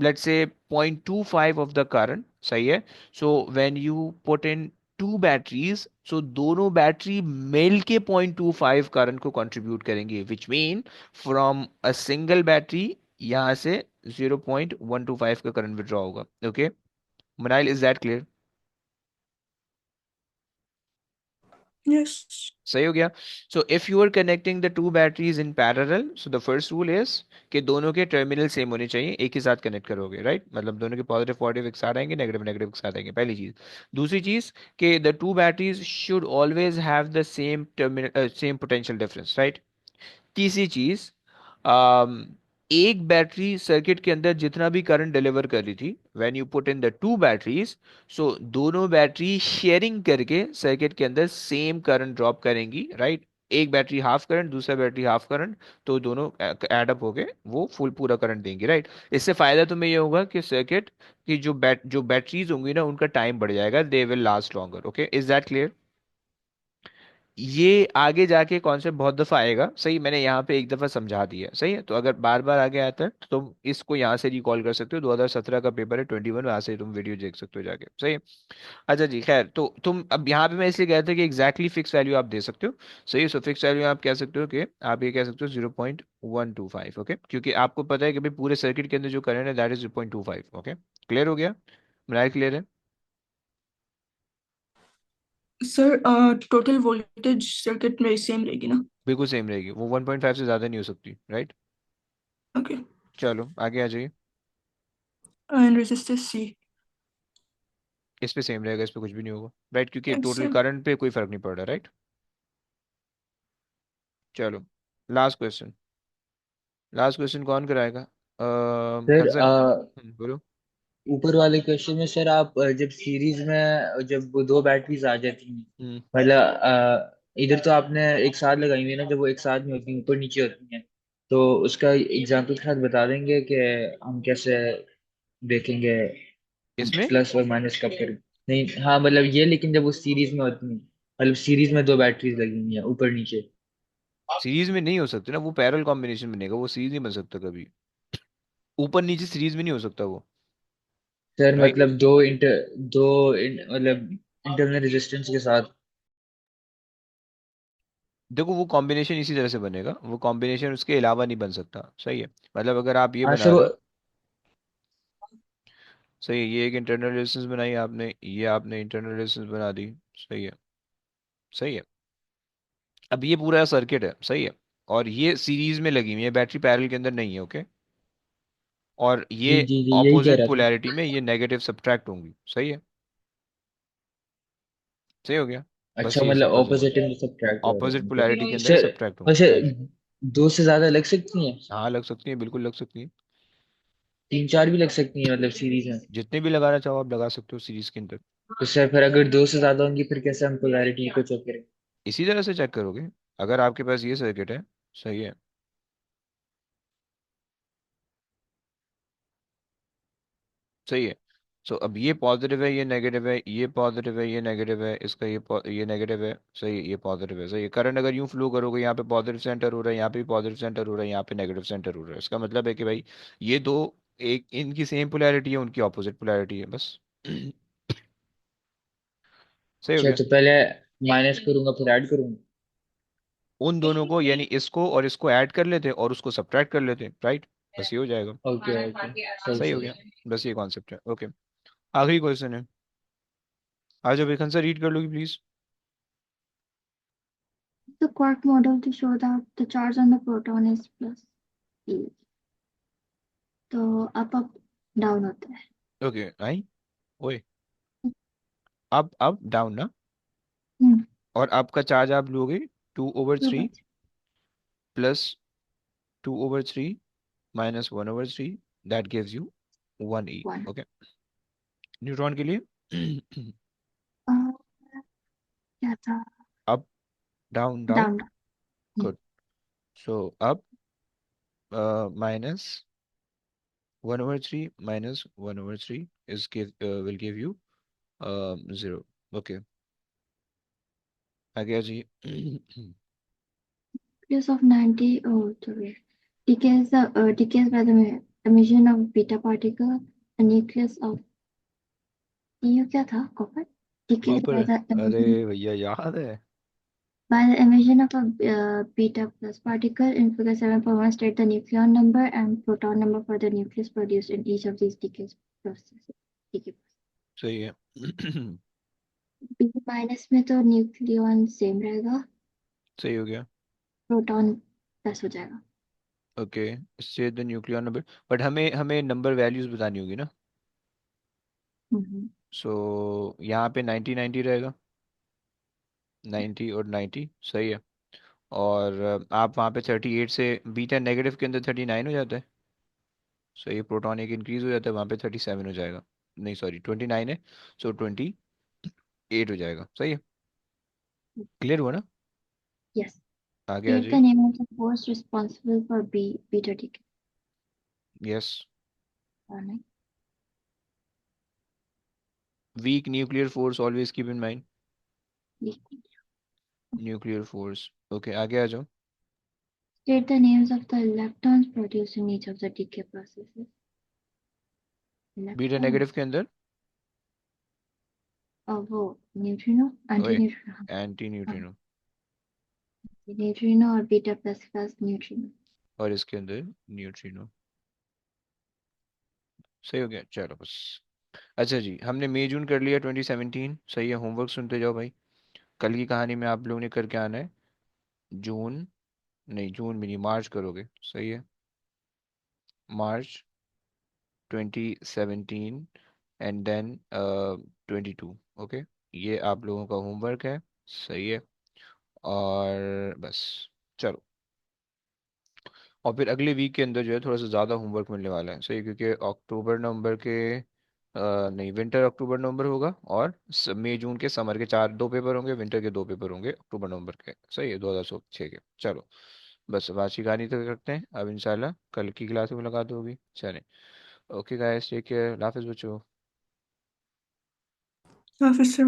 let's say 0.25 of the current, सही है। So when you put in two batteries, so दोनों बैटरी मिल के 0.25 करंट को कंट्रीब्यूट करेंगे, which mean from a single battery यहां से 0.125 का करंट विड्रॉ होगा, ओके। Manail, is that clear? Yes. सही हो गया। So if you are connecting the two batteries in parallel, so the first rule is कि दोनों के टर्मिनल सेम होने चाहिए, एक ही साथ कनेक्ट करोगे, राइट। मतलब दोनों के पॉजिटिव पॉजिटिव एक साथ आएंगे, नेगेटिव नेगेटिव एक साथ आएंगे, पहली चीज। दूसरी चीज कि the two batteries should always have the same terminal, same potential difference, right. तीसरी चीज, अम, एक बैटरी सर्किट के अंदर जितना भी करंट डिलीवर कर रही थी, when you put in the two batteries, so दोनों बैटरी शेयरिंग करके सर्किट के अंदर सेम करंट ड्रॉप करेंगी, राइट। एक बैटरी हाफ करंट, दूसरा बैटरी हाफ करंट, तो दोनों एड अप होके वो फुल पूरा करंट देंगी, राइट। इससे फायदा तुम्हें ये होगा कि सर्किट की जो बैटरीज होंगी ना, उनका टाइम बढ़ जाएगा, they will last longer, okay. Is that clear? ये आगे जाके कॉन्सेप्ट बहुत दफा आएगा, सही, मैंने यहाँ पे एक दफा समझा दिया, सही है। तो अगर बार बार आगे आता है तो तुम इसको यहाँ से रिकॉल कर सकते हो, 2017 का पेपर है, 21, वहां से तुम वीडियो देख सकते हो जाके, सही है। अच्छा जी, खैर, तो तुम अब यहाँ पे मैं इसलिए कहता कि एग्जैक्टली फिक्स वैल्यू आप दे सकते हो, सही है। सो फिक्स वैल्यू आप कह सकते हो कि आप ये कह सकते हो 0.125, ओके, क्योंकि आपको पता है कि भाई पूरे सर्किट के अंदर जो करंट है दैट इज 0.25, ओके। क्लियर हो गया? मेरा क्लियर है? सर टोटल वोल्टेज सर्किट में सेम रहेगी ना? बिल्कुल सेम रहेगी, वो 1.5 से ज्यादा नहीं हो सकती, राइट। ओके। चलो आगे आ जाइए। एंड रेजिस्टेंस सी? इस पे सेम रहेगा, इस पे कुछ भी नहीं होगा, राइट, क्योंकि टोटल सेम। करंट पे कोई फर्क नहीं पड़ रहा, राइट। चलो, लास्ट क्वेश्चन। लास्ट क्वेश्चन कौन कराएगा? सर अफजल। बोलो। ऊपर वाले क्वेश्चन में सर आप जब सीरीज में जब वो दो बैटरीज आ जाती हैं, हम्म। मतलब इधर तो आपने एक साथ लगाई हुई है ना, जब वो एक साथ नहीं होती, ऊपर नीचे होती हैं, तो उसका एग्जांपल के साथ बता देंगे कि हम कैसे देखेंगे इसमें प्लस और माइनस कब करें। नहीं हाँ, मतलब ये, लेकिन जब वो सीरीज में होती हैं, मतलब सीरीज में दो बैटरीज लगी हुई हैं ऊपर नीचे। सीरीज में नहीं हो सकते ना, वो पैरेलल कॉम्बिनेशन बनेगा, वो सीरीज नहीं बन सकता कभी, ऊपर नीचे सीरीज में नहीं हो सकता वो, सर राइट। मतलब मतलब इंटरनल रेजिस्टेंस के साथ। देखो वो कॉम्बिनेशन इसी तरह से बनेगा, वो कॉम्बिनेशन उसके अलावा नहीं बन सकता, सही है। मतलब अगर आप ये हाँ बना सर रहे हो, सही है, ये एक इंटरनल रेजिस्टेंस बनाई आपने, ये आपने इंटरनल रेजिस्टेंस बना दी। सही है, सही है। अब ये पूरा सर्किट है, सही है, और ये सीरीज में लगी हुई है, बैटरी पैरेलल के अंदर नहीं है, ओके। और ये जी जी जी, यही कह ऑपोजिट रहा था। पोलैरिटी में ये नेगेटिव सब्ट्रैक्ट होंगी, सही है, सही हो गया। बस अच्छा, ये मतलब सिंपल सा ऑपोजिट में सब्ट्रैक्ट हो रहे ऑपोजिट हैं, पोलैरिटी के तो अंदर ही इससे सब्ट्रैक्ट होंगी, वैसे हाँ जी। दो से ज्यादा लग सकती हैं? हाँ लग सकती है, बिल्कुल लग सकती है। तीन चार भी लग सकती हैं, मतलब सीरीज में? जितने भी लगाना चाहो आप लगा सकते हो सीरीज के अंदर। तो सर फिर अगर दो से ज्यादा होंगी, फिर कैसे हम पोलैरिटी को चेक करें? इसी तरह से चेक करोगे, अगर आपके पास ये सर्किट है, सही है, सही है। सो अब ये पॉजिटिव है, ये नेगेटिव है, ये पॉजिटिव है, ये नेगेटिव है, इसका ये नेगेटिव है, सही है, ये पॉजिटिव है, सही है। करंट अगर यूं फ्लो करोगे, यहाँ पे पॉजिटिव सेंटर हो रहा है, यहाँ पे भी पॉजिटिव सेंटर हो रहा है, यहाँ पे नेगेटिव सेंटर हो रहा है, इसका मतलब है कि भाई ये दो, एक इनकी सेम पोलैरिटी है, उनकी ऑपोजिट पोलैरिटी है, बस। सही हो अच्छा, गया। तो पहले माइनस करूंगा फिर ऐड करूंगा? उन दोनों को यानी इसको और इसको ऐड कर लेते और उसको सब्ट्रैक्ट कर लेते, राइट, बस ये हो जाएगा। ओके ओके, सही सही हो गया, सही। बस ये कॉन्सेप्ट है, ओके। आखिरी क्वेश्चन है, आज अभी खन से रीड कर लोगी please. The quark model to show that the charge on the proton is plus e. तो अप डाउन होता है। ओके आई, ओए, अप डाउन ना, हम्म, और आपका चार्ज आप लोगे 2/3 2/3 plus 2/3 minus 1/3, that gives you 1 e, 1। Okay. Neutron के लिए क्या था? Up down down, down. Good. So up minus 1/3 minus 1/3 is will give you 0, okay। आ गया जी। Nucleus of 90. Oh, sorry. Decays by the emission of beta particle. A nucleus of ये क्या था? Copper. Decays copper by है, the अरे emission भैया याद है। of a beta plus particle in figure 7.1 state the nucleon number and proton number for the nucleus produced in each of these decays processes. Decay सही है। B minus में तो nucleon same रहेगा, सही हो गया, प्रोटॉन प्लस हो जाएगा। ओके। इससे द न्यूक्लियर नंबर, बट हमें हमें नंबर वैल्यूज बतानी होगी ना। हम्म, सो यहाँ पे 90 90 रहेगा, 90 और 90, सही है। और आप वहाँ पे 38 से बीटा नेगेटिव के अंदर 39 हो जाता है, सो ये प्रोटॉन एक इंक्रीज हो जाता है, वहाँ पे 37 हो जाएगा, नहीं सॉरी 29 है, सो 28 हो जाएगा, सही है। क्लियर हुआ ना, yes. आगे आ State the जाइए। name of the force responsible for beta decay. Yes, नहीं, weak nuclear force always keep in mind, ये- न्यूक्लियर फोर्स, ओके आगे आ जाओ। State the names of the electrons produced in each of the decay processes. Beta Electron negative के अंदर, और वो neutrino, anti ओए, न्यूट्रिनो, एंटी न्यूट्रिनो, न्यूट्रिनो और बीटा प्लस प्लस न्यूट्रिनो। और इसके अंदर न्यूट्रिनो, सही हो गया, चलो बस। अच्छा जी, हमने मई जून कर लिया 2017, सही है। होमवर्क सुनते जाओ भाई, कल की कहानी में आप लोगों ने करके आना है जून, नहीं जून में नहीं, मार्च करोगे, सही है, मार्च 2017 एंड देन 22, ओके। ये आप लोगों का होमवर्क है, सही है। और बस, चलो। और फिर अगले वीक के अंदर जो है थोड़ा सा ज़्यादा होमवर्क मिलने वाला है, सही, क्योंकि अक्टूबर नवंबर के नहीं, विंटर अक्टूबर नवंबर होगा, और मई जून के समर के चार दो पेपर होंगे, विंटर के दो पेपर होंगे अक्टूबर नवंबर के, सही है, 2006 के, चलो। बस अब आज की कहानी तक रखते हैं, अब इंशाल्लाह कल की क्लास में मुलाकात होगी, चलें। ओके गाइस, टेक केयर, हाफिज़ बच्चों, Officer.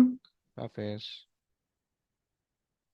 हाफिज़।